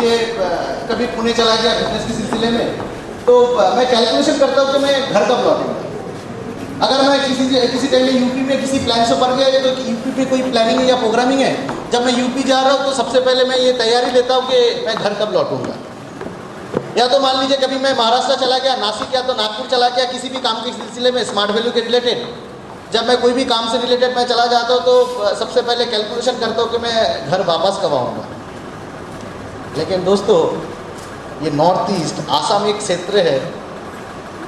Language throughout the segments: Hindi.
लीजिए कभी पुणे चला गया बिजनेस के सिलसिले में, तो मैं कैलकुलेशन करता हूँ कि मैं घर कब लौटूंगा। अगर मैं किसी टाइम में यूपी में किसी प्लान से पड़ गया तो यूपी में कोई प्लानिंग है या प्रोग्रामिंग है, जब मैं यूपी जा रहा हूँ तो सबसे पहले मैं ये तैयारी लेता हूँ कि मैं घर कब लौटूंगा। या तो मान लीजिए कभी मैं महाराष्ट्र चला गया, नासिक या तो नागपुर चला गया किसी भी काम के सिलसिले में स्मार्ट वैल्यू के रिलेटेड, जब मैं कोई भी काम से रिलेटेड मैं चला जाता हूँ तो सबसे पहले कैलकुलेशन करता हूँ कि मैं घर वापस कब आऊँगा। लेकिन दोस्तों ये नॉर्थ ईस्ट आसाम एक क्षेत्र है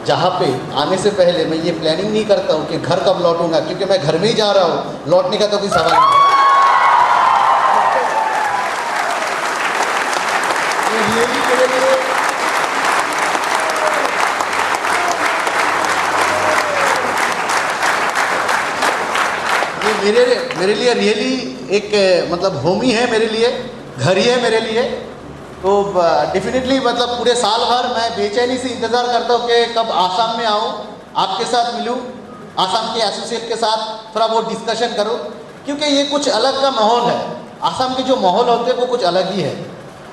जहाँ पे आने से पहले मैं ये प्लानिंग नहीं करता हूँ कि घर कब लौटूंगा, क्योंकि मैं घर में ही जा रहा हूँ, लौटने का तो कोई सवाल नहीं। मेरे लिए रियली एक मतलब होम ही है, मेरे लिए घर ही है मेरे लिए। तो डेफिनेटली मतलब पूरे साल भर मैं बेचैनी से इंतज़ार करता हूँ कि कब आसाम में आऊँ, आपके साथ मिलूँ, आसाम के एसोसिएट के साथ थोड़ा बहुत डिस्कशन करूँ, क्योंकि ये कुछ अलग का माहौल है। आसाम के जो माहौल होते हैं वो कुछ अलग ही है।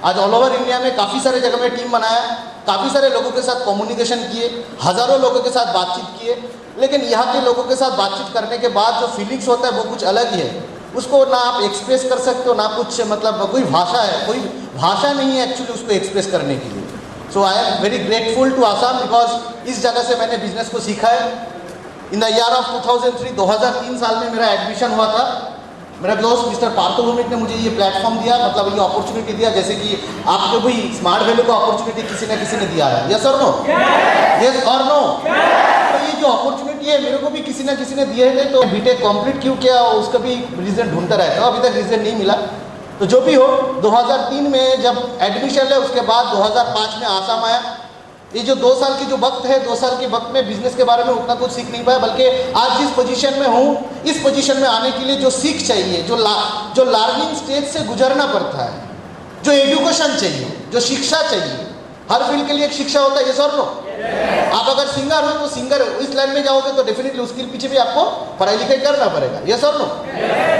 आज ऑल ओवर इंडिया में काफ़ी सारे जगह में टीम बनाया, काफ़ी सारे लोगों के साथ कम्युनिकेशन किए, हज़ारों लोगों के साथ बातचीत किए, लेकिन यहाँ के लोगों के साथ बातचीत करने के बाद जो फीलिंग्स होता है वो कुछ अलग ही है। उसको ना आप एक्सप्रेस कर सकते हो, ना कुछ मतलब कोई भाषा है, कोई भाषा नहीं है एक्चुअली उसको एक्सप्रेस करने के लिए। So I am very grateful to Assam because इस जगह से मैंने बिजनेस को सीखा है। इन द ईयर ऑफ 2003 2003 साल में मेरा एडमिशन हुआ था। मेरा दोस्त मिस्टर पार्थो भौमिक ने मुझे ये प्लेटफॉर्म दिया, मतलब ये अपॉर्चुनिटी दिया, जैसे कि आपको भी स्मार्ट वैल्यू को अपॉर्चुनिटी किसी न किसी ने दिया है। यस और नो? यस और नो? तो ये जो अपॉर्चुनिटी है मेरे को भी किसी न किसी ने दिए थे। तो बीटेक कंप्लीट क्यों किया उसका भी रीज़न ढूंढता रहता हूँ, अभी तक रीज़न नहीं मिला। तो जो भी हो, 2003 में जब एडमिशन है उसके बाद 2005 में आसाम आया। ये जो 2 साल की जो वक्त है, 2 साल के वक्त में बिजनेस के बारे में उतना कुछ सीख नहीं पाया, बल्कि आज जिस पोजीशन में हूँ, इस पोजीशन में आने के लिए जो सीख चाहिए, जो लर्निंग स्टेज से गुजरना पड़ता है, जो एजुकेशन चाहिए, जो शिक्षा चाहिए, हर फील्ड के लिए एक शिक्षा होता है। ये सर नो? आप अगर सिंगर हो तो सिंगर इस लाइन में जाओगे तो डेफिनेटली उसके पीछे भी आपको पढ़ाई लिखाई करना पड़ेगा। ये सर नो?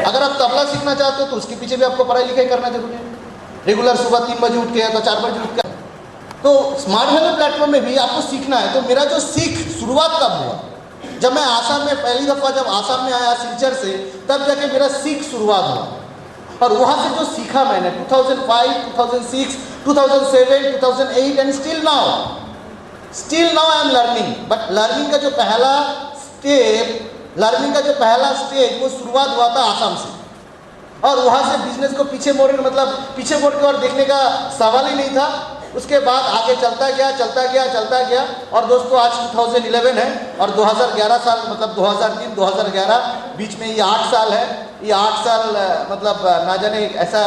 अगर आप तबला सीखना चाहते हो तो उसके पीछे भी आपको पढ़ाई लिखाई करना जरूरी है। रेगुलर सुबह 3 बजे उठ के तो 4 बजे उठ के, तो स्मार्ट वैल्यू प्लेटफॉर्म में भी आपको सीखना है। तो मेरा जो शुरुआत कब हुआ, जब मैं आसाम में पहली दफ़ा जब आसाम में आया सिलचर से, तब जाके मेरा शुरुआत हुआ। और वहाँ से जो सीखा मैंने 2005, 2006, 2007, 2008 and still now I am learning. But learning का जो पहला स्टेज वो शुरुआत हुआ था आसाम से, और वहाँ से बिजनेस को पीछे मोड़ के और देखने का सवाल ही नहीं था। उसके बाद आगे चलता गया। और दोस्तों आज 2011 है और 2011 साल मतलब 2003-2011 बीच में ये 8 साल है। ये 8 साल मतलब ना जाने ऐसा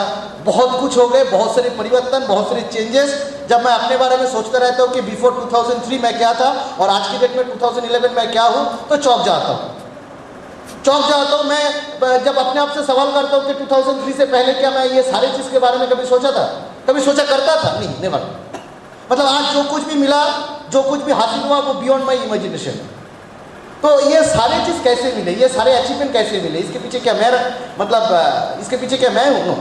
बहुत कुछ हो गए, बहुत सारे परिवर्तन, बहुत सारे चेंजेस। जब मैं अपने बारे में सोचता रहता हूँ कि बिफोर 2003 मैं क्या था और आज की डेट में 2011 मैं क्या हूँ, तो चौंक जाता हूँ। मैं जब अपने आप से सवाल करता हूँ कि 2003 से पहले क्या मैं ये सारी चीज़ के बारे में कभी सोचा करता था? नहीं, नेवर। मतलब आज जो कुछ भी मिला, जो कुछ भी हासिल हुआ वो बियॉन्ड माई इमेजिनेशन। तो ये सारे चीज़ कैसे मिले, ये सारे अचीवमेंट कैसे मिले, इसके पीछे क्या मैं हूँ?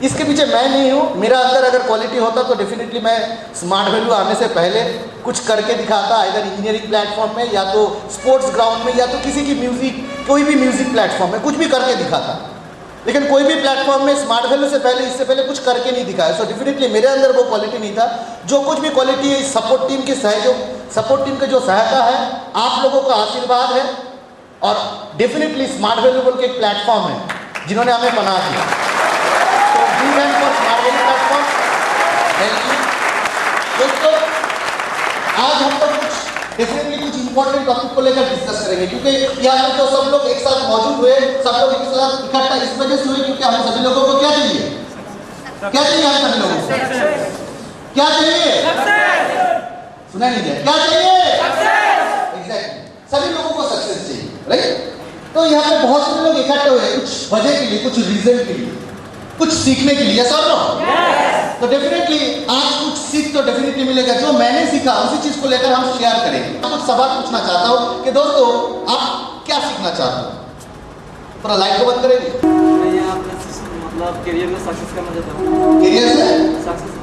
इसके पीछे मैं नहीं हूँ। मेरा अंदर अगर क्वालिटी होता तो डेफिनेटली मैं स्मार्ट वैल्यू आने से पहले कुछ करके दिखाता, इधर इंजीनियरिंग प्लेटफॉर्म में या तो स्पोर्ट्स ग्राउंड में या तो किसी की कोई भी म्यूजिक प्लेटफॉर्म में कुछ भी करके दिखाता। लेकिन कोई भी प्लेटफॉर्म में स्मार्ट वैल्यू इससे पहले कुछ करके नहीं दिखाया। सो डेफिनेटली मेरे अंदर वो क्वालिटी नहीं था। जो कुछ भी क्वालिटी है, सपोर्ट टीम के जो सहायता है, आप लोगों का आशीर्वाद है, और डेफिनेटली स्मार्ट वैल्यू बोल के एक प्लेटफॉर्म है जिन्होंने हमें बना दिया। तो big hand for smart value platform. Thank you दोस्तों। आज हम लोग डेफिनेटली कुछ इंपॉर्टेंट टॉपिक को लेकर डिस्कस करेंगे, क्योंकि यहाँ पर जो सब लोग एक साथ मौजूद हुए, सब लोग एक साथ इकट्ठा इस वजह से हुए क्योंकि हम सभी लोगों को क्या चाहिए हम सभी लोगों को क्या चाहिए? सुना नहीं दिया? क्या चाहिए? एग्जैक्टली, सभी लोगों को सक्सेस चाहिए, राइट? तो यहाँ पे बहुत सारे लोग इकट्ठे हुए कुछ वजह के लिए, कुछ रीजन के लिए, कुछ सीखने के लिए। Sir no? तो डेफिनेटली आज कुछ सीख तो डेफिनेटली मिलेगा। जो मैंने सीखा उसी चीज को लेकर हम शेयर करेंगे। मैं कुछ सवाल पूछना चाहता हूँ कि दोस्तों आप क्या सीखना चाहते हो? थोड़ा लाइट को बंद करेंगे। मैं यहाँ मतलब करियर में सक्सेस करना चाहता हूँ। करियर से सक्सेस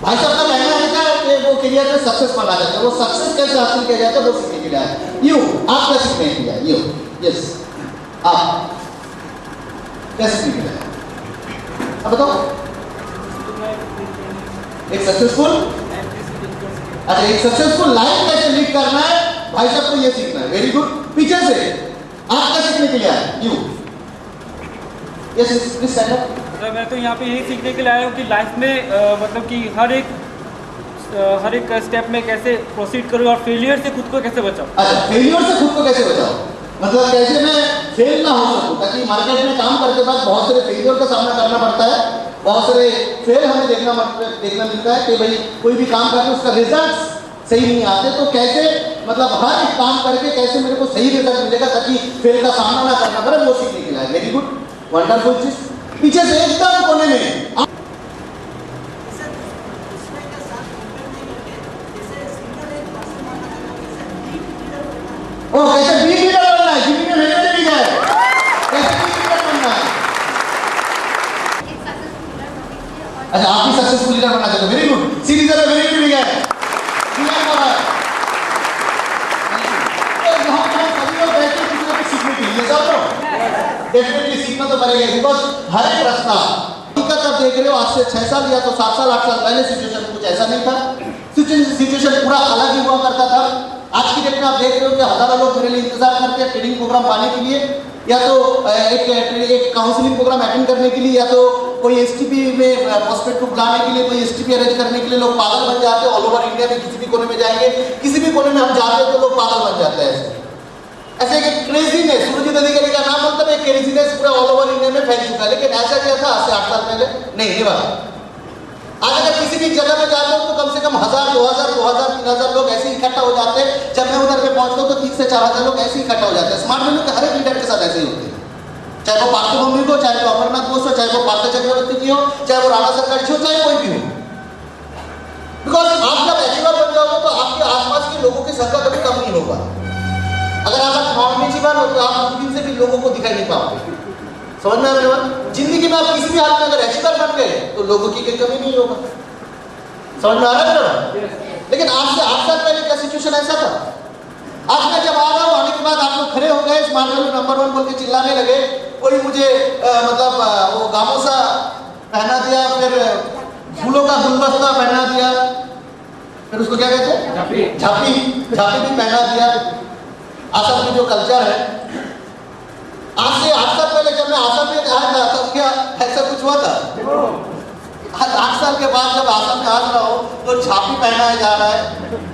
भाई साहब का कहना है क्या कि वो करियर में सक्सेस पाना चाहते हैं, वो सक्सेस कैसे हासिल किया जाता है वो सीखने के लिए आए। यू आप क्या सीखने के लिए आए? यू यस आप क्या सीखने के लिए आए? अब बताओ। एक सक्सेसफुल, अच्छा एक सक्सेसफुल लाइफ कैसे लीड करना है भाई साहब को ये सीखना है। Very good. पीछे से आप क्या सीखने के लिए आए? You yes please stand up. मैं तो यहाँ पे यही सीखने के लिए आया हूँ कि लाइफ में मतलब कि हर एक स्टेप में कैसे प्रोसीड करूँ और फेलियर से खुद को कैसे बचाऊँ। अच्छा फेलियर से खुद को कैसे बचाओ, मतलब कैसे मैं फेल ना हो सकूं, ताकि मार्केट में काम करते वक्त बहुत सारे फेलियर का सामना करना पड़ता है, बहुत सारे फेल हमें देखना मिलता है कि भाई कोई भी काम करके उसका रिजल्ट सही नहीं आते, तो कैसे मतलब हर एक काम करके कैसे मेरे को सही रिजल्ट मिलेगा ताकि फेल का सामना ना करना पड़े, वो सीखने के लिए। वेरी गुड वंडरफुल चीज। पीछे से एकदम कोने में ओ कैसे बी लीडर बनना है, जिंदगी में मेहनत नहीं जाए, कैसे बी लीडर बनना है। अच्छा आप भी सक्सेसफुल लीडर बनना चाहते हो, वेरी गुड। सी लीडर वेरी गुड है, डेफिनेटली सीखना तो पड़ेगा, बिकॉज हर एक रास्ता हकीकत आप देख रहे हो, आज से 6 साल या तो 7 साल 8 साल पहले सिचुएशन कुछ ऐसा नहीं था, सिचुएशन पूरा अलग ही हुआ करता था। आज की डेट में आप देख रहे हो कि हजारों लोग मेरे लिए इंतजार करते हैं ट्रेनिंग प्रोग्राम पाने के लिए, या तो एक काउंसलिंग प्रोग्राम अटेंड करने के लिए, या तो कोई एसटीपी में प्रोस्पेक्ट को बुलाने के लिए, कोई एसटीपी अरेंज करने के लिए लोग पागल बन जाते हैं। ऑल ओवर इंडिया में किसी भी कोने में जाएंगे, किसी भी कोने में हम जाते हैं तो लोग पागल बन जाते हैं। ऐसे एक क्रेजीनेस, सूरजीत अधिकारी का नाम मतलब एक क्रेजीनेस पूरा ऑल ओवर इंडिया में फैल चुका है, लेकिन ऐसा क्या था आज से 8 साल पहले नहीं बात। आज अगर किसी भी जगह में जाते हो तो कम से कम 1000 2000 3000 लोग ऐसे इकट्ठा हो जाते हैं। जब मैं उधर पे पहुंचता हूँ तो 3 से 4000 लोग ऐसे इकट्ठा हो जाते हैं। स्मार्ट वैल्यू के हर एक लीडर के साथ ऐसे ही होते हैं, चाहे वो पार्थभूमि को, चाहे वो अमरनाथ घोष हो, चाहे वो पार्थ चक्रवर्ती जी हो, चाहे वो राणा सरकार जी हो, चाहे कोई भी हो। बिकॉज आप जब अचीवर बन जाओगे तो आपके आसपास के लोगों की संख्या कभी कम नहीं होगा। अगर आप नॉन अचीवर हो तो आप दूरबीन से भी लोगों को दिखाई नहीं पाओगे। समझ में आ रहा है? जिंदगी में आप किसी भी हाल में अगर अचीवर बन गए तो लोगों की कोई कमी नहीं होगा। समझ में आ रहा है? लेकिन आज से 8 साल पहले क्या सिचुएशन ऐसा था? आज मैं जब आ रहा हूँ, आने के बाद आप लोग खड़े हो गए, स्मार्ट वैल्यू नंबर 1 बोल के चिल्लाने लगे। कोई मुझे मतलब वो गामोसा पहना दिया, फिर फूलों का गुलदस्ता पहना दिया, फिर उसको क्या कहते हैं झापी भी पहना दिया। आसाम की जो कल्चर है, आज से 8 साल पहले जब मैं आसाम में आया था तब क्या ऐसा कुछ हुआ था? आज 8 साल के बाद जब आसाम में आ रहा हूँ तो झापी पहनाया जा रहा है,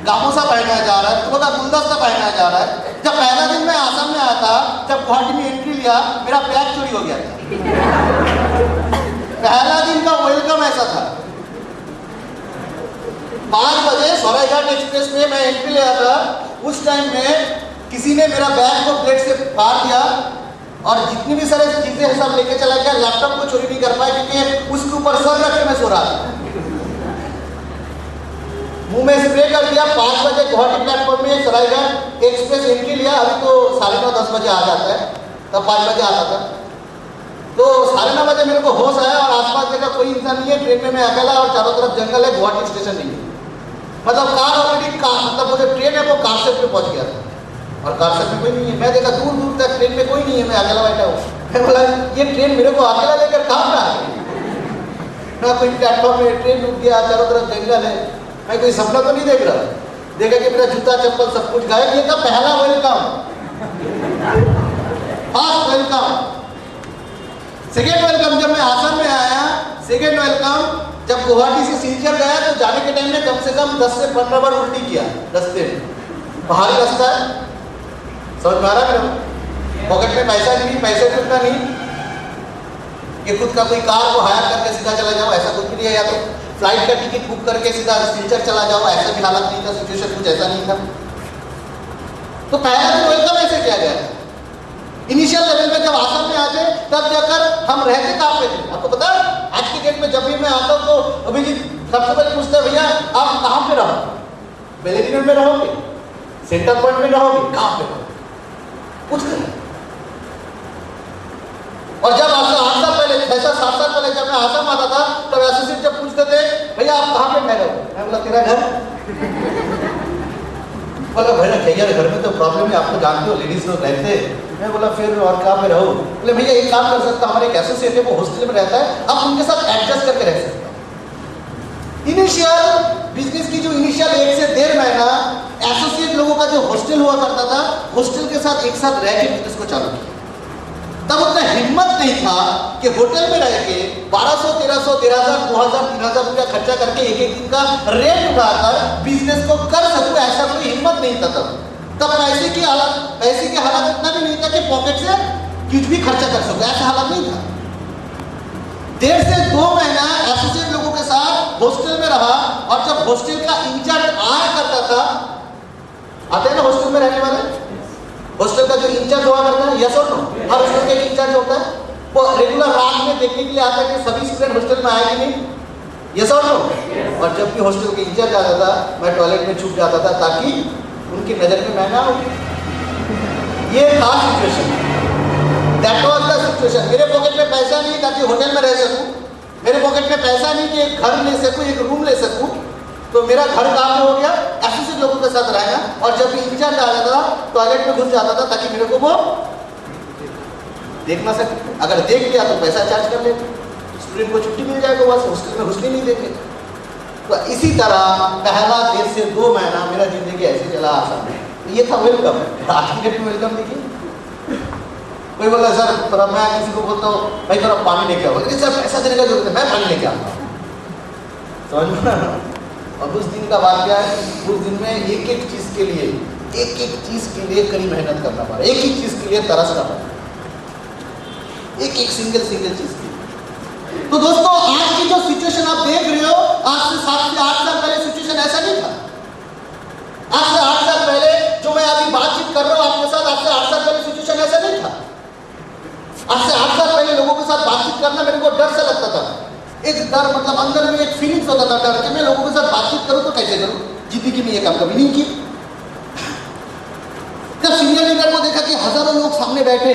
गामोसा पहनाया जा रहा है, फूलों का गुलदस्ता पहनाया जा रहा है। जब पहला दिन मैं आसाम में आया था, जब गुवाहाटी में एंट्री लिया, मेरा बैग चोरी हो गया था। पहला दिन का वेलकम ऐसा था। 5 बजे सौरायघाट एक्सप्रेस में मैं एंट्री लिया था, उस टाइम में किसी ने मेरा बैग को प्लेट से फाड़ दिया और जितनी भी सारी चीजें हैं सब लेके चला गया। लैपटॉप को चोरी नहीं कर पाया क्योंकि उसके ऊपर सर रख के मैं सो रहा था। मुंह में स्प्रे कर दिया। 5 बजे गुवाहाटी प्लेटफॉर्म में सरायघाट एक्सप्रेस एंट्री लिया। अभी तो 9:30 10 बजे आ जाता है, तब 5 बजे आता था। तो 9:30 बजे मेरे को होश आया और आसपास देखा कोई इंसान नहीं है, ट्रेन में मैं अकेला और चारों तरफ जंगल है, गुवाहाटी स्टेशन नहीं है। मतलब कार ऑलरेडी मतलब वो जो ट्रेन है वो कारसेट पे पहुंच गया था और कारसेट में कोई नहीं है। मैं देखा दूर दूर तक ट्रेन में कोई नहीं है, मैं अकेला बैठा हूँ। मैं बोला ये ट्रेन मेरे को अकेला लेकर कहाँ पे आ गई? मैं कोई प्लेटफॉर्म में ट्रेन रुक गया, चारों तरफ जंगल है, मैं कोई सपना तो नहीं देख रहा। देखा कि मेरा जूता चप्पल सब कुछ गायब। ये था पहला welcome, first welcome. Second welcome जब मैं आसाम में आया, सेकेंड वेलकम जब गुवाहाटी से सिलचर गया तो जाने के टाइम में कम से कम 10 से 15 बार उल्टी किया रास्ते में। पहाड़ी रास्ता है, समझ में आ रहा है? पॉकेट में पैसा नहीं, पैसे भी उतना नहीं कि खुद का कोई कार को हायर करके सीधा चला जाओ, ऐसा कुछ भी नहीं है। या तो फ्लाइट का टिकट बुक करके सीधा सिलचर चला जाओ, ऐसा भी हालत नहीं था, सिचुएशन कुछ ऐसा नहीं था। तो पहला दिन वेलकम ऐसे किया गया था। इनिशियल लेवल में जब आसाम में आते तब जाकर हम रहते कहाँ पे थे आपको पता है? आज की डेट में जब भी मैं आता हूँ तो अभिजीत सबसे पहले पूछते हैं भैया आप कहाँ पे रहो? बेलेडियन में रहोगे, सेंटर पॉइंट में रहोगे, कहाँ पे रहोगे? पूछते हैं। और जब आपसे 8 साल पहले 6 7 साल पहले जब मैं आसाम आता था तब एसोसिएट जब पूछते थे भैया आप कहाँ पे ठहरे है? मैं बोला तेरा घर। बोला भैया भैया घर में तो प्रॉब्लम है, आप तो जानते हो लेडीज लोग रहते हैं। मैं बोला फिर और कहाँ पे रहो? बोले भैया एक काम कर सकता, हमारे एक एसोसिएट है वो हॉस्टल में रहता है, आप उनके साथ एडजस्ट करके रह सकते हो। इनिशियल बिजनेस की जो इनिशियल 1 से 1.5 महीना एसोसिएट लोगों का जो हॉस्टल हुआ करता था, हॉस्टल के साथ एक साथ रह के बिजनेस को चालू किया। तब उतना हिम्मत नहीं था कि होटल में रह के 1200, 1300, 1000, 2000, 3000 रुपया खर्चा करके एक दिन का रेट उठाकर बिजनेस को कर सकूं, ऐसा कोई हिम्मत नहीं था तब पैसे की हालत इतना भी नहीं था कि पॉकेट से कुछ भी खर्चा कर सकूं, ऐसा हालत नहीं था। 1.5 से 2 महीना एसोसिएट लोगों के साथ हॉस्टल में रहा, और जब हॉस्टल का इंचार्ज आया करता था, आते हैं ना हॉस्टल में रहने वाले, हॉस्टल का जो इंचार्ज हुआ करता है, यस और नो, हर हॉस्टल का एक इंचार्ज होता है, वो रेगुलर रात में देखने के लिए आता है कि सभी स्टूडेंट हॉस्टल में आए कि नहीं, यस और नो। और जब भी हॉस्टल के इंचार्ज आता था, मैं टॉयलेट में छुप जाता था ताकि उनकी नजर में मैं ना आऊं। ये था situation, that was the situation. मेरे पॉकेट में पैसा नहीं ताकि होटल में रह सकूं, मेरे पॉकेट में पैसा नहीं कि एक घर ले सकूं, एक रूम ले सकूं, तो मेरा घर काम में हो गया एसोसिएट लोगों के साथ रहना। और जब भी इंचार्ज आ जाता था टॉयलेट में घुस जाता था ताकि मेरे को वो देख ना सके, अगर देख लिया तो पैसा चार्ज कर ले, स्टूडेंट को छुट्टी मिल जाएगा, वहां से हॉस्टल में घुसने नहीं देंगे। तो इसी तरह पहला 1.5 से 2 महीना मेरा जिंदगी ऐसे चला आसान में। तो ये था वेलकम। आज की डेट में वेलकम देखिए, कोई बोला सर थोड़ा, मैं किसी को बोलता हूँ भाई थोड़ा पानी लेके आओ, सर पैसा देने का जरूरत है, मैं पानी लेके आता हूँ, समझ में। अब उस दिन का बात क्या है, उस दिन में एक चीज के लिए कड़ी मेहनत करना पड़ा, एक चीज के लिए तरसना पड़ा, एक सिंगल चीज के लिए। तो दोस्तों आज की जो सिचुएशन आप देख रहे हो, आज से 7 से 8 साल पहले सिचुएशन ऐसा नहीं था। आज से 8 साल पहले जो मैं अभी बातचीत कर रहा हूं आपके साथ, आज से 8 साल पहले सिचुएशन ऐसा नहीं था। आज से 8 साल पहले लोगों के साथ बातचीत करना मेरे को डर सा लगता था, एक डर मतलब अंदर में एक फीलिंग्स होता था डर के, मैं लोगों के साथ बातचीत करूं तो कैसे करूं, जिंदगी में ये काम कभी नहीं किया। जब सीनियर लीडर को देखा कि हजारों लोग सामने बैठे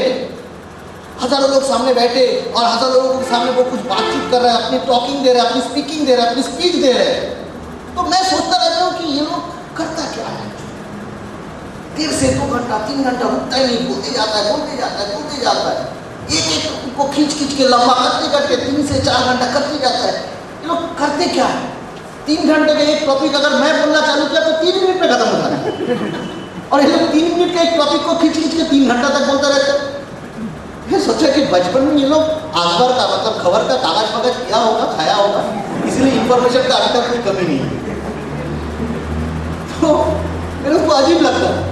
और हजारों लोगों के सामने वो कुछ बातचीत कर रहे हैं, अपनी टॉकिंग दे रहे हैं, अपनी स्पीकिंग दे रहे हैं, अपनी स्पीच दे रहे हैं, तो मैं सोचता रहता हूँ कि ये लोग करता क्या है। 1.5 से 2 घंटा 3 घंटा रुकता ही नहीं, बोलते जाता है, एक को खींच के लंबा करते 3 से 4 घंटा करते जाता है। ये लोग करते क्या है? 3 घंटे का एक टॉपिक अगर मैं बोलना चालू किया तो 3 मिनट में खत्म हो जाना है, और ये लोग 3 मिनट के एक टॉपिक को खींच के 3 घंटा तक बोलता रहता है। मैं सोचा कि बचपन में ये लोग अखबार का मतलब खबर का कागज किया होगा, खाया होगा, इसलिए इंफॉर्मेशन का अभी तक कोई कमी नहीं है। तो मेरे को अजीब लगता है।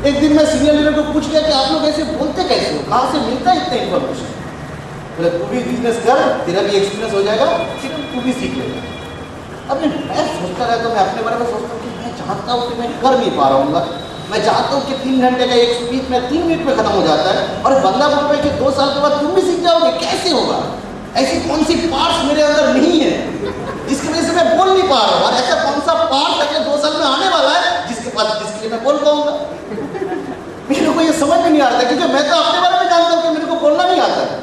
एक दिन मैं सीनियर लीडर को पूछ लिया कि आप लोग ऐसे बोलते कैसे हो, कहाँ से मिलता है इतना इंफॉर्मेशन? बोले तू भी बिजनेस कर, तेरा भी एक्सपीरियंस हो जाएगा, फिर तू भी सीख लेगा। अब मैं सोचता रहता हूँ, मैं अपने बारे में सोचता हूँ कि मैं चाहता हूँ कि मैं कर नहीं पा रहा हूँ। मैं चाहता हूँ कि 3 घंटे का एक स्पीच में 3 मिनट में खत्म हो जाता है, और बंदा बोल रहा है कि 2 साल के बाद तुम भी सीख जाओगे, कैसे होगा? ऐसी कौन सी पार्ट्स मेरे अंदर नहीं है जिसकी वजह से मैं बोल नहीं पा रहा हूँ, और ऐसा कौन सा पार्ट अगले 2 साल में आने वाला है जिसके लिए मैं बोल पाऊंगा? मेरे को ये समझ में नहीं आता, क्योंकि मैं तो अपने बारे में जानता हूँ कि मेरे को बोलना नहीं आता है।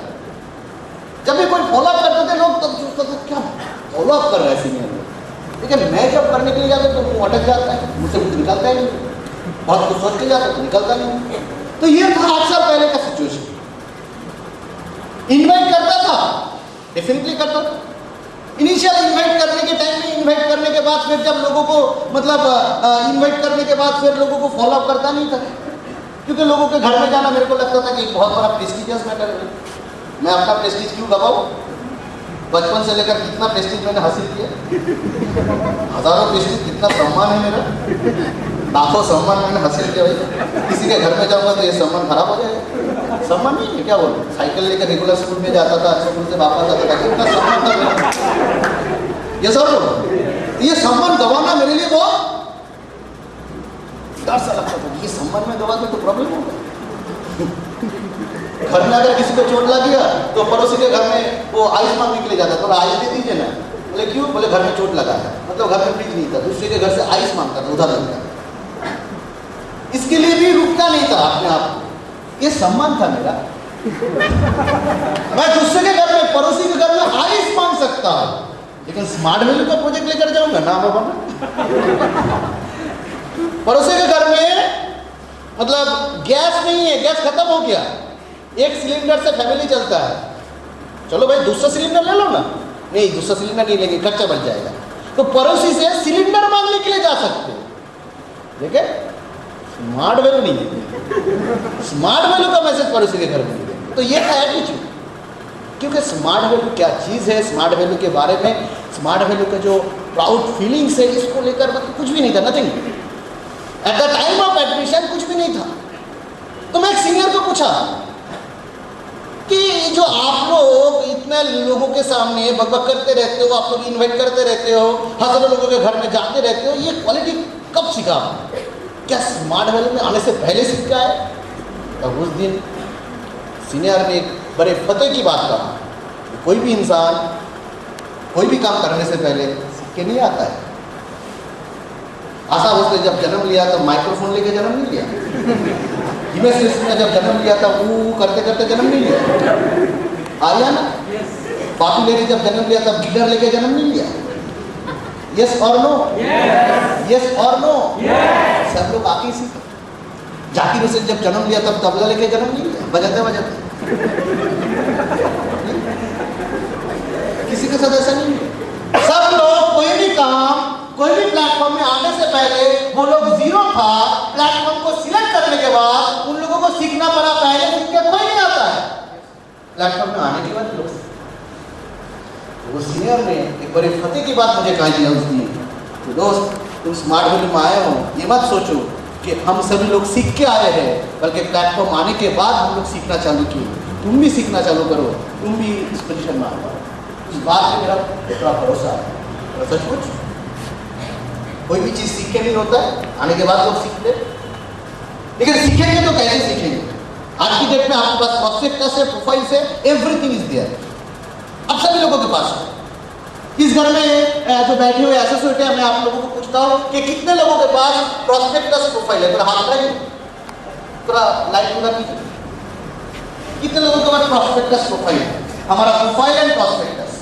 जब भी कोई फॉलो अप करते थे लोग, तब सोचता था क्या फॉलो अप कर रहा है सीनियर लोग, लेकिन मैं जब करने के लिए जाता तो मुंह अटक जाता है, मुझसे कुछ निकलता ही नहीं, बहुत कुछ सोच के जाता तो निकलता नहीं। तो ये था 8 साल पहले का सिचुएशन। इन्वाइट करता था, डेफिनेटली करता था। इनिशियल इन्वाइट करने के टाइम में, इन्वाइट करने के बाद फिर जब लोगों को मतलब इन्वाइट करने के बाद फिर लोगों को फॉलो अप करता नहीं था, क्योंकि लोगों के घर में जाना मेरे को लगता था कि एक बहुत बड़ा प्रेस्टिजियस मैटर है। मैं अपना प्रेस्टीज क्यों गवाऊं? बचपन से लेकर कितना प्रेस्टीज मैंने हासिल किया, हजारों प्रेस्टीज, कितना सम्मान है मेरा, लाखों सम्मान मैंने हासिल किया। भाई किसी के घर में जाऊंगा तो ये सम्मान खराब हो जाएगा। सम्मान नहीं है, क्या बोलूं, साइकिल लेकर रेगुलर स्कूल में जाता था, स्कूल से वापस आता था, कितना सम्मान था ये सर। ये सम्मान गवाना मेरे लिए बहुत डर सा लगता था कि ये सम्मान में गवा तो प्रॉब्लम होगा। घर में अगर किसी को चोट लग गया तो पड़ोसी के घर में वो आइस मांगने के लिए जाता, थोड़ा आइस दे दीजिए ना। बोले क्यों? बोले घर में चोट लगा है, मतलब घर में फ्रिज नहीं था, दूसरे के घर से आइस मांगता था, उधार लगता। इसके लिए भी रुकता नहीं था अपने आप को, ये सम्मान था मेरा। मैं दूसरे के घर में, पड़ोसी के घर में आइस मांग सकता, लेकिन स्मार्ट वैल्यू का प्रोजेक्ट लेकर जाऊंगा ना बाबा मैं। पड़ोसी के घर में मतलब गैस नहीं है, गैस खत्म हो गया, एक सिलेंडर से फैमिली चलता है, चलो भाई दूसरा सिलेंडर ले लो ना, नहीं दूसरा सिलेंडर नहीं लेंगे, खर्चा बढ़ जाएगा। तो पड़ोसी से सिलेंडर मांगने के लिए जा सकते हो, लेकिन स्मार्ट वैल्यू नहीं देते। स्मार्ट वैल्यू का मैसेज पड़ोसी के घर में नहीं देते। तो ये है एटीट्यूड। क्योंकि स्मार्ट वैल्यू क्या चीज़ है, स्मार्ट वैल्यू के बारे में, स्मार्ट वैल्यू का जो प्राउड फीलिंग्स है, इसको लेकर मतलब कुछ भी नहीं था, nothing. At the time of admission कुछ भी नहीं था। तो मैं एक सीनियर को पूछा कि जो आप लोग इतने लोगों के सामने बकबक करते रहते हो, आप लोग इन्वाइट करते रहते हो, हजारों लोगों के घर में जाते रहते हो, ये क्वालिटी कब सीखा आपने? क्या स्मार्ट वैल्यू में आने से पहले सीख आए? तब उस दिन सीनियर ने एक बड़े फतेह की बात कहा, कोई भी इंसान कोई भी काम करने से पहले सीख के नहीं आता है। आशा उसने जब जन्म लिया तो माइक्रोफोन लेके जन्म नहीं लिया, हिमेश रेशमिया ने जब जन्म लिया था वो करते करते जन्म नहीं लिया, आया ना? पॉपुलरी जब जन्म लिया तब गिटार लेके जन्म नहीं लिया। यस और नो? यस और नो? सब लोग आके सीखे। जाकिर हुसैन जब जन्म लिया तब तबला लेके जन्म नहीं लिया, बजाते बजाते। किसी के साथ ऐसा नहीं है। सब लोग कोई भी काम, कोई भी प्लेटफॉर्म में आने से पहले वो लोग जीरो था, प्लेटफॉर्म को सिलेक्ट करने के बाद उन लोगों को सीखना पड़ा, पहले सीख के कोई नहीं आता है, प्लेटफॉर्म में आने के बाद लोग। वो सीनियर ने एक बड़े फतेह की बात मुझे कही है उस दिन कि दोस्त तुम स्मार्ट वैल्यू में आए हो, ये मत सोचो कि हम सभी लोग सीख के आए हैं, बल्कि प्लेटफॉर्म आने के बाद हम लोग सीखना चालू किए। तुम भी सीखना चालू करो, तुम भी इस पोजीशन में आ पाओ। इस बात पे मेरा थोड़ा भरोसा है। सचमुच कोई भी चीज़ सीख के नहीं होता है, आने के बाद लोग सीखते, लेकिन सीखेंगे तो कैसे सीखेंगे? आज की डेट में आपके पास प्रोस्पेक्टस है, प्रोफाइल से, एवरीथिंग इज देयर। अब सभी लोगों के पास है। इस घर में जो बैठे हुए एसोसिएट है, मैं आप लोगों को पूछता हूँ कि कितने लोगों के पास प्रोस्पेक्टस प्रोफाइल है? थोड़ा हाथ उठाइए, थोड़ा लाइट पूरा कीजिए। कितने लोगों के पास प्रोस्पेक्टस प्रोफाइल है? हमारा profile and prospectus,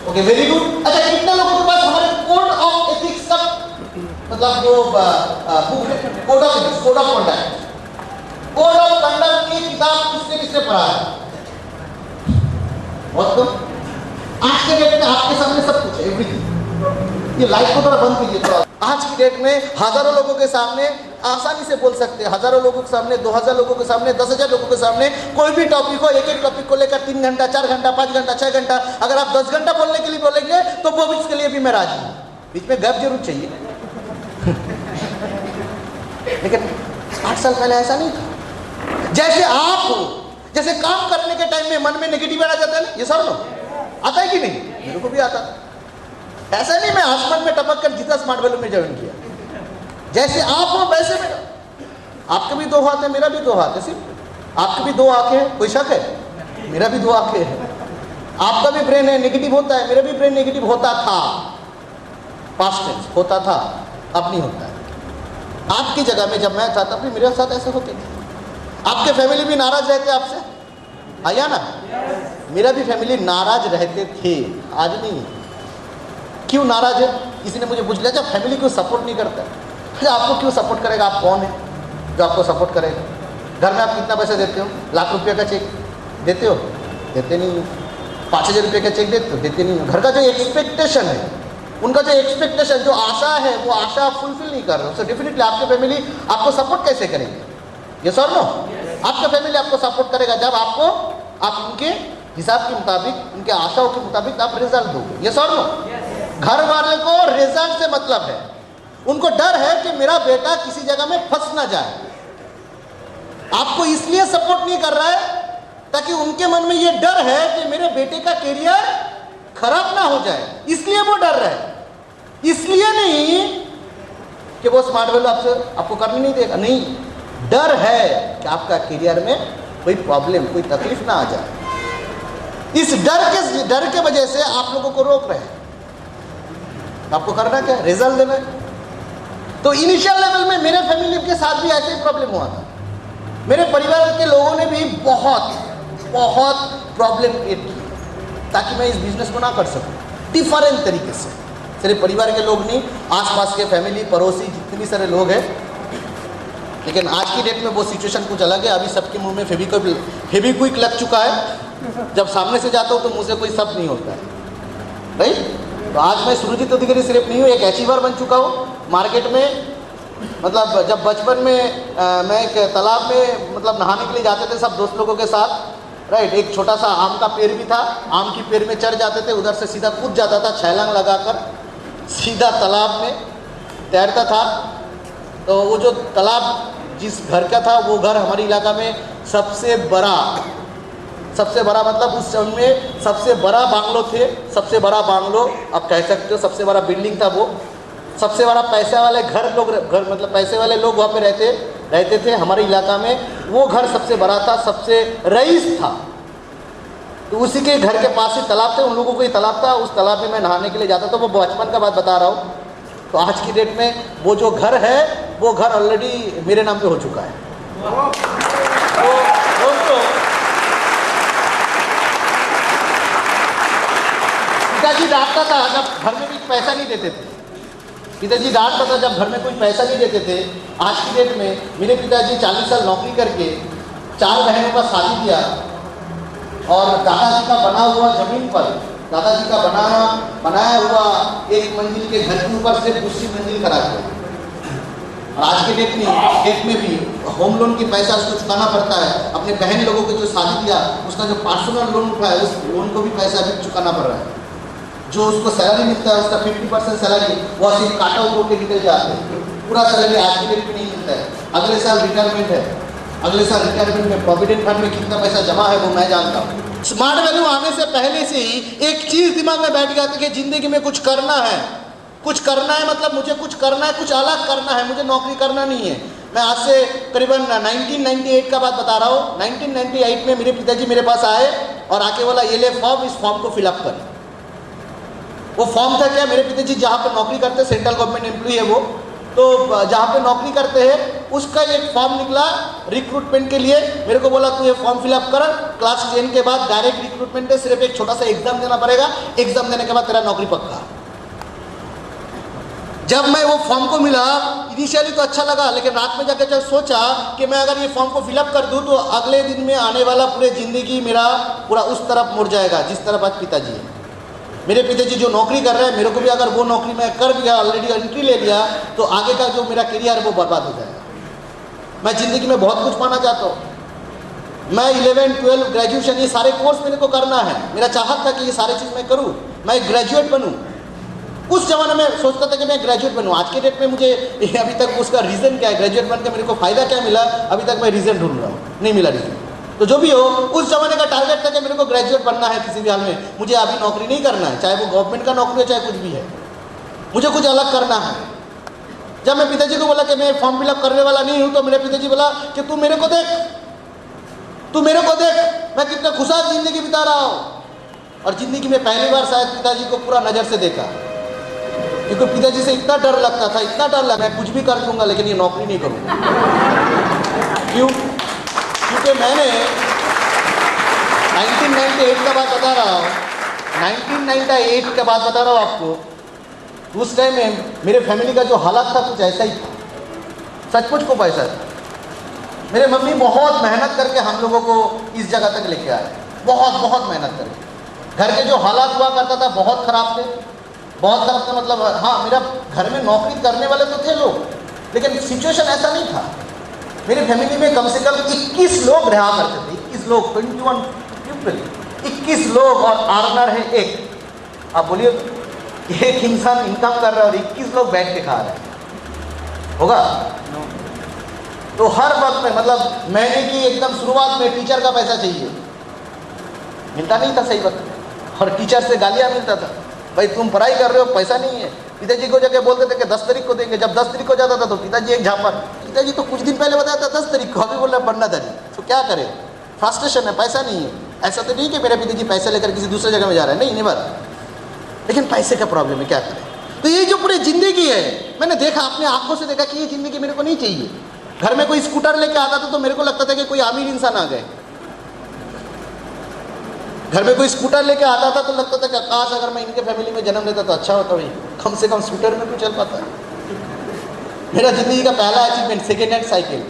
okay very good. अच्छा, कितने लोगों के पास हमारे कोड ऑफ एथिक्स का मतलब वो code of ethics, code of conduct, code of conduct की किताब किसने किसने पढ़ा है? बहुत कम। आज के डेट में आपके सामने सब कुछ है, एवरीथिंग। ये लाइट को थोड़ा बंद कीजिए थोड़ा। आज की डेट में हजारों लोगों के सामने आसानी से बोल सकते हैं, हजारों लोगों के सामने, 2000 लोगों के सामने, 10,000 लोगों के सामने कोई भी टॉपिक हो, एक एक टॉपिक को लेकर 3 घंटा, 4 घंटा, 5 घंटा, 6 घंटा, अगर आप 10 घंटा बोलने के लिए बोलेंगे तो वो बीच के लिए भी मैं राजी हूँ। बीच में गैप जरूर चाहिए। लेकिन 8 साल पहले ऐसा नहीं था। जैसे आप हो, जैसे काम करने के टाइम में मन में नेगेटिव आ जाता है ना, ये सब लोग आता है कि नहीं? मेरे को भी आता। ऐसा नहीं मैं आसमान में टपक कर जीता स्मार्ट वैल्यू में ज्वाइन किया। जैसे आप हो वैसे मेरा, आपके भी 2 हाथ है, मेरा भी 2 हाथ है, सिर्फ आपके भी 2 आंखें हैं, कोई शक है? मेरा भी 2 आंखें हैं। आपका भी ब्रेन है, नेगेटिव होता है, मेरा भी ब्रेन नेगेटिव होता था, पास्ट टेंस होता था, अब नहीं होता है। आपकी जगह में जब मैं था तब भी मेरे साथ ऐसे होते थे। आपके फैमिली भी नाराज रहते आपसे, आया ना? मेरा भी फैमिली नाराज रहते थे, आज नहीं। क्यों नाराज है? किसी ने मुझे पूछ लिया, जब फैमिली को सपोर्ट नहीं करता, अच्छा आपको क्यों सपोर्ट करेगा? आप कौन है जो आपको सपोर्ट करेगा? घर में आप कितना पैसा देते हो? लाख रुपये का चेक देते हो? देते नहीं हो। 5,000 रुपये का चेक देते हो? देते नहीं हो। घर का जो एक्सपेक्टेशन है, उनका जो एक्सपेक्टेशन, जो आशा है, वो आशा आप फुलफिल नहीं कर रहे हो। सो डेफिनेटली आपकी फैमिली आपको सपोर्ट कैसे करेगी? यस और नो? आपका फैमिली आपको सपोर्ट करेगा जब आपको, आप उनके हिसाब के मुताबिक, उनके आशाओं के मुताबिक आप रिजल्ट दोगे। यस और नो? घर वाले को रिजल्ट से मतलब है, उनको डर है कि मेरा बेटा किसी जगह में फंस ना जाए। आपको इसलिए सपोर्ट नहीं कर रहा है ताकि उनके मन में ये डर है कि मेरे बेटे का करियर खराब ना हो जाए, इसलिए वो डर रहे हैं। इसलिए नहीं कि वो स्मार्ट वैल्यू आपको करने नहीं देगा, नहीं, डर है कि आपका करियर में कोई प्रॉब्लम, कोई तकलीफ ना आ जाए। इस डर के वजह से आप लोगों को रोक रहे हैं। आपको करना क्या? रिजल्ट देना है। तो इनिशियल लेवल में मेरे फैमिली के साथ भी ऐसे ही प्रॉब्लम हुआ था। मेरे परिवार के लोगों ने भी बहुत प्रॉब्लम क्रिएट की ताकि मैं इस बिजनेस को ना कर सकूं। डिफरेंट तरीके से, सिर्फ परिवार के लोग नहीं, आसपास के फैमिली, पड़ोसी, जितने भी सारे लोग हैं। लेकिन आज की डेट में वो सिचुएशन कुछ अलग है। अभी सबके मुंह में फेविक्विक लग चुका है। जब सामने से जाता हूँ तो मुँह से कोई शब्द नहीं होता है, राइट। तो आज मैं सुरजीत अधिकारी सिर्फ नहीं हूँ, एक अचीवर बन चुका हूँ मार्केट में। मतलब जब बचपन में मैं एक तालाब में मतलब नहाने के लिए जाते थे सब दोस्त लोगों के साथ, राइट। एक छोटा सा आम का पेड़ भी था, आम की पेड़ में चढ़ जाते थे, उधर से सीधा कूद जाता था छलांग लगाकर, सीधा तालाब में तैरता था। तो वो जो तालाब जिस घर का था वो घर हमारे इलाका में सबसे बड़ा मतलब उस समय में सबसे बड़ा बांग्लो थे, सबसे बड़ा बांग्लो आप कह सकते हो, सबसे बड़ा बिल्डिंग था वो। सबसे बड़ा पैसे वाले घर मतलब पैसे वाले लोग वहाँ पे रहते थे हमारे इलाका में। वो घर सबसे बड़ा था, सबसे रईस था। तो उसी के घर के पास ही तालाब थे, उन लोगों को ही तालाब था, उस तालाब में मैं नहाने के लिए जाता था। वो बचपन का बात बता रहा हूँ। तो आज की डेट में वो जो घर है वो घर ऑलरेडी मेरे नाम पे हो चुका है। तो दोस्तों, पिताजी डांटता था जब घर में भी पैसा नहीं देते थे। पिताजी डांटता था जब घर में कोई पैसा नहीं देते थे। आज की डेट में मेरे पिताजी 40 साल नौकरी करके 4 बहनों का शादी किया और दादाजी का बना हुआ जमीन पर, दादाजी का बनाया हुआ 1 मंजिल के घर के ऊपर से दूसरी मंजिल करा दिया। और आज के डेट में भी होम लोन की पैसा उसको चुकाना पड़ता है। अपने बहन लोगों को जो शादी किया उसका जो पर्सनल लोन उठाया उस लोन को भी पैसा भी चुकाना पड़ रहा है। जो उसको सैलरी मिलता है उसका 50% सैलरी वो सिर्फ काटा हुआ के निकल जाते हैं, पूरा सैलरी आज की डेट में नहीं मिलता है। अगले साल रिटायरमेंट है, अगले साल रिटायरमेंट में प्रोविडेंट फंड में कितना पैसा जमा है वो मैं जानता हूँ। स्मार्ट वैल्यू आने से पहले से ही एक चीज़ दिमाग में बैठ गया था कि ज़िंदगी में कुछ करना है, मतलब मुझे कुछ करना है, कुछ अलग करना है, मुझे नौकरी करना नहीं है। मैं आज से करीबन 1998 का बात बता रहा हूँ। 1998 में मेरे पिताजी मेरे पास आए और आके बोला ये ले फॉर्म, इस फॉर्म को फिलअप कर। वो फॉर्म था क्या, मेरे पिताजी जहाँ पर नौकरी करते, सेंट्रल गवर्नमेंट एम्प्लॉय है वो, तो जहाँ पे नौकरी करते हैं उसका एक फॉर्म निकला रिक्रूटमेंट के लिए। मेरे को बोला तू ये फॉर्म फिलअप कर, क्लास 10 के बाद डायरेक्ट रिक्रूटमेंट है, सिर्फ एक छोटा सा एग्जाम देना पड़ेगा, एग्जाम देने के बाद तेरा नौकरी पक्का। जब मैं वो फॉर्म को मिला इनिशियली तो अच्छा लगा, लेकिन रात में जाकर जब सोचा कि मैं अगर ये फॉर्म को फिलअप कर दूं तो अगले दिन में आने वाला पूरे ज़िंदगी मेरा पूरा उस तरफ मुड़ जाएगा जिस तरफ आज पिताजी है। मेरे पिताजी जो नौकरी कर रहे हैं, मेरे को भी अगर वो नौकरी मैं कर दिया, ऑलरेडी एंट्री ले लिया, तो आगे का जो मेरा करियर है वो बर्बाद हो जाएगा। मैं ज़िंदगी में बहुत कुछ पाना चाहता हूँ। मैं 11, 12 ग्रेजुएशन ये सारे कोर्स मेरे को करना है। मेरा चाहत था कि ये सारी चीज़ मैं करूँ, मैं ग्रेजुएट बनूँ। उस जमाने में सोचता था कि मैं ग्रेजुएट बनूँ। आज के डेट में मुझे अभी तक उसका रीज़न क्या है, ग्रेजुएट बन के मेरे को फ़ायदा क्या मिला, अभी तक मैं रीज़न ढूंढ रहा हूँ, नहीं मिला रीज़न। तो जो भी हो, उस जमाने का टारगेट था कि मेरे को ग्रेजुएट बनना है किसी भी हाल में, मुझे अभी नौकरी नहीं करना है, चाहे वो गवर्नमेंट का नौकरी हो चाहे कुछ भी है, मुझे कुछ अलग करना है। जब मैं पिताजी को बोला कि मैं फॉर्म फिलअप करने वाला नहीं हूँ, तो मेरे पिताजी बोला कि तू मेरे को देख, मैं कितना खुशहाल ज़िंदगी बिता रहा हूँ। और ज़िंदगी में पहली बार शायद पिताजी को पूरा नज़र से देखा, क्योंकि पिताजी से इतना डर लगता था, इतना डर लगा, मैं कुछ भी कर दूंगा लेकिन ये नौकरी नहीं करूँगा। क्यों? क्योंकि मैंने 1998 का बात बता रहा हूँ, 1998 का बात बता रहा हूँ आपको। उस टाइम में मेरे फैमिली का जो हालात था कुछ ऐसा ही था, सचमुच को पैसा था। मेरे मम्मी बहुत मेहनत करके हम लोगों को इस जगह तक लेके आए, बहुत मेहनत करके। घर के जो हालात हुआ करता था बहुत ख़राब थे, बहुत ख़राब था। मतलब हाँ, मेरा घर में नौकरी करने वाले तो थे लोग, लेकिन सिचुएशन ऐसा नहीं था। मेरे फैमिली में कम से कम 21 लोग रहा करते थे, 21 लोग, 21 पीपल, 21 लोग और अर्नर है एक। आप बोलिए एक इंसान इनकम कर रहा है और 21 लोग बैठ के खा रहे हैं, होगा? तो हर वक्त में मतलब महीने की एकदम शुरुआत में टीचर का पैसा चाहिए, मिलता नहीं था सही वक्त में, और टीचर से गालियाँ मिलता था, भाई तुम पढ़ाई कर रहे हो पैसा नहीं है। पिताजी को जाके बोलते थे कि 10 तारीख को देंगे। जब 10 तारीख को जाता था तो पिताजी एक झापड़, पिताजी तो कुछ दिन पहले बताया था 10 तारीख को, अभी बोल रहे पढ़ना था नहीं, तो क्या करें, फ्रस्ट्रेशन है, पैसा नहीं है। ऐसा तो नहीं कि मेरे पिताजी पैसे लेकर किसी दूसरे जगह में जा रहे हैं, नहीं बात, लेकिन पैसे का प्रॉब्लम है, क्या करें। तो ये जो पूरी ज़िंदगी है, मैंने देखा, अपने आंखों से देखा कि ये ज़िंदगी मेरे को नहीं चाहिए। घर में कोई स्कूटर लेके आता था तो मेरे को लगता था कि कोई अमीर इंसान आ गए। घर में कोई स्कूटर लेके आता था तो लगता था कि काश अगर मैं इनके फैमिली में जन्म लेता तो अच्छा होता भाई, कम से कम स्कूटर में तो चल पाता। मेरा ज़िंदगी का पहला achievement second hand cycle.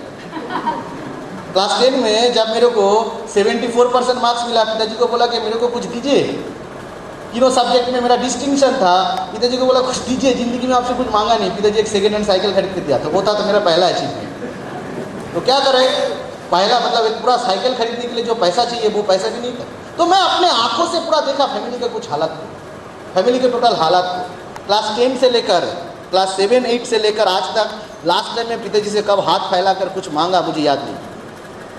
Class 10 में जब मेरे को 74% मार्क्स मिला, पिताजी को बोला कि मेरे को कुछ दीजिए, तीनों सब्जेक्ट में मेरा डिस्टिंक्शन था। पिताजी को बोला कुछ दीजिए, ज़िंदगी में आपसे कुछ मांगा नहीं। पिताजी एक सेकेंड हैंड साइकिल खरीद के दिया था, वो था तो मेरा पहला अचीवमेंट। तो क्या करें, पहला मतलब एक पूरा साइकिल खरीदने के लिए जो पैसा चाहिए वो पैसा भी नहीं था। तो मैं अपने आंखों से पूरा देखा फैमिली के कुछ हालात को, फैमिली के टोटल हालात को। क्लास 10 से लेकर क्लास 7, 8 से लेकर आज तक लास्ट टाइम में पिताजी से कब हाथ फैलाकर कुछ मांगा मुझे याद नहीं।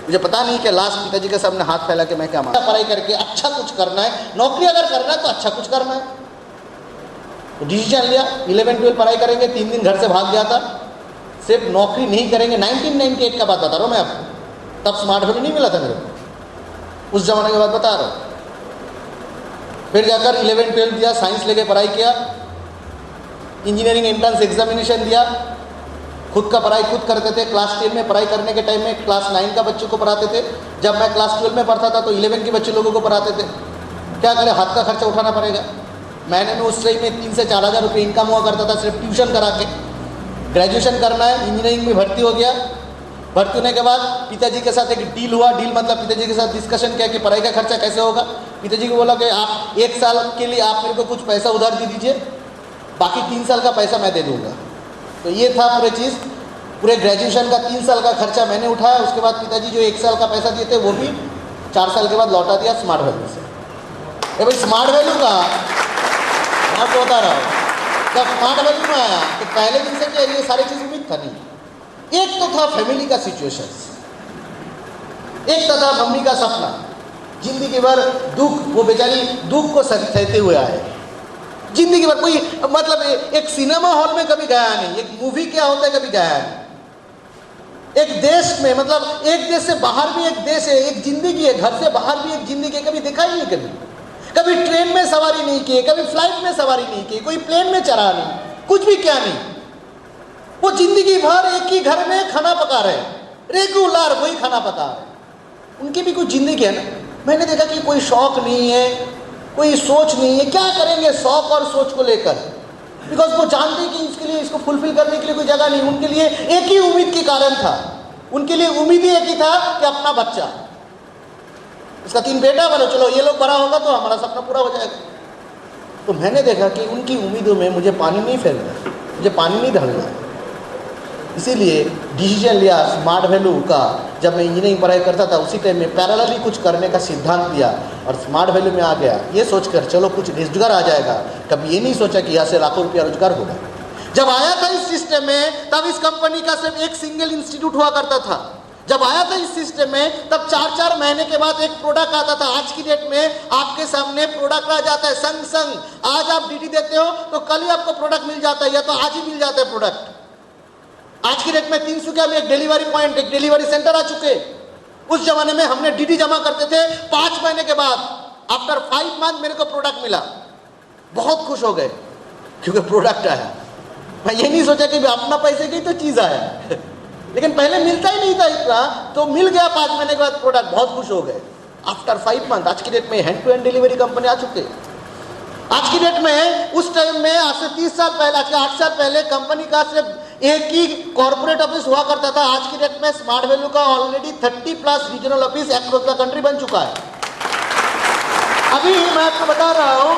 मुझे पता नहीं कि लास्ट पिताजी के सामने हाथ फैला के मैं क्या मांगा। पढ़ाई करके अच्छा कुछ करना है, नौकरी अगर करना है तो अच्छा कुछ करना है। तो डिसीजन लिया 11-12 पढ़ाई करेंगे, 3 दिन घर से भाग गया था, सिर्फ नौकरी नहीं करेंगे। 1998 का बात बता रहा हूँ मैं आपको, तब स्मार्टफोन नहीं मिला था मेरे को, उस जमाने की बात बता रहा हूँ। फिर जाकर 11-12 दिया, साइंस लेके पढ़ाई किया, इंजीनियरिंग एंट्रेंस एग्जामिनेशन दिया, खुद का पढ़ाई खुद करते थे। क्लास 10 में पढ़ाई करने के टाइम में क्लास 9 का बच्चों को पढ़ाते थे। जब मैं क्लास 12 में पढ़ता था तो 11 के बच्चे लोगों को पढ़ाते थे। क्या करें, हाथ का खर्चा उठाना पड़ेगा। महीने में उस टाइम में 3 से 4 हज़ार रुपये इनकम हुआ करता था सिर्फ ट्यूशन करा के। ग्रेजुएशन करना है, इंजीनियरिंग में भर्ती हो गया। भर्ती होने के बाद पिताजी के साथ एक डील हुआ। डील मतलब पिताजी के साथ डिस्कशन किया कि पढ़ाई का खर्चा कैसे होगा। पिताजी को बोला कि आप 1 साल के लिए आप मेरे को कुछ पैसा उधार दे दीजिए, बाकी 3 साल का पैसा मैं दे दूंगा। तो ये था पूरी चीज़। पूरे ग्रेजुएशन का 3 साल का खर्चा मैंने उठाया। उसके बाद पिताजी जो 1 साल का पैसा दिए थे वो भी 4 साल के बाद लौटा दिया स्मार्ट वैल्यू से। ये भाई स्मार्ट वैल्यू का मैं आपको बता रहा हूँ, जब स्मार्ट वैल्यू में आया तो पहले दिन से क्या ये सारी चीज़ उम्मीद था नहीं। एक तो था फैमिली का सिचुएशंस, एक तो था मम्मी का सपना, जिंदगी भर दुख, वो बेचारी दुख को सहते हुए आए जिंदगी भर। कोई मतलब एक सिनेमा हॉल में कभी गया नहीं, एक मूवी क्या होता है कभी गया नहीं। एक देश में मतलब एक देश से बाहर भी एक देश है, एक जिंदगी है, घर से बाहर भी एक जिंदगी है, कभी देखा ही नहीं। कभी ट्रेन में सवारी नहीं की, कभी फ्लाइट में सवारी नहीं की, कोई प्लेन में चढ़ा नहीं, कुछ भी क्या नहीं। वो जिंदगी भर एक ही घर में खाना पका रहे, रेगुलर वही खाना पका रहे। उनकी भी कुछ जिंदगी है ना। मैंने देखा कि कोई शौक नहीं है, कोई सोच नहीं है, क्या करेंगे शौक और सोच को लेकर, बिकॉज वो जानते हैं कि इसके लिए, इसको फुलफिल करने के लिए कोई जगह नहीं। उनके लिए एक ही उम्मीद के कारण था, उनके लिए उम्मीद ही एक ही था कि अपना बच्चा, उसका 3 बेटा बोलो, चलो ये लोग बड़ा होगा तो हमारा सपना पूरा हो जाएगा। तो मैंने देखा कि उनकी उम्मीदों में मुझे पानी नहीं फैलना, मुझे पानी नहीं डालना। इसीलिए डिसीजन लिया स्मार्ट वैल्यू का। जब मैं इंजीनियरिंग पढ़ाई करता था उसी टाइम में पैरेलली कुछ करने का सिद्धांत लिया और स्मार्ट वैल्यू में आ गया, ये सोचकर चलो कुछ रोजगार आ जाएगा। कभी ये नहीं सोचा कि यहाँ से लाखों रुपया रोजगार होगा। जब आया था इस सिस्टम में तब इस कंपनी का सिर्फ एक सिंगल इंस्टीट्यूट हुआ करता था। जब आया था इस सिस्टम में तब 4-4 महीने के बाद एक प्रोडक्ट आता था। आज की डेट में आपके सामने प्रोडक्ट आ जाता है संग संग। आज आप डीडी देते हो तो कल ही आपको प्रोडक्ट मिल जाता है, या तो आज ही मिल जाता है प्रोडक्ट। आज की डेट में 300 में एक डिलीवरी पॉइंट, एक डिलीवरी सेंटर आ चुके। उस जमाने में हमने डीडी जमा करते थे, 5 महीने के बाद आफ्टर 5 मंथ मेरे को प्रोडक्ट मिला। बहुत खुश हो गए क्योंकि प्रोडक्ट आया। मैं ये नहीं सोचा कि अपना पैसे की तो चीज आया लेकिन पहले मिलता ही नहीं था इतना, तो मिल गया 5 महीने के बाद प्रोडक्ट। बहुत खुश हो गए आफ्टर 5 मंथ। आज की डेट में hand to hand delivery company आ चुके। आज की डेट में उस टाइम में आज से 30 साल पहले, आज से 8 साल पहले कंपनी का सिर्फ एक ही कॉर्पोरेट ऑफिस हुआ करता था। आज की डेट में स्मार्ट वैल्यू का already 30+ regional office across the country बन चुका है। अभी मैं आपको बता रहा हूं,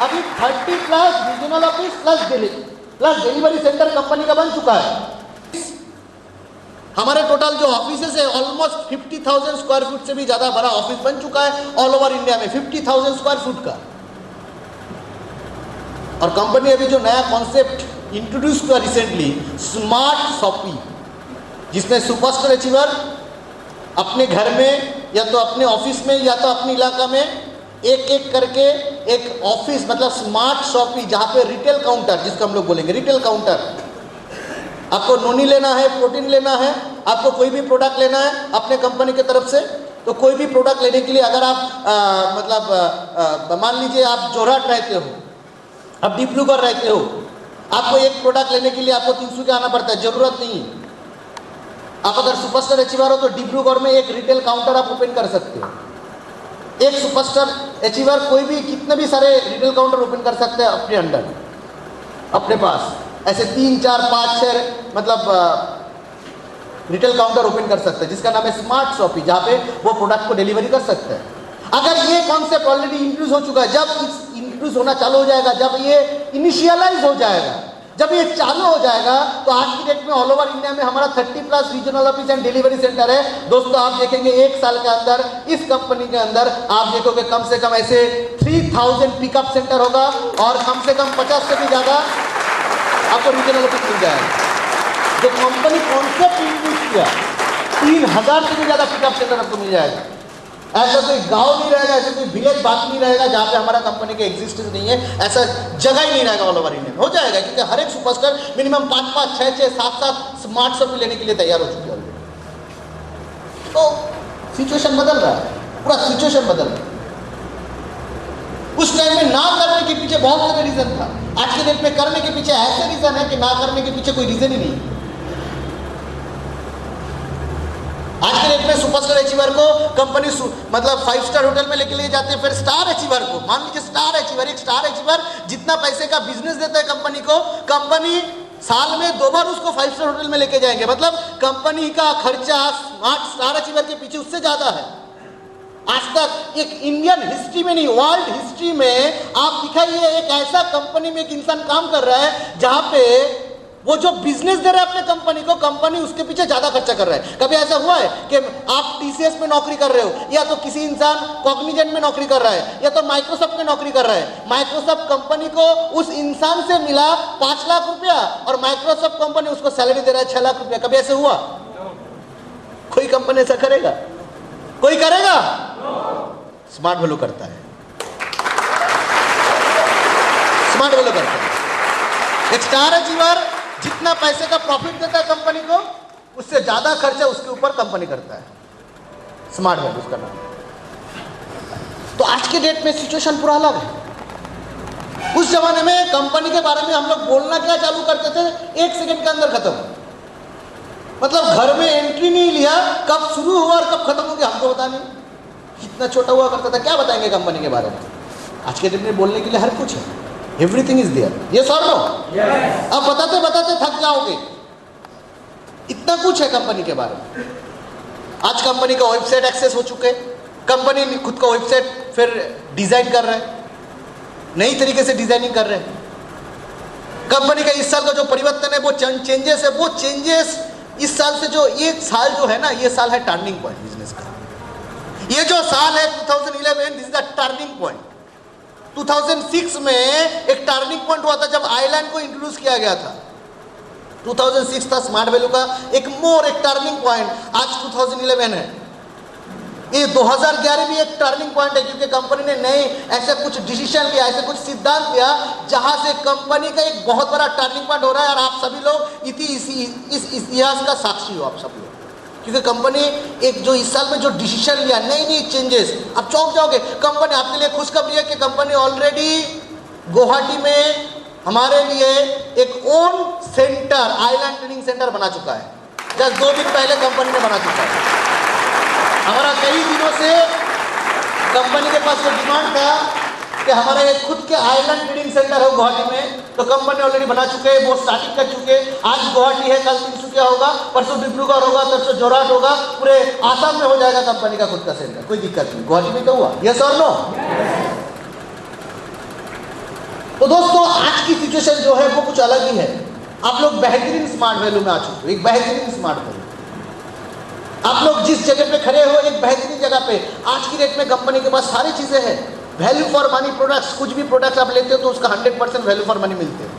अभी 30+ regional office plus delivery centre company का बन चुका है। हमारे टोटल जो ऑफिसेस है ऑलमोस्ट 50,000 स्क्वायर फुट से भी ज्यादा बड़ा ऑफिस बन चुका है ऑल ओवर इंडिया में, 50,000 स्क्वायर फुट का। और कंपनी अभी जो नया कॉन्सेप्ट इंट्रोड्यूस किया रिसेंटली, स्मार्ट शॉपी, जिसमें सुपरस्टार अचीवर अपने घर में या तो अपने ऑफिस में या तो अपने इलाका में एक एक करके एक ऑफिस, मतलब स्मार्ट शॉपी, जहाँ पे रिटेल काउंटर, जिसको हम लोग बोलेंगे रिटेल काउंटर। आपको नोनी लेना है, प्रोटीन लेना है, आपको कोई भी प्रोडक्ट लेना है अपने कंपनी की तरफ से, तो कोई भी प्रोडक्ट लेने के लिए अगर आप मान लीजिए आप जोरहाट रहते हो, आप डिब्रूगढ़ रहते हो, आपको एक प्रोडक्ट लेने के लिए आपको 300 के आना पड़ता है, जरूरत नहीं। आप अगर सुपरस्टार अचीवर हो तो डिब्रूगढ़ में एक रिटेल काउंटर आप ओपन कर सकते हो। एक सुपरस्टार अचीवर कोई भी कितने भी सारे रिटेल काउंटर ओपन कर सकते हैं अपने अंडर, अपने पास ऐसे 3, 4, 5, 6 मतलब रिटेल काउंटर ओपन कर सकते हैं, जिसका नाम है स्मार्ट शॉपी, जहाँ पे वो प्रोडक्ट को डिलीवरी कर सकते हैं। अगर ये कॉन्सेप्ट ऑलरेडी इंट्रोड्यूस हो चुका है, जब इंट्रोड्यूस होना चालू हो जाएगा, जब ये इनिशियलाइज हो जाएगा, जब ये चालू हो जाएगा, तो आज की डेट में ऑल ओवर इंडिया में हमारा 30+ regional office and delivery centre है। दोस्तों आप देखेंगे 1 साल के अंदर इस कंपनी के अंदर आप देखोगे कम से कम ऐसे 3000 पिकअप सेंटर होगा और कम से कम 50 से भी ज़्यादा आपको रीजनल ऑफिस मिल जाएगा। जो कंपनी कॉन्सेप्ट इंट्रोड्यूस किया, 3000 से भी ज़्यादा पिकअप सेंटर आपको मिल जाएगा। ऐसा कोई गांव नहीं रहेगा, ऐसा कोई विलेज बाकी नहीं रहेगा जहाँ पे हमारा कंपनी के एग्जिस्टेंस नहीं है, ऐसा जगह ही नहीं रहेगा ऑल ओवर इंडिया में। हो जाएगा क्योंकि हर एक सुपरस्टार मिनिमम 5, 6, 7 स्मार्ट शॉपी लेने के लिए तैयार हो चुके हैं ऑलरेडी। तो सिचुएशन बदल रहा है, पूरा सिचुएशन बदल रहा है। उस टाइम में ना करने के पीछे बहुत सारे रीजन था, आज के डेट में करने के पीछे ऐसे रीजन है कि ना करने के पीछे कोई रीजन ही नहीं। आज के डेट में सुपरस्टार अचीवर को कंपनी मतलब 5 स्टार होटल में लेके ले जाते हैं, फिर स्टार अचीवर को, मान लीजिए स्टार अचीवर, एक स्टार अचीवर जितना पैसे का बिजनेस देता है कंपनी को, कंपनी साल में 2 बार उसको 5 स्टार होटल में लेके जाएंगे। मतलब कंपनी का खर्चा स्टार अचीवर के पीछे उससे ज्यादा है। आज तक एक इंडियन हिस्ट्री में नहीं, वर्ल्ड हिस्ट्री में आप दिखाइए एक ऐसा कंपनी में एक इंसान काम कर रहा है जहां पे वो जो बिजनेस दे रहा है अपने कंपनी को, कंपनी उसके पीछे ज्यादा खर्चा कर रहा है। कभी ऐसा हुआ है कि आप टीसीएस में नौकरी कर रहे हो, या तो किसी इंसान कॉग्निजेंट में नौकरी कर रहा है, या तो माइक्रोसॉफ्ट में नौकरी कर रहा है, माइक्रोसॉफ्ट कंपनी को उस इंसान से मिला 5 लाख रुपया और माइक्रोसॉफ्ट कंपनी उसको सैलरी दे रहा है 6 लाख रुपया। कभी ऐसे हुआ? कोई कंपनी ऐसा करेगा? कोई करेगा? स्मार्ट वैल्यू करता है, स्मार्ट वैल्यू करता है। एक स्टार अचीवर जितना पैसे का प्रॉफिट देता है कंपनी को, उससे ज्यादा खर्चा उसके ऊपर कंपनी करता है। स्मार्ट वैल्यू उसका नाम। तो आज के डेट में सिचुएशन पूरा अलग है। उस जमाने में कंपनी के बारे में हम लोग बोलना क्या चालू करते थे, 1 सेकंड के अंदर खत्म। मतलब घर में एंट्री नहीं लिया, कब शुरू हुआ और कब खत्म हो गया हमको पता नहीं। कितना छोटा हुआ करता था, क्या बताएंगे कंपनी के बारे में। आज के डेट में बोलने के लिए हर कुछ है, एवरीथिंग इज देयर। यस और नो? अब बताते बताते थक जाओगे, इतना कुछ है कंपनी के बारे में। आज कंपनी का वेबसाइट एक्सेस हो चुके, कंपनी खुद का वेबसाइट फिर डिजाइन कर रहे हैं, नई तरीके से डिजाइनिंग कर रहे हैं। कंपनी का इस साल का जो परिवर्तन है, वो चेंजेस है, वो चेंजेस इस साल से जो ये साल जो है ना, ये साल है टर्निंग पॉइंट बिजनेस का। ये जो साल है 2011, this is the turning point. 2006 में एक टर्निंग पॉइंट हुआ था जब आइलैंड को इंट्रोड्यूस किया गया था। 2006 था स्मार्ट वैल्यू का एक टर्निंग पॉइंट। आज 2011 है। ये 2011 भी एक टर्निंग पॉइंट है, क्योंकि कंपनी ने नए ऐसे कुछ डिसीजन लिया, ऐसे कुछ सिद्धांत लिया, जहां से कंपनी का एक बहुत बड़ा टर्निंग पॉइंट हो रहा है। और आप सभी लोग इस इतिहास का साक्षी हो, आप सब लोग, क्योंकि कंपनी एक जो इस साल में जो डिसीजन लिया, नई चेंजेस, आप चौंक जाओगे। कंपनी आपके लिए खुशखबरी है कि कंपनी ऑलरेडी गुवाहाटी में हमारे लिए एक own centre, island training centre बना चुका है। जस्ट 2 दिन पहले कंपनी ने बना चुका है। हमारा कई दिनों से कंपनी के पास ये डिमांड था कि हमारा एक खुद के आइलैंड ट्रेनिंग सेंटर हो गुवाहाटी में, तो कंपनी ऑलरेडी बना चुके हैं, वो स्टार्टिंग कर चुके। आज गुवाहाटी है, कल तिनसुकिया होगा, परसों डिब्रूगढ़ होगा, परसों जोरहाट होगा, पूरे आसाम में हो जाएगा कंपनी का खुद का सेंटर। कोई दिक्कत नहीं। गुवाहाटी में तो हुआ, यस और नो? तो दोस्तों आज की सिचुएशन जो है वो कुछ अलग ही है। आप लोग बेहतरीन स्मार्ट वैल्यू में आ चुके हो, एक बेहतरीन स्मार्ट वैल्यू। आप लोग जिस जगह पे खड़े हो, एक बेहतरीन जगह पे। आज की डेट में कंपनी के पास सारी चीजें हैं। वैल्यू फॉर मनी प्रोडक्ट्स, कुछ भी प्रोडक्ट्स आप लेते हो तो उसका 100% वैल्यू फॉर मनी मिलते हैं।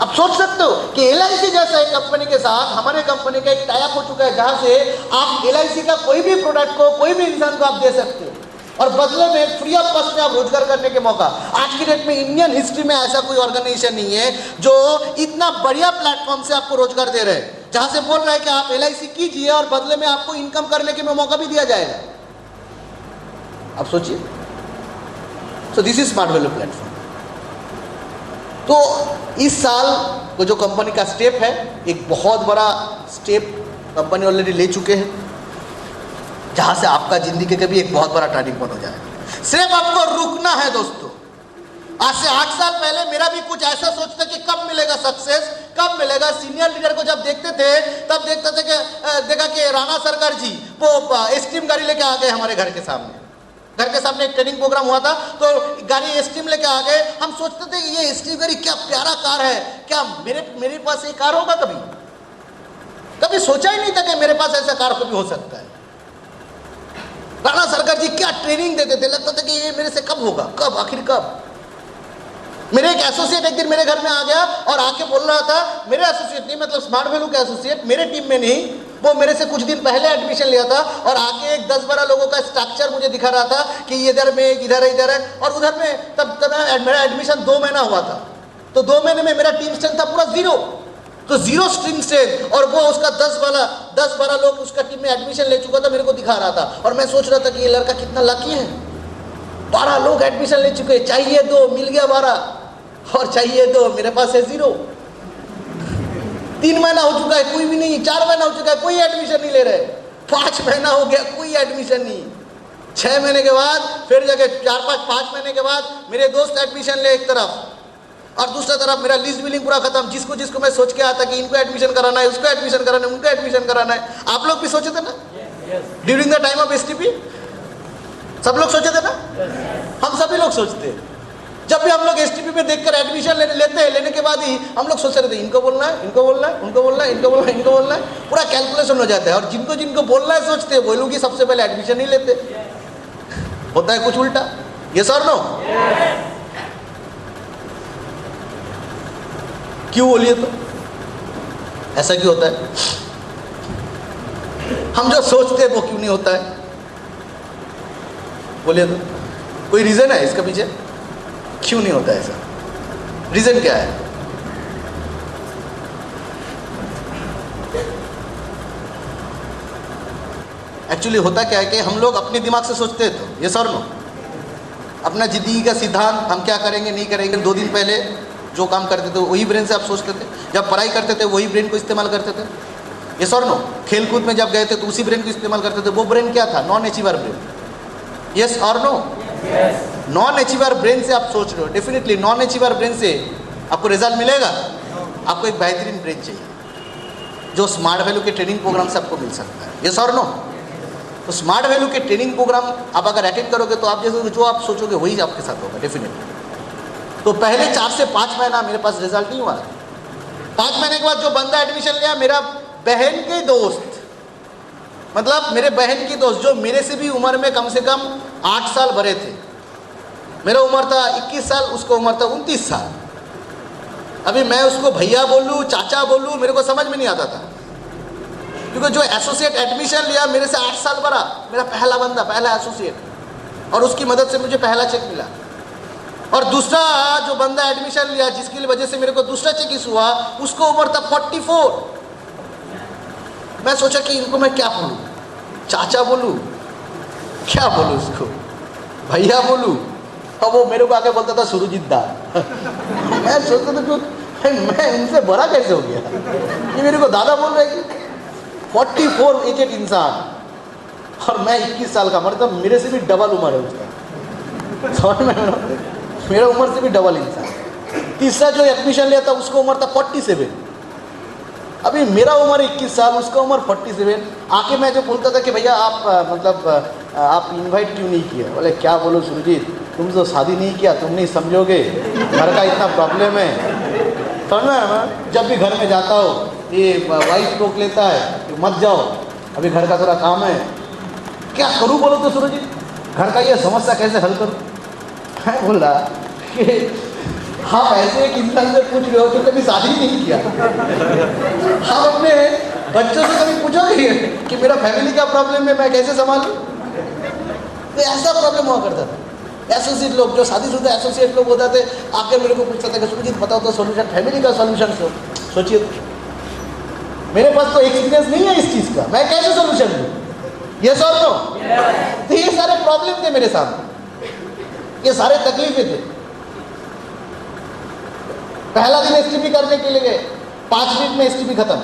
आप सोच सकते हो कि LIC जैसा एक कंपनी के साथ हमारे कंपनी का एक टाई अप हो चुका है, जहां से आप LIC का कोई भी प्रोडक्ट को, कोई भी इंसान को आप दे सकते हो और बदले में फ्री ऑफ कॉस्ट में आप रोजगार करने के मौका। आज की डेट में इंडियन हिस्ट्री में ऐसा कोई ऑर्गेनाइजेशन नहीं है जो इतना बढ़िया प्लेटफॉर्म से आपको रोजगार दे रहे हैं, जहां से बोल रहे हैं कि आप LIC कीजिए और बदले में आपको इनकम करने के मौका भी दिया जाएगा। आप सोचिए। So this is smart value platform. तो इस साल को जो कंपनी का स्टेप है, एक बहुत बड़ा स्टेप कंपनी ऑलरेडी ले चुके हैं, जहां से आपका जिंदगी का भी एक बहुत बड़ा टर्निंग पॉइंट हो जाए। सिर्फ आपको रुकना है दोस्तों। आज से 8 साल पहले मेरा भी कुछ ऐसा सोचता कि कब मिलेगा सक्सेस, कब मिलेगा। सीनियर लीडर को जब देखते थे तब देखते थे कि देखा कि राणा सरकार जी वो एस्टीम गाड़ी लेके आ गए हमारे घर के सामने। घर के सामने एक ट्रेनिंग प्रोग्राम हुआ था तो गाड़ी एस्टीम लेके आ गए। हम सोचते थे कि ये एस्टीम गाड़ी क्या प्यारा कार है, क्या मेरे पास ये कार होगा। कभी सोचा ही नहीं था कि मेरे पास ऐसा कार कभी हो सकता है। राणा सरकार जी क्या ट्रेनिंग देते थे, लगता था कि ये मेरे से कब होगा, कब, आखिर कब। मेरे एक एसोसिएट एक दिन मेरे घर में आ गया और आके बोल रहा था, मेरे एसोसिएट नहीं मतलब स्मार्ट वैल्यू का एसोसिएट, मेरे टीम में नहीं, वो मेरे से कुछ दिन पहले एडमिशन लिया था और आके एक 10-12 लोगों का स्ट्रक्चर मुझे दिखा रहा था कि इधर में इधर है और उधर में। तब मेरा एडमिशन 2 महीना हुआ था, तो 2 महीने में मेरा टीम स्ट्रेंथ था पूरा 0। तो 0 टीम स्ट्रेंथ और वो उसका 10-12 लोग उसका टीम में एडमिशन ले चुका था, मेरे को दिखा रहा था। और मैं सोच रहा था कि ये लड़का कितना लकी है, 12 लोग एडमिशन ले चुके, चाहिए 2 मिल गया 12 और चाहिए 2 मेरे पास है 0। 3 महीना हो चुका है कोई भी नहीं, 4 महीना हो चुका है कोई एडमिशन नहीं ले रहे, 5 महीना हो गया कोई एडमिशन नहीं, 6 महीने के बाद फिर जाके 4-5 महीने के बाद मेरे दोस्त एडमिशन ले एक तरफ और दूसरा तरफ मेरा लिस्ट बिलिंग पूरा खत्म। जिसको मैं सोच के आता कि इनको एडमिशन कराना है, उसको एडमिशन कराना है, उनको एडमिशन कराना है। आप लोग भी सोचे थे ना during the time of STP, सब लोग सोचे थे ना, हम सभी लोग सोचते हैं। जब भी हम लोग एसटीपी पे देखकर एडमिशन लेते हैं, लेने के बाद ही हम लोग सोच रहे थे इनको बोलना है, इनको बोलना है, उनको बोलना है, इनको बोलना है, इनको बोलना है, पूरा कैलकुलेशन हो जाता है। और जिनको बोलना है सोचते हैं वो लोग ही सबसे पहले एडमिशन नहीं लेते। होता है कुछ उल्टा, यस और नो? क्यों बोलिए तो ऐसा क्यों होता है? हम जो सोचते हैं वो क्यों नहीं होता है, बोलिए तो? कोई रीजन है इसका पीछे, क्यों नहीं होता ऐसा? रीजन क्या है? एक्चुअली होता क्या है कि हम लोग अपने दिमाग से सोचते हैं, तो ये सर नो अपना जिंदगी का सिद्धांत हम क्या करेंगे नहीं करेंगे, 2 दिन पहले जो काम करते थे वही ब्रेन से आप सोचते थे, जब पढ़ाई करते थे वही ब्रेन को इस्तेमाल करते थे, ये सर नो। खेल कूद में जब गए थे तो उसी ब्रेन को इस्तेमाल करते थे। वो ब्रेन क्या था? नॉन अचीवर ब्रेन, यस और नो? नॉन अचीवर ब्रेन से आप सोच रहे हो, डेफिनेटली नॉन अचीवर ब्रेन से आपको रिजल्ट मिलेगा। आपको एक बेहतरीन ब्रेन चाहिए जो स्मार्ट वैल्यू के ट्रेनिंग प्रोग्राम से आपको मिल सकता है, यस और नो? तो स्मार्ट वैल्यू के ट्रेनिंग प्रोग्राम आप अगर अटेंड करोगे तो आप जैसे जो आप सोचोगे वही आपके साथ होगा डेफिनेटली। तो पहले 4 से 5 महीना मेरे पास रिजल्ट नहीं हुआ। 5 महीने के बाद जो बंदा एडमिशन लिया, मेरा बहन के दोस्त, मतलब मेरे बहन की दोस्त जो मेरे से भी उम्र में कम से कम 8 साल बड़े थे। मेरा उम्र था 21 साल, उसको उम्र था 29 साल। अभी मैं उसको भैया बोलूँ, चाचा बोलूँ, मेरे को समझ में नहीं आता था, क्योंकि जो एसोसिएट एडमिशन लिया मेरे से 8 साल बड़ा, मेरा पहला बंदा, पहला एसोसिएट, और उसकी मदद से मुझे पहला चेक मिला। और दूसरा जो बंदा एडमिशन लिया जिसकी वजह से मेरे को दूसरा चेक इशू हुआ, उसको उम्र था 44। मैं सोचा कि इनको मैं क्या बोलूँ, चाचा बोलूँ, क्या बोलूँ, उसको भैया बोलूँ, और वो मेरे को आके बोलता था सुरजीत दा। मैं सोचता था मैं इनसे बड़ा कैसे हो गया, ये मेरे को दादा बोल रहे हैं। 44 एजेड इंसान और मैं 21 साल का, मतलब मेरे से भी डबल उम्र है उसका, समझ में? मेरा उम्र से भी डबल इंसान। तीसरा जो एडमिशन लिया था उसको उम्र था 47। अभी मेरा उम्र 21 साल, उसका उम्र 47। आके मैं जो बोलता था कि भैया आप मतलब आप इनवाइट क्यों नहीं किया? बोले क्या बोलो सुरजीत, तुम तो शादी नहीं किया, तुम नहीं समझोगे, घर का इतना प्रॉब्लम है, समझ में ना? जब भी घर में जाता हो ये वाइफ रोक लेता है, मत जाओ अभी घर का थोड़ा काम है। क्या करूँ बोलो तो सुरजीत, घर का ये समस्या कैसे हल करूँ? मैं बोला कि आप ऐसे एक इंसान से पूछ रहे हो जो कभी शादी नहीं किया, आप अपने बच्चों से कभी पूछोगे कि मेरा फैमिली का प्रॉब्लम है मैं कैसे संभालूं? तो ऐसा प्रॉब्लम हुआ करता था। एसोसिएट लोग जो शादीशुदा एसोसिएट लोग होते थे आके मेरे को पूछता था कि सुरजीत बताओ तो सोल्यूशन, फैमिली का सोल्यूशन सोचिए। मेरे पास तो एक्सपीरियंस नहीं है इस चीज़ का, मैं कैसे सोल्यूशन दूँ? यस और नो? तो ये सारे प्रॉब्लम थे मेरे सामने, ये सारे तकलीफें थे। पहला दिन एसटीपी करने के लिए गए, 5 मिनट में एसटीपी खत्म।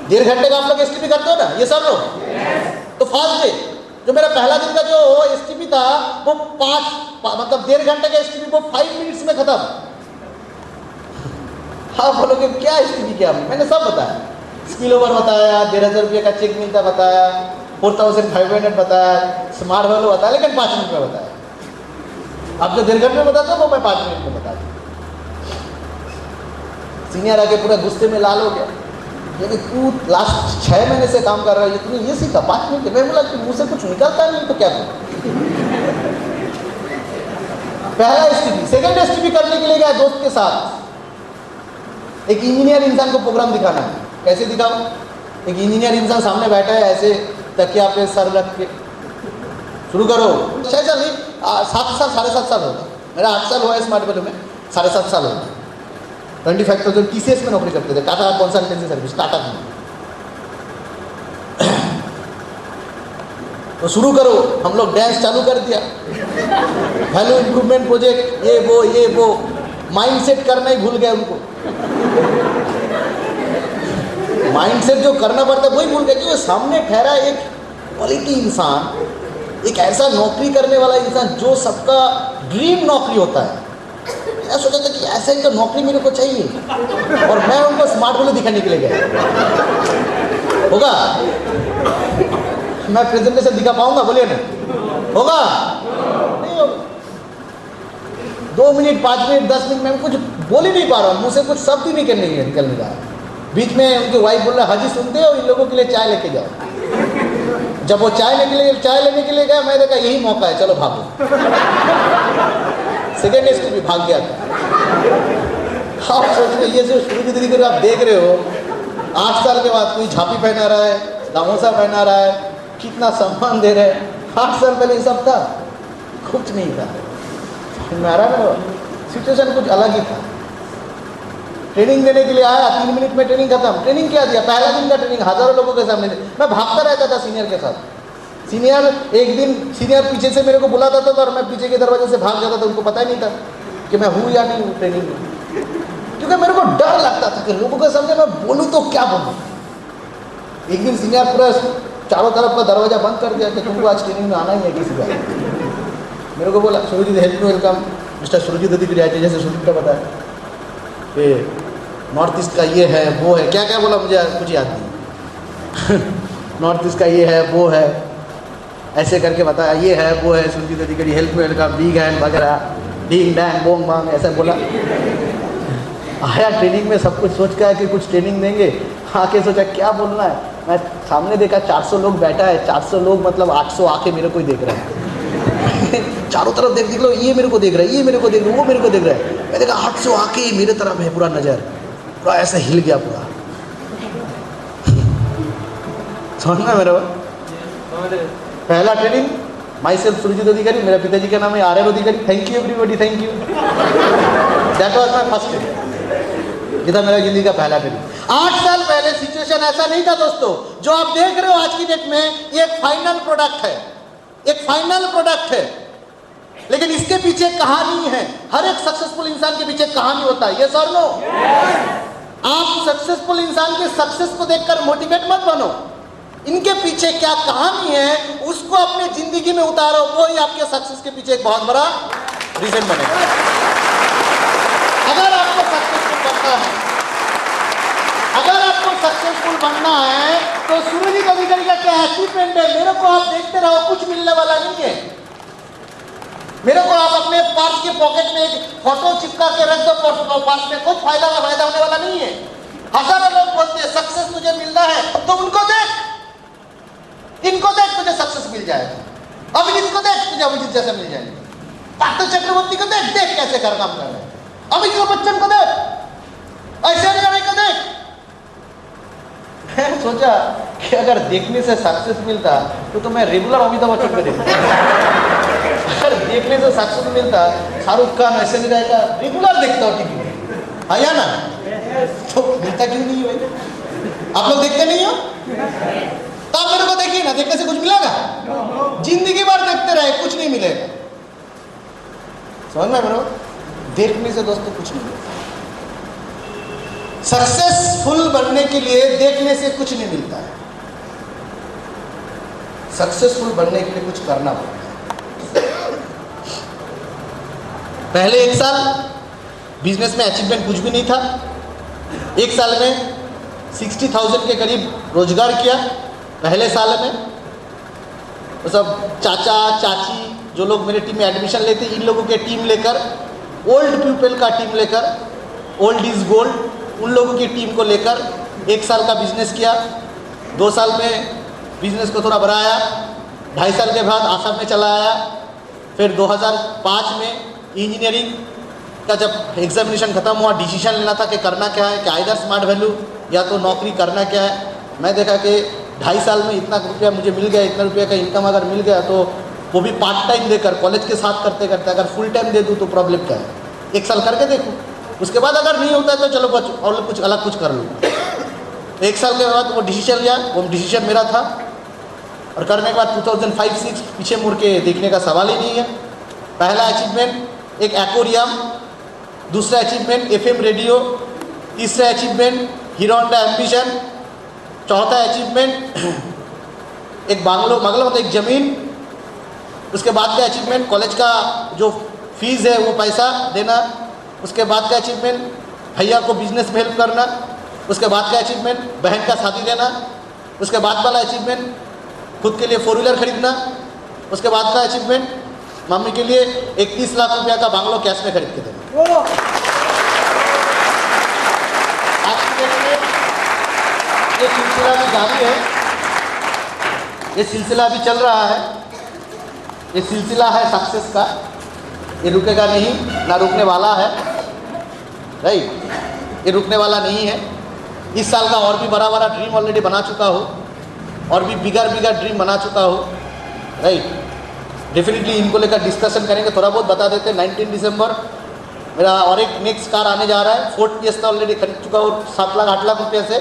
1.5 घंटे का आप लोग एसटीपी करते हो ना, ये सब लोग? तो तो फर्स्ट डे जो मेरा पहला दिन का जो एसटीपी था वो 1.5 घंटे का एसटीपी वो 5 मिनट्स में खत्म। आप बोलोगे क्या एसटीपी किया? मैंने सब बताया, स्पिल ओवर बताया, 1,500 रुपये का चेक मिलता बताया, 4,500 बताया, स्मार्ट वैल्यू बताया, लेकिन 5 मिनट में बताया। आप जो 1.5 घंटे में बताते हो वो मैं 5 मिनट में बता दूँ। सीनियर आके पूरा गुस्से में लाल हो गया, क्योंकि तू लास्ट 6 महीने से काम कर रहा है, तूने ये सीखा 5 मिनट में? मैं बोला कि मुँह से कुछ निकलता नहीं तो क्या करूँ। पहला एसटीपी, सेकंड एसटीपी करने के लिए गया दोस्त के साथ। एक इंजीनियर इंसान को प्रोग्राम दिखाना है। कैसे दिखाऊं? एक इंजीनियर इंसान सामने बैठा है, ऐसे तकिया पे सर रख के, शुरू करो। 6 साल नहीं, 7 साल 7.5 साल होगा, मेरा 8 साल हुआ है स्मार्ट वैल्यू में, 7.5 साल होगा। 25,000 TCS में नौकरी करते थे, टाटा कंसल्टेंसी सर्विस, टाटा में। तो शुरू करो, हम लोग डांस चालू कर दिया, वैल्यू इंप्रूवमेंट प्रोजेक्ट, ये वो माइंडसेट करना ही भूल गए उनको। माइंडसेट जो करना पड़ता है वही भूल गए, क्योंकि सामने ठहरा एक क्वालिटी इंसान, एक ऐसा नौकरी करने वाला इंसान जो सबका ड्रीम नौकरी होता है। मैं सोचा था कि ऐसा ही तो नौकरी मेरे को चाहिए, और मैं उनको स्मार्ट वैल्यू दिखाने के लिए गया। होगा? मैं प्रेजेंटेशन दिखा पाऊंगा? बोलिए ना, होगा? नहीं होगा। 2 मिनट, 5 मिनट, 10 मिनट में कुछ बोल ही नहीं पा रहा हूँ, मुझसे कुछ शब्द ही नहीं निकलने का। बीच में उनकी वाइफ बोल रहा, हाजी सुनते हो, इन लोगों के लिए चाय लेके जाओ। जब वो चाय लेने के लिए गया, मैं देखा यही मौका है, चलो भागो। सेकेंड एसटी भी भाग गया था। आप सोच रहे, ये जो शुरू की दीदी को आप देख रहे हो, 8 साल के बाद कोई झापी पहना रहा है, गामोसा पहना रहा है, कितना सम्मान दे रहे हैं। 8 साल पहले ये सब था? कुछ नहीं था। मेरा सिचुएशन कुछ अलग ही था। ट्रेनिंग देने के लिए आया, 3 मिनट में ट्रेनिंग खत्म। ट्रेनिंग क्या दिया? पहला दिन का ट्रेनिंग, हजारों लोगों के सामने। मैं भागता रहता था सीनियर के साथ। सीनियर एक दिन सीनियर पीछे से मेरे को बुलाता था और मैं पीछे के दरवाजे से भाग जाता था। उनको पता ही नहीं था कि मैं हूँ या नहीं हूँ ट्रेनिंग में, क्योंकि मेरे को डर लगता था कि लोगों के सामने मैं बोलूँ तो क्या बोलूँ। एक दिन सीनियर पूरा चारों तरफ का दरवाजा बंद कर दिया कि तुमको आज ट्रेनिंग में आना ही है किसी का। मेरे को बोला, Surjit help me welcome mister Surjit Adhikari, जैसे सुरजीत का बताया कि नॉर्थ ईस्ट का ये है वो है, क्या क्या बोला मुझे कुछ याद नहीं। नॉर्थ ईस्ट का ये है वो है, ऐसे करके बताया, ये है वो है, सुरजीत अधिकारी help me welcome, big hand वगैरह, डींग डैंग बोंग बांग, ऐसा बोला। आया ट्रेनिंग में, सब कुछ सोच के आया कि कुछ ट्रेनिंग देंगे। आके सोचा क्या बोलना है। मैं सामने देखा 400 लोग बैठा है, 400 लोग मतलब 800 आके मेरे को ही देख रहे हैं। चारों तरफ देख लो, ये मेरे को देख रहा है, ये मेरे को देख रहा है, वो मेरे को देख रहा है। मैं देखा 800 आके मेरे तरफ है, पूरा नज़र पूरा ऐसा हिल गया पूरा। समझना मेरा पहला ट्रेनिंग, माई सेल्फ सुरजीत अधिकारी, मेरा पिताजी का नाम है आर अधिकारी। Thank you everybody, thank you. That was my first training, ये था मेरा जिंदगी का पहला ट्रेनिंग। 8 साल पहले सिचुएशन ऐसा नहीं था दोस्तों। जो आप देख रहे हो आज की डेट में, ये एक फाइनल प्रोडक्ट है, एक फाइनल प्रोडक्ट है, लेकिन इसके पीछे कहानी है। हर एक सक्सेसफुल इंसान के पीछे कहानी होता है। यस और नो? आप सक्सेसफुल इंसान के सक्सेस को देखकर मोटिवेट मत बनो, इनके पीछे क्या कहानी है उसको अपने जिंदगी में उतारो, वो ही आपके सक्सेस के पीछे एक बहुत बड़ा रीजन बनेगा। अगर आपको सक्सेसफुल बनना है, अगर आपको सक्सेसफुल बनना है तो सुरजीत अधिकारी का क्या अचीवमेंट है? मेरे को आप देखते रहो, कुछ मिलने वाला नहीं है। मेरे को आप अपने पर्स के पॉकेट में एक फोटो चिपका के रख दो, पर्स में कुछ फायदा होने वाला नहीं है। हजारों लोग बोलते हैं सक्सेस तुझे मिलना है तो उनको देख, इनको देख, तुझे सक्सेस मिल जाएगा। अभिजीत को देख, तुझे अभिजीत जैसा मिल जाएगा। पार्थ चक्रवर्ती को देख, देख कैसे कर काम कर रहे हैं। अमिताभ बच्चन को देख, ऐश्वर्या राय को देख। मैं सोचा कि अगर देखने से सक्सेस मिलता तो मैं रेगुलर अमिताभ बच्चन को देखता। अगर देखने से सक्सेस मिलता शाहरुख खान, ऐश्वर्या राय का रेगुलर देखता हूँ टीवी में, आया ना? तो मिलता क्यों नहीं है भाई? आप लोग देखते नहीं हो तो आप मेरे को देखिए ना, देखने से कुछ मिलेगा? जिंदगी भर देखते रहे, कुछ नहीं मिलेगा। समझ में ब्रो? देखने से दोस्तों कुछ नहीं मिलता। सक्सेसफुल बनने के लिए देखने से कुछ नहीं मिलता है। सक्सेसफुल बनने के लिए कुछ करना पड़ता है। पहले 1 साल बिजनेस में अचीवमेंट कुछ भी नहीं था। 1 साल में 60,000 के करीब रोजगार किया पहले साल में। तो सब चाचा चाची जो लोग मेरे टीम में एडमिशन लेते, इन लोगों के टीम लेकर, ओल्ड पीपल का टीम लेकर, ओल्ड इज गोल्ड, उन लोगों की टीम को लेकर 1 साल का बिजनेस किया। 2 साल में बिजनेस को थोड़ा बढ़ाया। 2.5 साल के बाद आसाम में चला आया। फिर 2005 में इंजीनियरिंग का जब एग्जामिनेशन ख़त्म हुआ, डिसीजन लेना था कि करना क्या है, कि आइदर स्मार्ट वैल्यू या तो नौकरी करना क्या है। मैं देखा कि 2.5 साल में इतना रुपया मुझे मिल गया, इतना रुपये का इनकम अगर मिल गया तो वो भी पार्ट टाइम देकर, कॉलेज के साथ करते करते अगर फुल टाइम दे दूँ तो प्रॉब्लम क्या है। 1 साल करके देखूँ, उसके बाद अगर नहीं होता है तो चलो बस और कुछ अलग कुछ कर लूँ। 1 साल के बाद वो डिसीजन लिया, वो डिसीजन मेरा था। और करने के बाद 2005-06 पीछे मुड़ के देखने का सवाल ही नहीं है। पहला अचीवमेंट एक एक्वेरियम, दूसरा अचीवमेंट FM रेडियो, तीसरा अचीवमेंट हीरो होंडा एम्बिशन, चौथा अचीवमेंट एक बांग्लो मतलब एक ज़मीन। उसके बाद का अचीवमेंट कॉलेज का जो फीस है वो पैसा देना। उसके बाद का अचीवमेंट भैया को बिजनेस में हेल्प करना। उसके बाद का अचीवमेंट बहन का शादी देना। उसके बाद वाला अचीवमेंट खुद के लिए 4 व्हीलर खरीदना। उसके बाद का अचीवमेंट मम्मी के लिए 31 लाख रुपया का बांग्लो कैश में खरीद के देना। आज की डेट में ये सिलसिला भी जारी है, ये सिलसिला भी चल रहा है। ये सिलसिला है सक्सेस का, ये रुकेगा नहीं, ना रुकने वाला है। राइट, ये रुकने वाला नहीं है। इस साल का और भी बड़ा बड़ा ड्रीम ऑलरेडी बना चुका हो, और भी बिगर ड्रीम बना चुका हो। राइट, डेफिनेटली इनको लेकर डिस्कशन करेंगे। थोड़ा बहुत बता देते हैं। 19 दिसंबर मेरा और एक नेक्स्ट कार आने जा रहा है। फोर्ड फिएस्टा ऑलरेडी खरीद चुका हूँ 7 लाख 8 लाख रुपये से।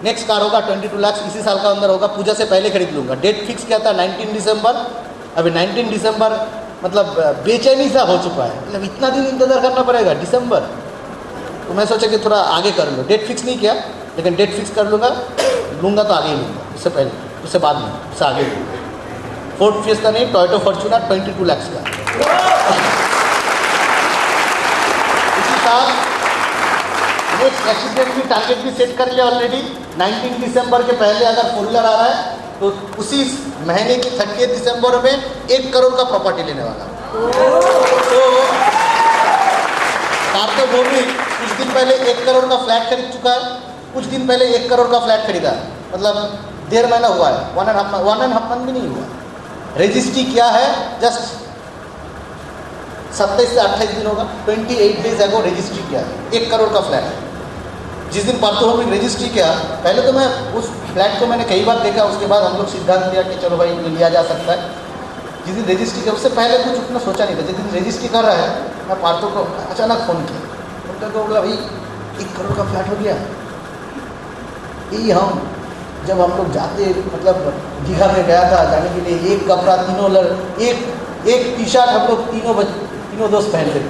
नेक्स्ट कार होगा 22 लाख, इसी साल का अंदर होगा। पूजा से पहले खरीद लूँगा। डेट फिक्स किया था 19 दिसंबर। अभी 19 दिसंबर मतलब बेचैनी सा हो चुका है, मतलब इतना दिन इंतज़ार करना पड़ेगा दिसंबर। तो मैं सोचा कि थोड़ा आगे कर लो। डेट फिक्स नहीं किया, लेकिन डेट फिक्स कर लूँगा तो आगे ही लूँगा, उससे पहले, उससे बाद में, उससे आगे लूँगा। फोर्ड फिएस्टा नहीं, टोयोटा फॉर्च्यूनर 22 लाख का। इसी साल नेक्स्ट अचीवमेंट भी टारगेट भी सेट कर लिया ऑलरेडी। 19 दिसंबर के पहले अगर 4 व्हीलर आ रहा है तो उसी महीने की 30 दिसंबर में 1 करोड़ का प्रॉपर्टी लेने वाला। तो कार्तिक वो भी कुछ दिन पहले 1 करोड़ का फ्लैट खरीद चुका है। कुछ दिन पहले 1 करोड़ का फ्लैट खरीदा, मतलब 1.5 महीना हुआ है, 1.5 मंथ भी नहीं हुआ। रजिस्ट्री किया है जस्ट 27 से 28 दिन होगा, 28 डेज एगो रजिस्ट्री किया है। 1 करोड़ का फ्लैट। जिस दिन पार्थो होमिक रजिस्ट्री किया, पहले तो मैं उस फ्लैट को मैंने कई बार देखा, उसके बाद हम लोग सिद्धांत लिया कि चलो भाई लिया जा सकता है। जिस दिन रजिस्ट्री किया उससे पहले कुछ उतना सोचा नहीं था। जिस दिन रजिस्ट्री कर रहा है, मैं पार्थो को अचानक फ़ोन किया, उनको बोला भाई 1 करोड़ का फ्लैट हो गया। यही हम जब हम लोग जाते, मतलब दीघा में गया था जाने के लिए, एक कपड़ा एक टी शर्ट हम लोग तीनों दोस्त पहनते थे।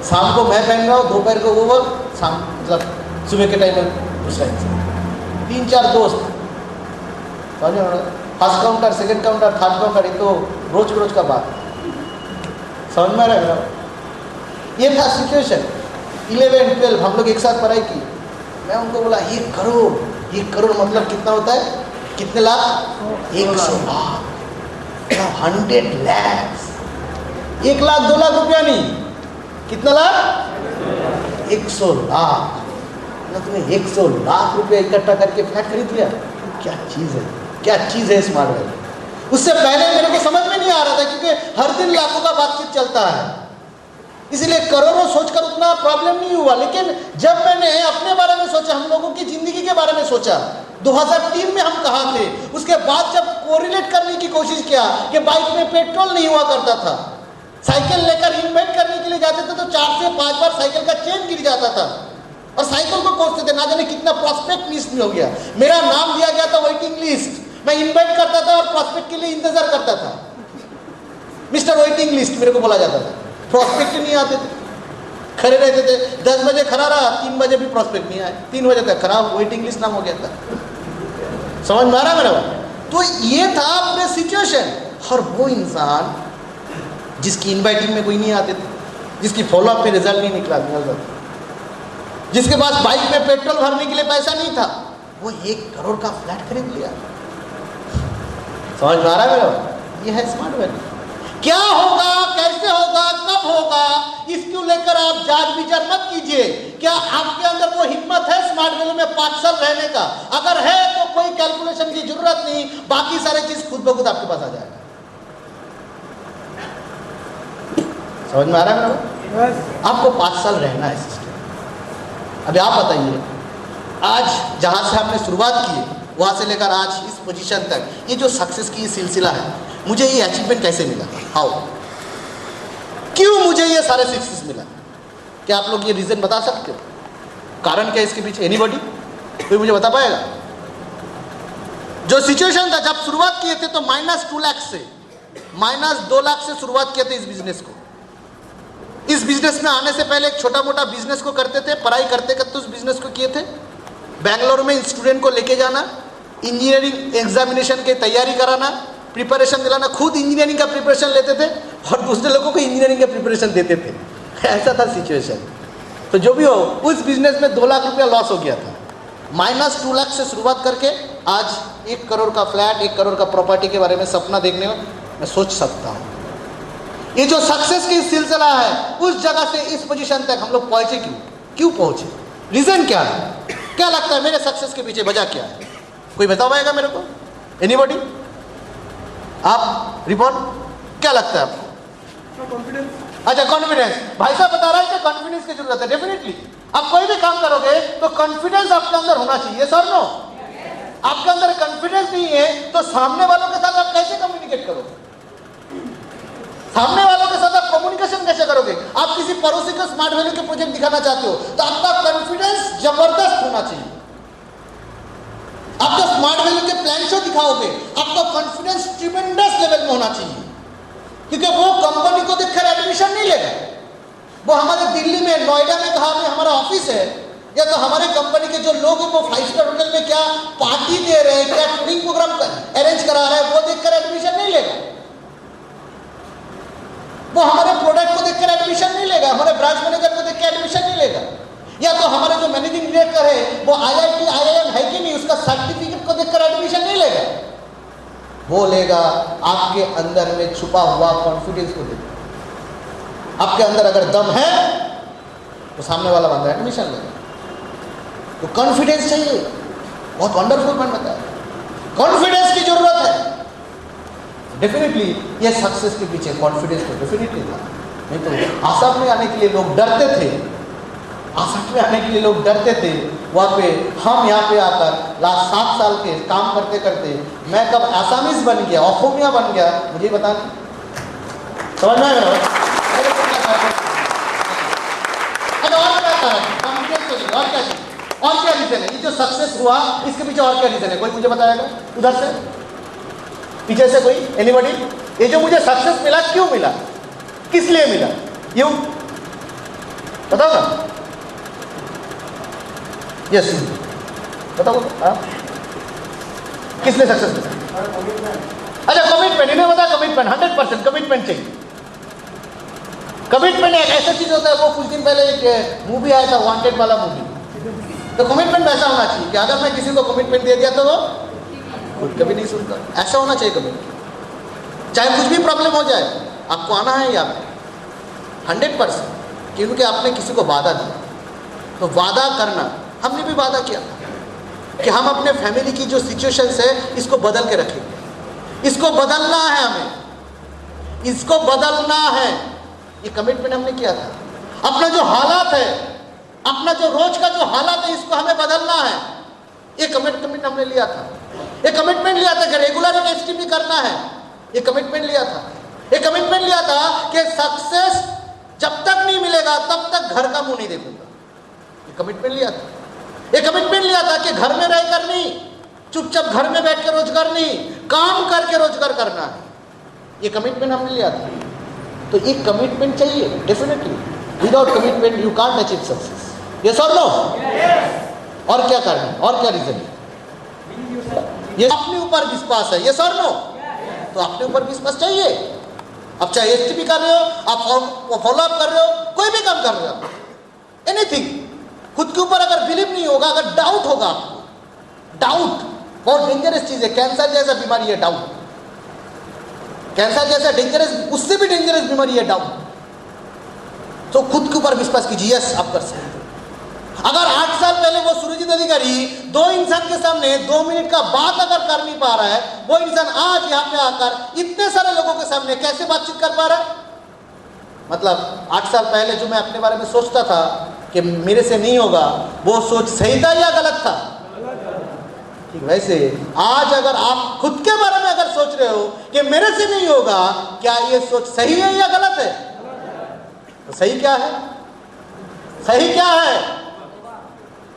शाम को मैं पहन रहा हूँ, दोपहर को वो, शाम मतलब सुबह के टाइम में उस टाइम से 3-4 दोस्त समझ में। First counter, second counter, third counter, ये तो रोज का बात समझ में रहा मेरा। ये था सिचुएशन। 11-12 हम लोग एक साथ पढ़ाई की। मैं उनको बोला 1 करोड़ मतलब कितना होता है, कितने लाख? 100 लाख, 100 lakhs। 1 लाख 2 लाख रुपया नहीं, कितना लाख? 100 लाख। तुम्हें 100 लाख रुपया इकट्ठा करके फ्लैट खरीद लिया। क्या चीज़ है, क्या चीज़ है स्मार्ट वैल्यू। उससे पहले मेरे को समझ में नहीं आ रहा था, क्योंकि हर दिन लाखों का बातचीत चलता है, इसलिए करोड़ों सोचकर उतना प्रॉब्लम नहीं हुआ। लेकिन जब मैंने अपने बारे में सोचा, हम लोगों की ज़िंदगी के बारे में सोचा, 2003 में हम कहाँ थे, उसके बाद जब कोरिलेट करने की कोशिश किया कि बाइक में पेट्रोल नहीं हुआ करता था, साइकिल लेकर इन्वेंट करने के लिए जाते थे तो 4 से 5 बार साइकिल का चेन गिर जाता था, और साइकिल को कोसते थे। ना जाने कितना प्रॉस्पेक्ट लिस्ट में हो गया। मेरा नाम दिया गया था वेटिंग लिस्ट। मैं इन्वेंट करता था और प्रॉस्पेक्ट के लिए इंतजार करता था। मिस्टर वेटिंग लिस्ट मेरे को बोला जाता था। प्रॉस्पेक्ट नहीं आते थे, खड़े रहते थे। 10 बजे खड़ा रहा, 3 बजे भी प्रॉस्पेक्ट नहीं आए, 3 बजे तक खड़ा, वेटिंग लिस्ट नाम हो गया था। समझ में आ रहा है मेरा बात? तो ये था पूरे सिचुएशन। और वो इंसान जिसकी इनवाइटिंग में कोई नहीं आते थे, जिसकी फॉलोअप में रिजल्ट नहीं निकला, जिसके पास बाइक में पेट्रोल भरने के लिए पैसा नहीं था, वो 1 करोड़ का फ्लैट खरीद लिया। समझ में आ रहा है मेरा? ये है स्मार्ट वैल्यू। क्या होगा, कैसे होगा, कब होगा, इसको लेकर आप जांच विचार मत कीजिए। क्या आपके अंदर वो हिम्मत है स्मार्ट वैल्यू में 5 साल रहने का? अगर है तो कोई कैलकुलेशन की जरूरत नहीं, बाकी सारे चीज खुद ब खुद आपके पास आ जाएगा। समझ में आ रहा है मेरा? आपको 5 साल रहना है सिस्टम। अभी आप बताइए, आज जहां से आपने शुरुआत की वहां से लेकर आज इस पोजीशन तक, ये जो सक्सेस की सिलसिला है, मुझे ये अचीवमेंट कैसे मिला? हाउ? क्यों मुझे ये सारे सक्सेस मिला? क्या आप लोग ये रीजन बता सकते हो? कारण क्या इसके पीछे? एनीबॉडी? कोई मुझे बता पाएगा? जो सिचुएशन था जब शुरुआत किए थे तो -2 लाख से -2 लाख से शुरुआत किए थे इस बिजनेस को। इस बिजनेस में आने से पहले एक छोटा मोटा बिजनेस को करते थे, पढ़ाई करते करते उस बिजनेस को किए थे। बेंगलोर में स्टूडेंट को लेके जाना, इंजीनियरिंग एग्जामिनेशन की तैयारी कराना, प्रिपरेशन दिलाना, खुद इंजीनियरिंग का प्रिपरेशन लेते थे और दूसरे लोगों को इंजीनियरिंग का प्रिपरेशन देते थे। ऐसा था सिचुएशन। तो जो भी हो, उस बिजनेस में 2 लाख रुपया लॉस हो गया था। -2 लाख से शुरुआत करके आज 1 करोड़ का फ्लैट, 1 करोड़ का प्रॉपर्टी के बारे में सपना देखने में मैं सोच सकता हूँ। ये जो सक्सेस की सिलसिला है, उस जगह से इस पोजीशन तक हम लोग पहुंचे क्यों पहुंचे? रीजन क्या है? क्या लगता है मेरे सक्सेस के पीछे वजह क्या है? कोई बता पाएगा मेरे को? एनीबॉडी? आप रिपोर्ट, क्या लगता है आपको? कॉन्फिडेंस। अच्छा, कॉन्फिडेंस। भाई साहब बता रहा है कि कॉन्फिडेंस की जरूरत है। डेफिनेटली आप कोई भी काम करोगे तो कॉन्फिडेंस आपके अंदर होना चाहिए। सर नो, आपके अंदर कॉन्फिडेंस नहीं है तो सामने वालों के साथ आप कैसे कम्युनिकेट करोगे? सामने वालों के साथ आप कम्युनिकेशन कैसे करोगे? आप किसी पड़ोसी को स्मार्ट वैल्यू के प्रोजेक्ट दिखाना चाहते हो तो आपका कॉन्फिडेंस जबरदस्त होना चाहिए। आप जो स्मार्ट वैल्यू के प्लान शो दिखाओगे, आपका कॉन्फिडेंस ट्रिमेंडस लेवल में होना चाहिए, क्योंकि वो कंपनी को देखकर एडमिशन नहीं लेगा। वो हमारे दिल्ली में, नोएडा में कहा में हमारा ऑफिस है, या तो हमारे कंपनी के जो लोग हैं वो 5 स्टार होटल में क्या पार्टी दे रहे हैं, क्या टूरिंग प्रोग्राम अरेंज करा रहे हैं, वो देखकर एडमिशन नहीं लेगा। वो हमारे प्रोडक्ट को देखकर एडमिशन नहीं लेगा, हमारे ब्रांच मैनेजर को देखकर एडमिशन नहीं लेगा। या तो हमारे जो मैनेजिंग डायरेक्टर है वो IIT IIM है कि नहीं, उसका सर्टिफिकेट को देखकर एडमिशन नहीं लेगा। वो लेगा आपके अंदर में छुपा हुआ कॉन्फिडेंस को देखकर। आपके अंदर अगर दम है तो सामने वाला बंदा एडमिशन लेगा। तो कॉन्फिडेंस चाहिए। बहुत वंडरफुल पॉइंट बताया, कॉन्फिडेंस की जरूरत है। डेफिनेटली ये सक्सेस के पीछे कॉन्फिडेंस तो डेफिनेटली था। नहीं तो आसाम में आने के लिए लोग डरते थे, आसाम में आने के लिए लोग डरते थे। वहाँ पे हम यहाँ पे आकर लास्ट 7 साल के काम करते करते मैं कब आसामीज बन गया, असमिया बन गया, मुझे बता नहीं। समझ में आया? और क्या रीजन है? ये जो सक्सेस हुआ इसके पीछे और क्या रीजन है? कोई मुझे बताएगा उधर से, पीछे से कोई? एनीबॉडी? ये जो मुझे सक्सेस मिला क्यों मिला, किस लिए मिला, यूं बताओ ना। यस बताओ। किस लिए सक्सेस मिला? अच्छा, कमिटमेंट। इन्हें बता, कमिटमेंट 100% कमिटमेंट चाहिए। कमिटमेंट एक ऐसा चीज होता है, वो कुछ दिन पहले एक मूवी आया था, वांटेड वाला मूवी। तो कमिटमेंट ऐसा होना चाहिए कि अगर मैं किसी को कमिटमेंट दे दिया तो वो खुद कभी नहीं सुनता। ऐसा होना चाहिए कमिटमेंट। चाहे कुछ भी प्रॉब्लम हो जाए, आपको आना है यहाँ पे 100%, क्योंकि आपने किसी को वादा दिया। तो वादा करना, हमने भी वादा किया कि हम अपने फैमिली की जो सिचुएशंस है इसको बदल के रखेंगे, इसको बदलना है, हमें इसको बदलना है। ये कमिटमेंट हमने किया था। अपना जो हालात है, अपना जो रोज का जो हालात है, इसको हमें बदलना है। ये कमिटमेंट हमने लिया था। ये कमिटमेंट लिया था कि रेगुलर एसटीपी करना है। ये कमिटमेंट लिया था। ये कमिटमेंट लिया था कि सक्सेस जब तक नहीं मिलेगा तब तक घर का मुंह नहीं देखूंगा। ये कमिटमेंट लिया था। ये कमिटमेंट लिया था कि घर में रहकर नहीं, चुपचाप घर में बैठ के रोजगार नहीं, काम करके रोजगार करना है। ये कमिटमेंट हमने लिया था। तो ये कमिटमेंट चाहिए definitely. Without commitment you can't achieve success. Yes और नो? और क्या करना, और क्या रीजन है? ये अपने ऊपर विश्वास है, ये सर नो, तो अपने ऊपर विश्वास चाहिए। आप चाहे एसटीपी कर रहे हो, आप फॉलो अप कर रहे हो, कोई भी काम कर रहे हो, एनीथिंग, खुद के ऊपर अगर बिलीव नहीं होगा, अगर डाउट होगा आपको, डाउट बहुत डेंजरस चीज है। कैंसर जैसा बीमारी है डाउट, कैंसर जैसा डेंजरस, उससे भी डेंजरस बीमारी है डाउट। तो खुद के ऊपर विश्वास कीजिए, यस आप कर सकते हो। अगर 8 साल पहले वो सुरजीत अधिकारी 2 इंसान के सामने 2 मिनट का बात अगर कर नहीं पा रहा है, वो इंसान आज यहाँ पे आकर इतने सारे लोगों के सामने कैसे बातचीत कर पा रहा है? मतलब 8 साल पहले जो मैं अपने बारे में सोचता था कि मेरे से नहीं होगा, वो सोच सही था या गलत था? ठीक वैसे आज अगर आप खुद के बारे में अगर सोच रहे हो कि मेरे से नहीं होगा, क्या ये सोच सही है या गलत है? तो सही क्या है? सही क्या है?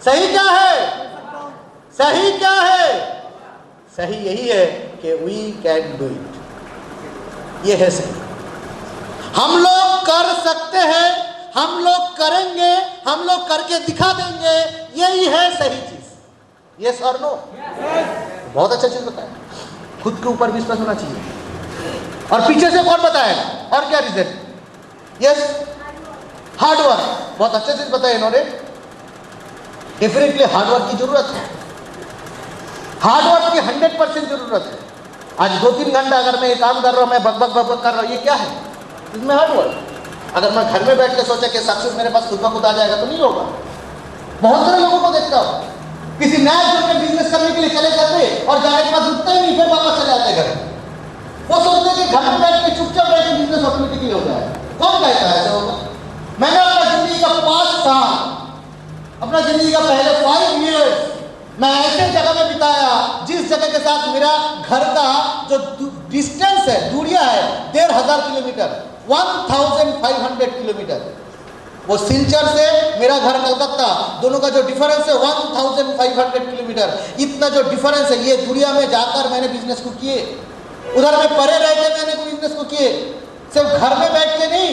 सही क्या है? सही क्या है? सही यही है कि वी कैन डू इट। ये है सही। हम लोग कर सकते हैं, हम लोग करेंगे, हम लोग करके दिखा देंगे, यही है सही चीज। यस और नो? बहुत अच्छा चीज बताया। खुद के ऊपर विश्वास होना चाहिए। और पीछे से कौन बताएगा? और क्या रीजन? Yes, hard work. बहुत अच्छा चीज बताया इन्होंने। डेफिनेटली हार्डवर्क की जरूरत है, हार्डवर्क की 100% जरूरत है। आज 2-3 घंटा अगर मैं ये काम कर रहा हूं, मैं बक बक बक बक कर रहा हूं, ये क्या है? इसमें हार्डवर्क। अगर मैं घर में बैठ के सोचा कि सक्सेस मेरे पास खुद ब खुद आ जाएगा, तो नहीं होगा। बहुत सारे लोगों को देखता हूं, किसी नया जोन में बिजनेस करने के लिए चले जाते और जाने के बाद रुकते ही नहीं, फिर वापस चले जाते घर। वो सोचते कि घर में बैठ के चुपचाप बैठ के बिजनेस ऑटोमेटिकली हो जाए। कौन कहता है ऐसा होगा? मैंने अपना जिंदगी का 5 साल, अपना जिंदगी का पहले 5 इयर्स मैं ऐसे जगह में बिताया जिस जगह के साथ मेरा घर का जो डिस्टेंस है, दूरियां है 1500 किलोमीटर, 1500 किलोमीटर। वो सिलचर से मेरा घर कलकत्ता, दोनों का जो डिफरेंस है 1500 किलोमीटर। इतना जो डिफरेंस है, ये दूरिया में जाकर मैंने बिजनेस को किए। उधर में परे रह के मैंने बिजनेस को किए। सिर्फ घर में बैठ के नहीं,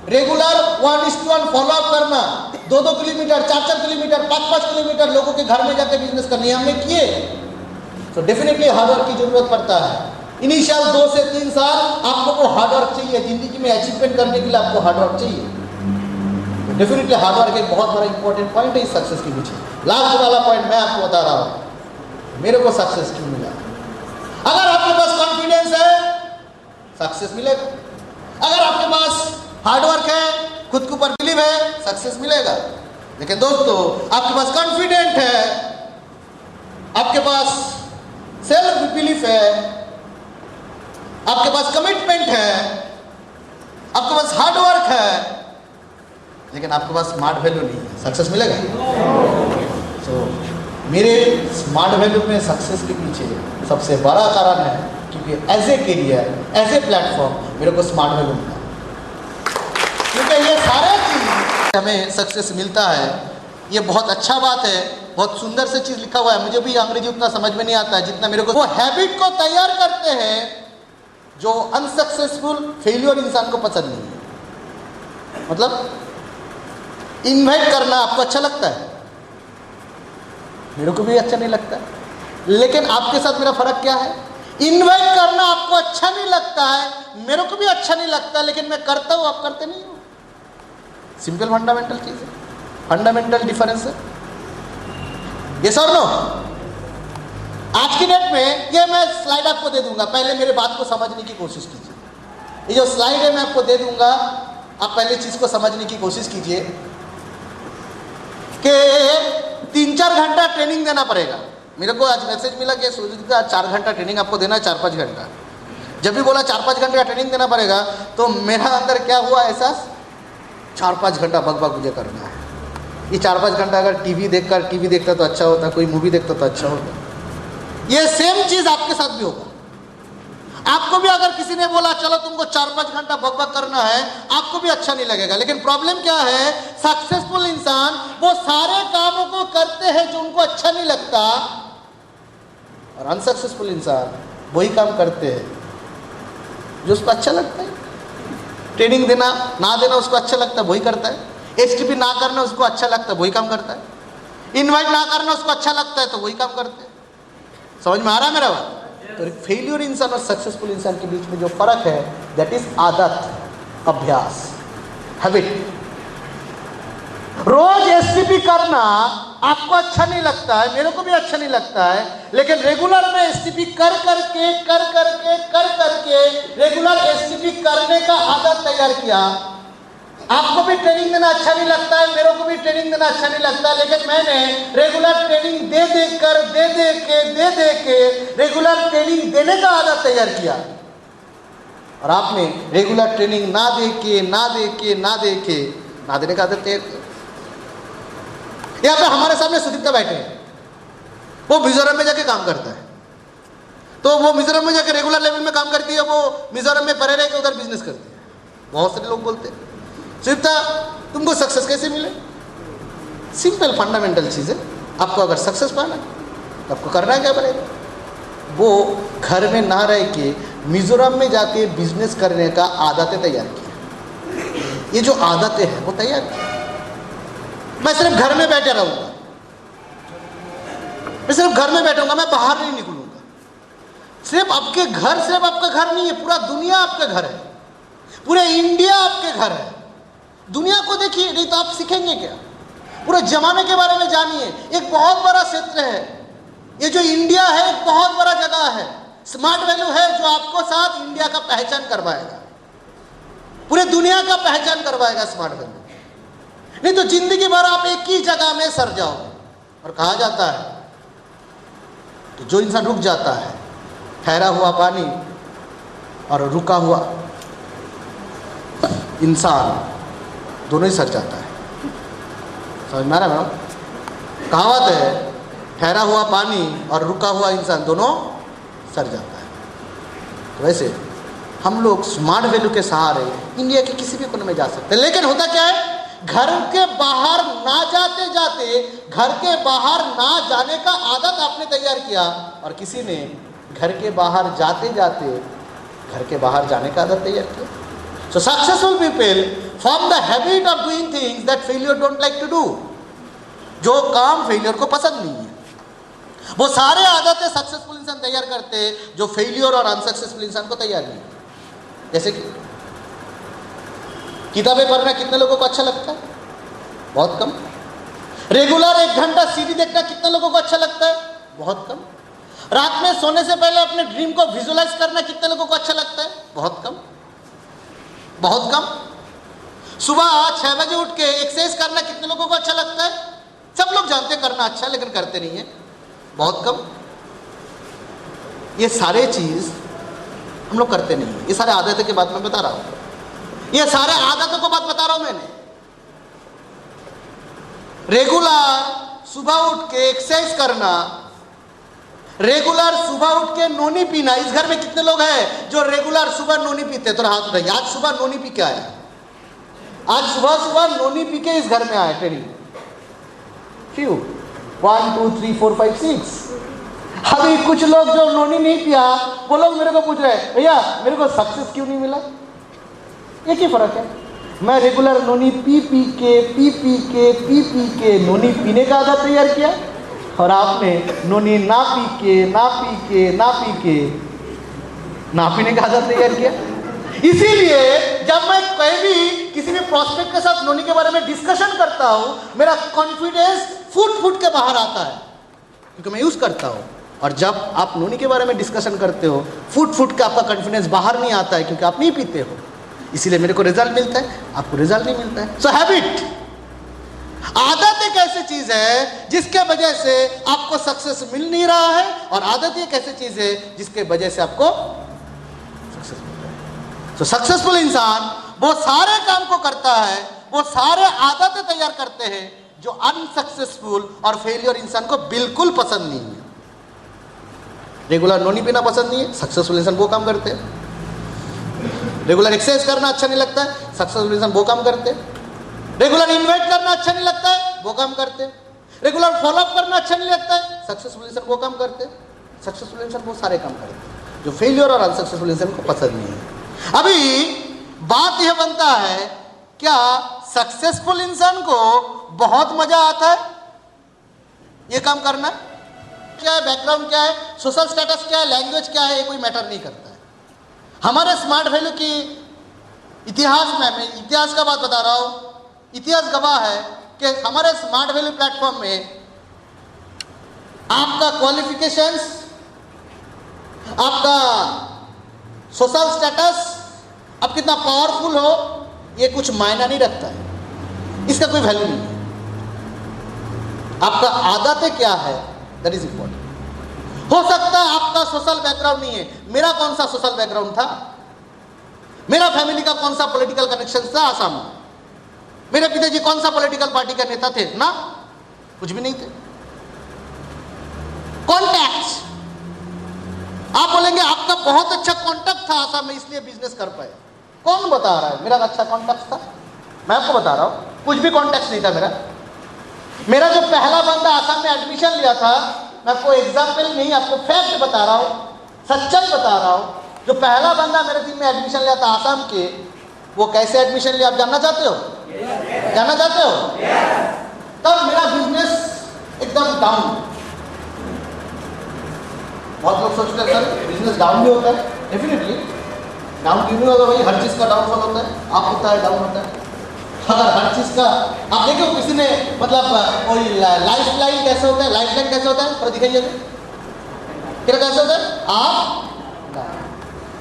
रेगुलर 1:1 फॉलो अप करना, 2-2 किलोमीटर, 4-4 किलोमीटर, 5-5 किलोमीटर लोगों के घर में जाकर बिजनेस करने हमने किए। तो डेफिनेटली हार्डवर्क की जरूरत पड़ता है। इनिशियल 2 से 3 साल आपको वो हार्डवर्क चाहिए। जिंदगी में अचीवमेंट करने के लिए आपको हार्डवर्क चाहिए। तो डेफिनेटली हार्डवर्क एक बहुत बड़ा इंपॉर्टेंट पॉइंट है इस सक्सेस के पीछे। लास्ट वाला पॉइंट मैं आपको बता रहा हूँ, मेरे को सक्सेस क्यों मिला। अगर आपके पास कॉन्फिडेंस है, सक्सेस मिलेगा। अगर आपके पास हार्डवर्क है, खुद के ऊपर बिलीव है, सक्सेस मिलेगा। लेकिन दोस्तों, आपके पास कॉन्फिडेंट है, आपके पास सेल्फ बिलीफ है, आपके पास कमिटमेंट है, आपके पास हार्डवर्क है, लेकिन आपके पास स्मार्ट वैल्यू नहीं है, सक्सेस मिलेगा? तो मेरे स्मार्ट वैल्यू में सक्सेस के पीछे सबसे बड़ा कारण है क्योंकि as a career, as a platform मेरे को स्मार्ट वैल्यू मिला। क्योंकि ये सारे चीज हमें सक्सेस मिलता है, ये बहुत अच्छा बात है। बहुत सुंदर से चीज लिखा हुआ है, मुझे भी अंग्रेजी उतना समझ में नहीं आता है जितना मेरे को। वो हैबिट को तैयार करते हैं जो अनसक्सेसफुल फेलियर इंसान को पसंद नहीं है। मतलब इन्वाइट करना आपको अच्छा लगता है, मेरे को भी अच्छा नहीं लगता, लेकिन आपके साथ मेरा फर्क क्या है? इन्वाइट करना आपको अच्छा नहीं लगता है, मेरे को भी अच्छा नहीं लगता, लेकिन मैं करता हूं, आप करते नहीं हो। सिंपल फंडामेंटल चीज है, फंडामेंटल डिफरेंस है। ये सर नो? आज की डेट में ये मैं स्लाइड आपको दे दूंगा, पहले मेरे बात को समझने की कोशिश कीजिए। ये जो स्लाइड है मैं आपको दे दूंगा, आप पहले चीज को समझने की कोशिश कीजिए कि 3-4 घंटा ट्रेनिंग देना पड़ेगा। मेरे को आज मैसेज मिला कि सुजीत का 4 घंटा ट्रेनिंग आपको देना है, 4-5 घंटा। जब भी बोला 4-5 घंटे का ट्रेनिंग देना पड़ेगा, तो मेरा अंदर क्या हुआ एहसास, 4-5 घंटा बक मुझे करना है। ये 4-5 घंटा अगर टीवी देखता तो अच्छा होता, कोई मूवी देखता तो अच्छा होता। ये सेम चीज आपके साथ भी होगा। आपको भी अगर किसी ने बोला चलो तुमको 4-5 घंटा बक करना है, आपको भी अच्छा नहीं लगेगा। लेकिन प्रॉब्लम क्या है, सक्सेसफुल इंसान वो सारे कामों को करते हैं जो उनको अच्छा नहीं लगता, और अनसक्सेसफुल इंसान वही काम करते हैं जो उसको अच्छा लगता है। ट्रेनिंग देना ना देना उसको अच्छा लगता है, वही करता है। एसटीपी ना करना उसको अच्छा लगता है, वही काम करता है। इनवाइट ना करना उसको अच्छा लगता है, तो वही काम करते हैं। समझ में आ रहा है मेरा बात? तो एक फेलियर इंसान और सक्सेसफुल इंसान के बीच में जो फर्क है, दैट इज आदत, अभ्यास, हैबिट। रोज एसटीपी करना आपको अच्छा नहीं लगता है, मेरे को भी अच्छा नहीं लगता है, लेकिन रेगुलर में एसटीपी कर करके रेगुलर एसटीपी करने का आदत तैयार किया। आपको भी ट्रेनिंग देना अच्छा नहीं लगता है, मेरे को भी ट्रेनिंग देना अच्छा नहीं लगता, लेकिन मैंने रेगुलर ट्रेनिंग दे के रेगुलर ट्रेनिंग देने का आदत तैयार किया। और आपने रेगुलर ट्रेनिंग ना देने का आदत तैयार किया। यहाँ पे हमारे सामने सुदीप्ता बैठे हैं, वो मिजोरम में जाके काम करता है, तो वो मिजोरम में जाके रेगुलर लेवल में काम करती है, वो मिजोरम में परे रह के उधर बिजनेस करती है। बहुत सारे लोग बोलते हैं सुदीप्ता तुमको सक्सेस कैसे मिले? सिंपल फंडामेंटल चीज़ है, आपको अगर सक्सेस पाना तो आपको करना क्या पड़ेगा? वो घर में ना रह के मिजोरम में जाके बिजनेस करने का आदतें तैयार किया। ये जो आदतें हैं वो तैयार की। मैं सिर्फ घर में बैठे रहूंगा, मैं सिर्फ घर में बैठूंगा, मैं बाहर नहीं निकलूंगा। सिर्फ आपके घर, सिर्फ आपका घर नहीं है, पूरा दुनिया आपके घर है, पूरे इंडिया आपके घर है। दुनिया को देखिए, नहीं तो आप सीखेंगे क्या? पूरे जमाने के बारे में जानिए। एक बहुत बड़ा क्षेत्र है ये जो इंडिया है, एक बहुत बड़ा जगह है। स्मार्ट वैल्यू है जो आपको साथ इंडिया का पहचान करवाएगा, पूरे दुनिया का पहचान करवाएगा स्मार्ट वैल्यू। नहीं तो जिंदगी भर आप एक ही जगह में सर जाओगे। और कहा जाता है कि जो इंसान रुक जाता है, ठहरा हुआ पानी और रुका हुआ इंसान दोनों ही सर जाता है। समझ में आ रहा है मैडम? कहावत है, ठहरा हुआ पानी और रुका हुआ इंसान दोनों सर जाता है। तो वैसे हम लोग स्मार्ट वैल्यू के सहारे इंडिया के किसी भी कोने में जा सकते हैं, लेकिन होता क्या है, घर के बाहर ना जाते घर के बाहर ना जाने का आदत आपने तैयार किया, और किसी ने घर के बाहर जाते घर के बाहर जाने का आदत तैयार किया। So successful people form the habit of doing things that failure don't like to do. जो काम फेलियर को पसंद नहीं है, वो सारे आदतें सक्सेसफुल इंसान तैयार करते हैं जो फेलियर और अनसक्सेसफुल इंसान को तैयार नहीं। जैसे कि किताबें पढ़ना कितने लोगों को अच्छा लगता है? बहुत कम। रेगुलर 1 घंटा सीडी देखना कितने लोगों को अच्छा लगता है? बहुत कम। रात में सोने से पहले अपने ड्रीम को विजुअलाइज करना कितने लोगों को अच्छा लगता है? बहुत कम, बहुत कम। सुबह 6 बजे उठ के एक्सरसाइज करना कितने लोगों को अच्छा लगता है? सब लोग जानते हैं करना अच्छा है, लेकिन करते नहीं है, बहुत कम। ये सारे चीज हम लोग करते नहीं है। ये सारे आदतों की बात मैं बता रहा हूं, ये सारे आदतों को बात बता रहा हूं मैंने। रेगुलर सुबह उठ के एक्सरसाइज करना, रेगुलर सुबह उठ के नोनी पीना। इस घर में कितने लोग हैं जो रेगुलर सुबह नोनी पीते? तो हाथ उठाइए। आज सुबह नोनी पी के आया, आज सुबह नोनी पी के इस घर में आया ट्रेनिंग। क्यों? 1 2 3 4 5 6। अभी कुछ लोग जो नोनी नहीं पिया, वो लोग मेरे को पूछ रहे हैं, भैया मेरे को सक्सेस क्यों नहीं मिला? एक ही फर्क है, मैं रेगुलर नोनी पी के नोनी पीने का आदत तैयार किया, और आपने नोनी ना पीने का आदत तैयार किया। इसीलिए जब मैं कहीं भी किसी भी प्रोस्पेक्ट के साथ नोनी के बारे में डिस्कशन करता हूं, मेरा कॉन्फिडेंस फुट के बाहर आता है, क्योंकि मैं यूज करता हूं। और जब आप नोनी के बारे में डिस्कशन करते हो, फुट के आपका कॉन्फिडेंस बाहर नहीं आता है, क्योंकि आप नहीं पीते हो। इसीलिए मेरे को रिजल्ट मिलता है, आपको रिजल्ट नहीं मिलता है। सो हैबिट, आदत एक ऐसी चीज है जिसके वजह से आपको सक्सेस मिल नहीं रहा है, और आदत एक ऐसी चीज है जिसके वजह से आपको सक्सेस मिल रहा है। सो सक्सेसफुल इंसान वो सारे काम को करता है, वो सारे आदतें तैयार करते हैं जो अनसक्सेसफुल और फेलियर इंसान को बिल्कुल पसंद नहीं है। रेगुलर नोनी पीना पसंद नहीं है, सक्सेसफुल इंसान वो काम करते हैं। रेगुलर एक्सरसाइज करना अच्छा नहीं लगता है, सक्सेसफुल इंसान वो काम करते हैं। रेगुलर इन्वाइट करना अच्छा नहीं लगता है, वो काम करते हैं। रेगुलर फॉलोअप करना अच्छा नहीं लगता है, सक्सेसफुल इंसान वो काम करते हैं। सक्सेसफुल इंसान वो सारे काम करते हैं जो फेलियर और अनसक्सेसफुल इंसान को पसंद नहीं है। अभी बात यह बनता है, क्या सक्सेसफुल इंसान को बहुत मजा आता है ये काम करना? क्या है, बैकग्राउंड क्या है, सोशल स्टेटस क्या है, लैंग्वेज क्या है, ये कोई मैटर नहीं करता है। हमारे स्मार्ट वैल्यू की इतिहास में, मैं इतिहास का बात बता रहा हूँ, इतिहास गवाह है कि हमारे स्मार्ट वैल्यू प्लेटफॉर्म में आपका क्वालिफिकेशंस, आपका सोशल स्टेटस, आप कितना पावरफुल हो, ये कुछ मायना नहीं रखता है, इसका कोई वैल्यू नहीं है। आपका आदतें क्या है, दैट इज इंपॉर्टेंट। हो सकता है आपका सोशल बैकग्राउंड नहीं है, मेरा कौन सा सोशल बैकग्राउंड था, मेरा फैमिली का कौन सा पॉलिटिकल कनेक्शन था आसाम में, मेरे पिताजी कौन सा पॉलिटिकल पार्टी के नेता थे ना, कुछ भी नहीं थे। कॉन्टैक्ट्स, आप बोलेंगे आपका बहुत अच्छा कॉन्टैक्ट था आसाम में इसलिए बिजनेस कर पाए। कौन बता रहा है मेरा अच्छा कॉन्टैक्ट था? मैं आपको बता रहा हूं, कुछ भी कॉन्टैक्ट नहीं था मेरा। मेरा जो पहला बंदा आसाम में एडमिशन लिया था, मैं आपको एग्जाम्पल नहीं, आपको फैक्ट बता रहा हूं, सच्चाई बता रहा हूं। जो पहला बंदा मेरे टीम में एडमिशन लिया था आसाम के, वो कैसे एडमिशन लिया आप जानना चाहते हो? जानना चाहते हो? तब मेरा बिजनेस एकदम डाउन। बहुत लोग सोचते हैं सर बिजनेस डाउन भी होता है, डेफिनेटली डाउन क्यों नहीं होगा भाई, हर चीज़ का डाउनफॉल होता है, आप होता है डाउन होता है। अगर हर चीज़ का आप देखो, किसी ने मतलब कोई लाइफ लाइन कैसे होता है, लाइफ लाइन कैसे होता है, थोड़ा दिखाइए क्या कैसे होता है। आप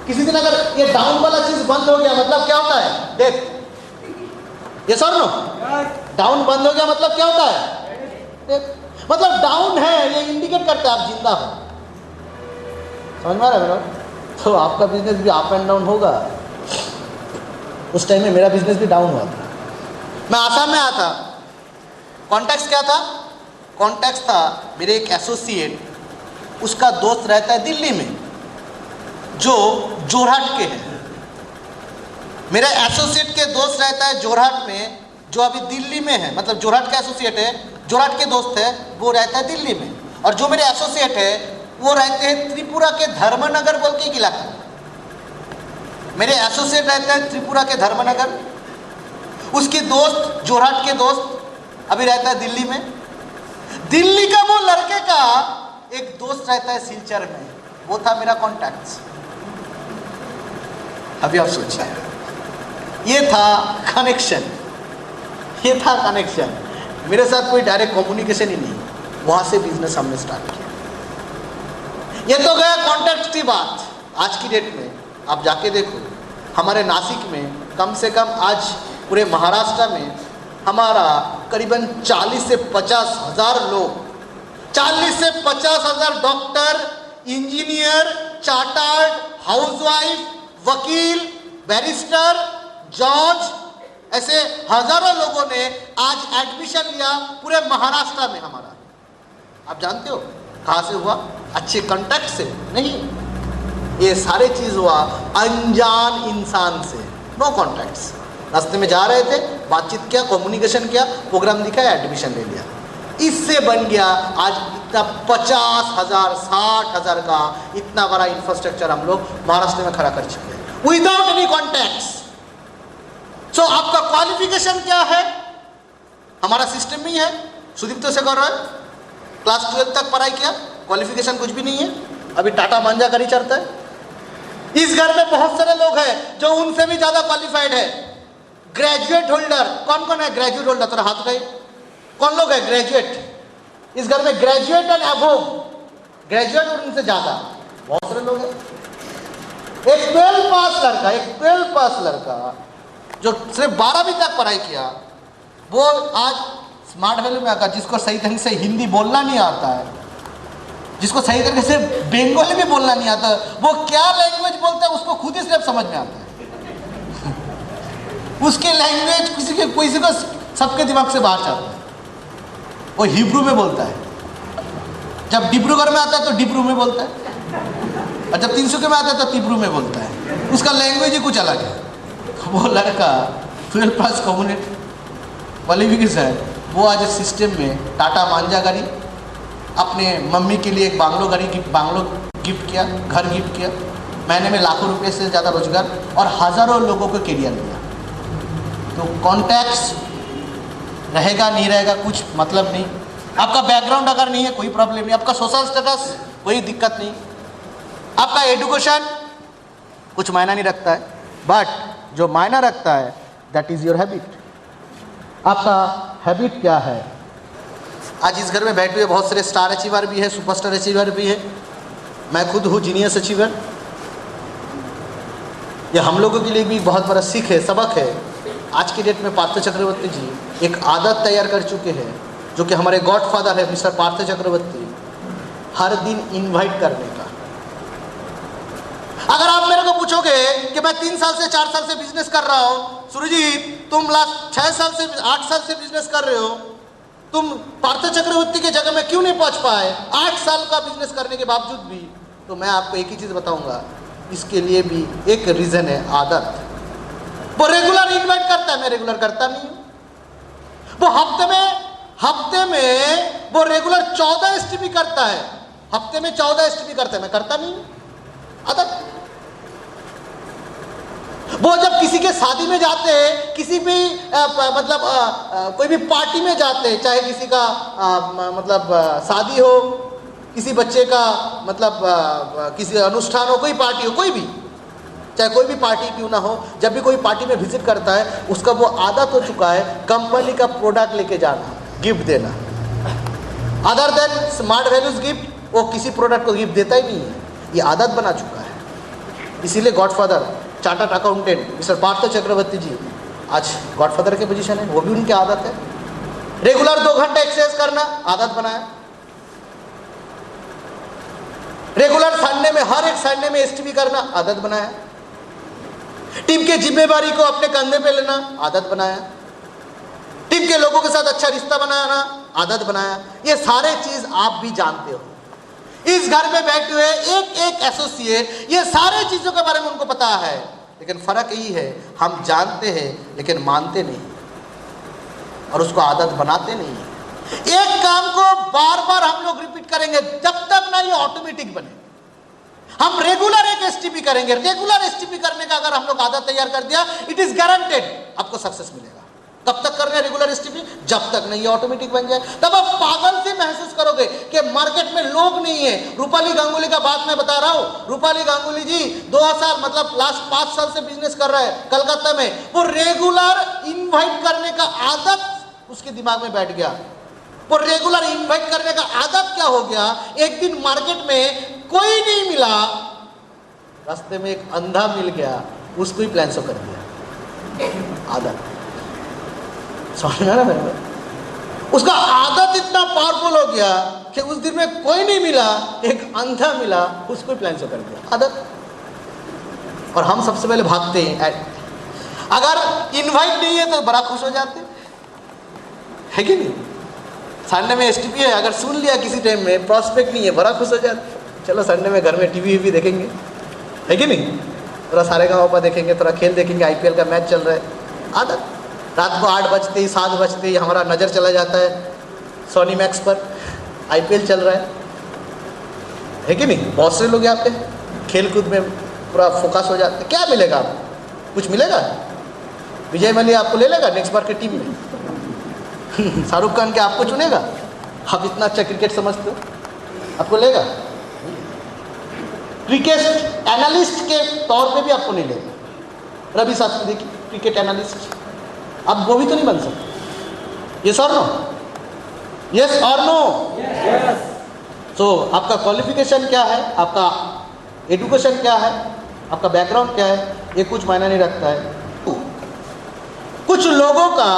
किसी दिन अगर ये डाउन वाला चीज बंद हो गया मतलब क्या होता है, डेथ। ये सर नो, डाउन बंद हो गया मतलब क्या होता है, डेथ। मतलब डाउन है ये इंडिकेट करता है आप जिंदा हो। समझ में आ रहा है मेरा? तो आपका बिजनेस भी अप एंड डाउन होगा। उस टाइम में मेरा बिजनेस भी डाउन हुआ था, मैं आसाम में आया था। कॉन्टेक्स्ट क्या था? कॉन्टेक्स्ट था मेरे एक एसोसिएट, उसका दोस्त रहता है दिल्ली में जो जोरहाट के हैं। मेरे एसोसिएट के दोस्त रहता है जोरहाट में, जो अभी दिल्ली में है, मतलब जोरहाट का एसोसिएट है, जोरहाट के दोस्त है, वो रहता है दिल्ली में। और जो मेरे एसोसिएट है वो रहते हैं त्रिपुरा के धर्मनगर बोल के एक इलाका। मेरे एसोसिएट रहते हैं त्रिपुरा के धर्मनगर, उसके दोस्त जोरहाट के दोस्त अभी रहता है दिल्ली में। दिल्ली का वो लड़के का एक दोस्त रहता है सिलचर में, वो था मेरा कॉन्टैक्ट। अभी आप सोचिए, ये था कनेक्शन, ये था कनेक्शन। मेरे साथ कोई डायरेक्ट कम्युनिकेशन ही नहीं, वहां से बिजनेस हमने स्टार्ट किया। ये तो गया कॉन्टैक्ट की बात। आज की डेट में आप जाके देखो, हमारे नासिक में कम से कम आज पूरे महाराष्ट्र में हमारा करीबन 40 से 50 हज़ार लोग, 40 से 50 हज़ार डॉक्टर, इंजीनियर, चार्टर्ड, हाउसवाइफ, वकील, बैरिस्टर, जज, ऐसे हजारों लोगों ने आज एडमिशन लिया पूरे महाराष्ट्र में हमारा। आप जानते हो कहाँ से हुआ? अच्छे कॉन्टैक्ट से नहीं, ये सारे चीज हुआ अनजान इंसान से, नो कॉन्टैक्ट्स। रास्ते में जा रहे थे, बातचीत किया, कम्युनिकेशन किया, प्रोग्राम दिखाया, एडमिशन ले लिया। इससे बन गया आज इतना 50,000 60,000 का इतना बड़ा इंफ्रास्ट्रक्चर हम लोग महाराष्ट्र में खड़ा कर चुके हैं विदाउट एनी कॉन्टैक्ट्स। सो आपका क्वालिफिकेशन क्या है? हमारा सिस्टम ही है, सुदीप तो से कर रहा है, क्लास 12 तक पढ़ाई किया, क्वालिफिकेशन कुछ भी नहीं है, अभी टाटा मांझा कर ही चलता है। इस घर में बहुत सारे लोग हैं जो उनसे भी ज्यादा क्वालिफाइड है, ग्रेजुएट होल्डर। कौन कौन है ग्रेजुएट होल्डर? थोड़ा हाथ उठाइए, कौन लोग है ग्रेजुएट? इस घर में ग्रेजुएट एंड अबव, ग्रेजुएट और उनसे ज्यादा बहुत सारे लोग हैं। एक 12 पास लड़का, एक 12 पास लड़का जो सिर्फ 12वीं तक पढ़ाई किया, वो आज स्मार्ट वैल्यू में आकर, जिसको सही ढंग से हिंदी बोलना नहीं आता है, जिसको सही तरीके से बंगाली भी बोलना नहीं आता, वो क्या लैंग्वेज बोलता है उसको खुद ही सिर्फ समझ में आता है। उसके लैंग्वेज किसी को सबके दिमाग से बाहर जाता है। वो हिब्रू में बोलता है, जब डिब्रूगढ़ में आता है तो डिब्रू में बोलता है, और जब 300 में आता है तो तिब्रू में बोलता है। उसका लैंग्वेज ही कुछ अलग है। वो लड़का 12 पास कम्युनिटी क्वालिफिकेशन, वो आज सिस्टम में टाटा मांझा गाड़ी, अपने मम्मी के लिए एक बांग्लो गिफ्ट किया, घर गिफ्ट किया, महीने में लाखों रुपए से ज़्यादा रोजगार, और हज़ारों लोगों को कैरियर दिया। तो कॉन्टैक्ट्स रहेगा नहीं रहेगा कुछ मतलब नहीं, आपका बैकग्राउंड अगर नहीं है कोई प्रॉब्लम नहीं, आपका सोशल स्टेटस कोई दिक्कत नहीं, आपका एजुकेशन कुछ मायना नहीं रखता है, बट जो मायना रखता है दैट इज योर हैबिट। आपका हैबिट क्या है? आज इस घर में बैठे हुए बहुत सारे स्टार अचीवर भी है, सुपरस्टार अचीवर भी है, मैं खुद हूँ जीनियस अचीवर। ये हम लोगों के लिए भी बहुत बड़ा सीख है, सबक है। आज की डेट में पार्थ चक्रवर्ती जी एक आदत तैयार कर चुके हैं, जो कि हमारे गॉडफादर है मिस्टर पार्थ चक्रवर्ती, हर दिन इनवाइट करने का। अगर आप मेरे को पूछोगे कि मैं 3 साल से 4 साल से बिजनेस कर रहा हूं, सुरजीत तुम लास्ट 6 साल से 8 साल से बिजनेस कर रहे हो, तुम पार्थ चक्रवर्ती के जगह में क्यों नहीं पहुंच पाए 8 साल का बिजनेस करने के बावजूद भी? तो मैं आपको एक ही चीज बताऊंगा, इसके लिए भी एक रीजन है, आदत। वो रेगुलर इन्वाइट करता है, मैं रेगुलर करता नहीं हूं। वो हफ्ते में वो रेगुलर 14 एसटीपी करता है, हफ्ते में 14 एसटीपी करता है, मैं करता नहीं हूं। आदत। वो जब किसी के शादी में जाते हैं, किसी भी कोई भी पार्टी में जाते हैं, चाहे किसी का शादी हो, किसी बच्चे का किसी अनुष्ठान हो, कोई पार्टी हो, कोई भी, चाहे कोई भी पार्टी क्यों ना हो, जब भी कोई पार्टी में विजिट करता है, उसका वो आदत हो चुका है कंपनी का प्रोडक्ट लेके जाना, गिफ्ट देना। Other than smart values gift वो किसी प्रोडक्ट को गिफ्ट देता ही नहीं है, ये आदत बना चुका है। इसीलिए godfather chartered accountant mister Parth Chakraborty ji आज गॉडफादर के पोजीशन है, वो भी उनकी आदत है। रेगुलर 2 घंटे एक्सरसाइज करना आदत बनाया, रेगुलर संडे में हर एक संडे में एसटीपी करना आदत बनाया, टीम के जिम्मेवारी को अपने कंधे पे लेना आदत बनाया, टीम के लोगों के साथ अच्छा रिश्ता बनाना आदत बनाया। ये सारे चीज आप भी जानते हो। इस घर में बैठे हुए एक एसोसिएट ये सारे चीजों के बारे में उनको पता है, लेकिन फर्क यही है हम जानते हैं लेकिन मानते नहीं और उसको आदत बनाते नहीं है। एक काम को बार बार हम लोग रिपीट करेंगे जब तक ना ये ऑटोमेटिक बने। हम रेगुलर एक एसटीपी करेंगे, रेगुलर एसटीपी करने का अगर हम लोग आदत तैयार कर दिया, इट इज गारंटेड आपको सक्सेस मिलेगा। कब तक करना है रेगुलर एसटीपी? जब तक नहीं ये ऑटोमेटिक बन जाए। तब आप पागल से महसूस करोगे कि मार्केट में लोग नहीं है। रूपाली गांगुली का बात मैं बता रहा हूं। रूपाली गांगुली जी 2 साल लास्ट 5 साल से बिजनेस कर रहा है कलकत्ता में। वो रेगुलर इनवाइट करने का आदत उसके दिमाग में बैठ गया। वो रेगुलर इनवाइट करने का आदत क्या हो गया, एक दिन मार्केट में कोई नहीं मिला, रास्ते में एक अंधा मिल गया, उसको ही प्लान सो कर दिया। आदत समझ में आ रहा है? उसका आदत इतना पावरफुल हो गया कि उस दिन में कोई नहीं मिला, एक अंधा मिला, उसको ही प्लान सो कर दिया। आदत। और हम सबसे पहले भागते हैं। अगर इनवाइट नहीं है तो बड़ा खुश हो जाते है कि नहीं? संडे में एसटीपी है, अगर सुन लिया किसी टाइम में प्रॉस्पेक्ट नहीं है, बड़ा खुश हो जाते। चलो संडे में घर में टीवी भी देखेंगे, है कि नहीं? थोड़ा सारे गाँव देखेंगे, थोड़ा खेल देखेंगे, आईपीएल का मैच चल रहा है। आदत। रात को 8 बजते ही 7 बजते ही हमारा नज़र चला जाता है सोनी मैक्स पर, आईपीएल चल रहा है कि नहीं? बहुत से लोग यहाँ पे खेल कूद में पूरा फोकस हो जाते हैं। क्या मिलेगा आपको? कुछ मिलेगा? विजय मल्ल्या आपको ले लेगा नेक्स्ट बार की टीम में? शाहरुख खान क्या आपको चुनेगा? आप इतना अच्छा क्रिकेट समझते हो, आपको लेगा? क्रिकेट एनालिस्ट के तौर पे भी आपको नहीं लेगा। रवि शास्त्री देखिए क्रिकेट एनालिस्ट, आप वो भी तो नहीं बन सकते। यस और नो? यस और नो? सो आपका क्वालिफिकेशन क्या है, आपका एजुकेशन क्या है, आपका बैकग्राउंड क्या है, ये कुछ मायना नहीं रखता है। कुछ लोगों का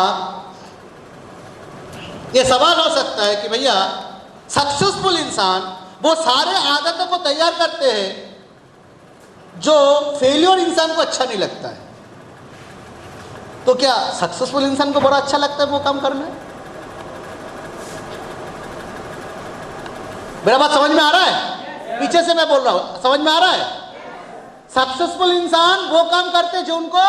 ये सवाल हो सकता है कि भैया सक्सेसफुल इंसान वो सारे आदतों को तैयार करते हैं जो फेलियर इंसान को अच्छा नहीं लगता है, तो क्या सक्सेसफुल इंसान को बड़ा अच्छा लगता है वो काम करना? मेरा बात समझ में आ रहा है? पीछे से मैं बोल रहा हूं, समझ में आ रहा है? सक्सेसफुल इंसान वो काम करते हैं जो उनको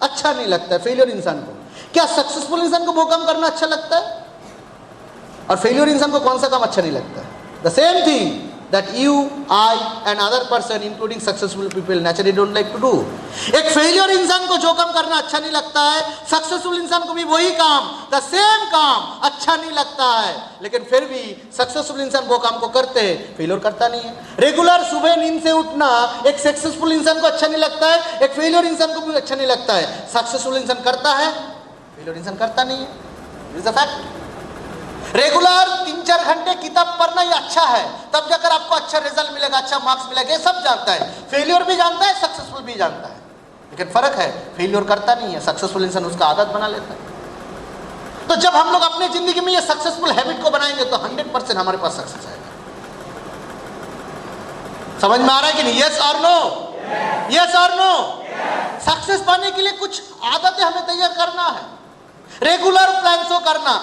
अच्छा नहीं लगता है फेलियर इंसान को। क्या सक्सेसफुल इंसान को वो काम करना अच्छा लगता है? और फेलियर इंसान को कौन सा काम अच्छा नहीं लगता है? The same thing that you, I and other person including successful people naturally don't like to do. एक फेलियर इंसान को जो काम करना अच्छा नहीं लगता है, सक्सेसफुल इंसान को भी वही काम, द सेम काम अच्छा नहीं लगता है, लेकिन फिर भी सक्सेसफुल इंसान वो काम को करते हैं, फेलियर करता नहीं है। रेगुलर सुबह नींद से उठना एक सक्सेसफुल इंसान को अच्छा नहीं लगता है, एक फेलियर इंसान को भी अच्छा नहीं लगता है। सक्सेसफुल इंसान करता है, फेलियर इंसान करता नहीं है। This is a fact. Regular 3-4 घंटे किताब पढ़ना ये अच्छा है, तब जाकर आपको अच्छा रिजल्ट मिलेगा, अच्छा मार्क्स मिलेगा, ये सब जानता है। फेलियर भी जानता है, सक्सेसफुल भी जानता है, लेकिन फर्क है फेलियर करता नहीं है, सक्सेसफुल इंसान उसका आदत बना लेता है। तो जब हम लोग अपनी जिंदगी में ये सक्सेसफुल हैबिट को बनाएंगे तो 100% हमारे पास सक्सेस आएगा। समझ में आ रहा है कि नहीं? यस और नो? यस और नो? सक्सेस पाने के लिए कुछ आदतें हमें तैयार करना है। रेगुलर प्लान शो करना,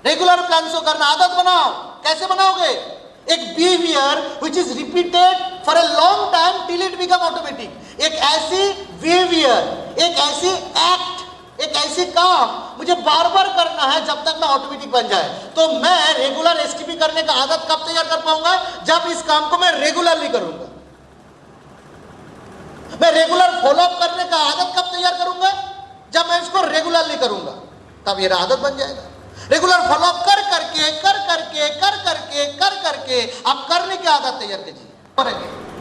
रेगुलर प्लान शो करना, आदत बनाओ। कैसे बनाओगे? एक behaviour which is repeated for a long time till it become automatic. एक ऐसी बिहेवियर, एक ऐसी एक्ट, एक ऐसी काम मुझे बार बार करना है जब तक मैं ऑटोमेटिक बन जाए। तो मैं रेगुलर एसटीपी करने का आदत कब तैयार कर पाऊंगा? जब इस काम को मैं रेगुलरली करूंगा। मैं रेगुलर फॉलोअप करने का आदत कब तैयार करूंगा? जब मैं इसको रेगुलरली करूंगा, तब ये आदत बन जाएगा। रेगुलर फॉलोअप कर करके आप करने की आदत तैयार कीजिए।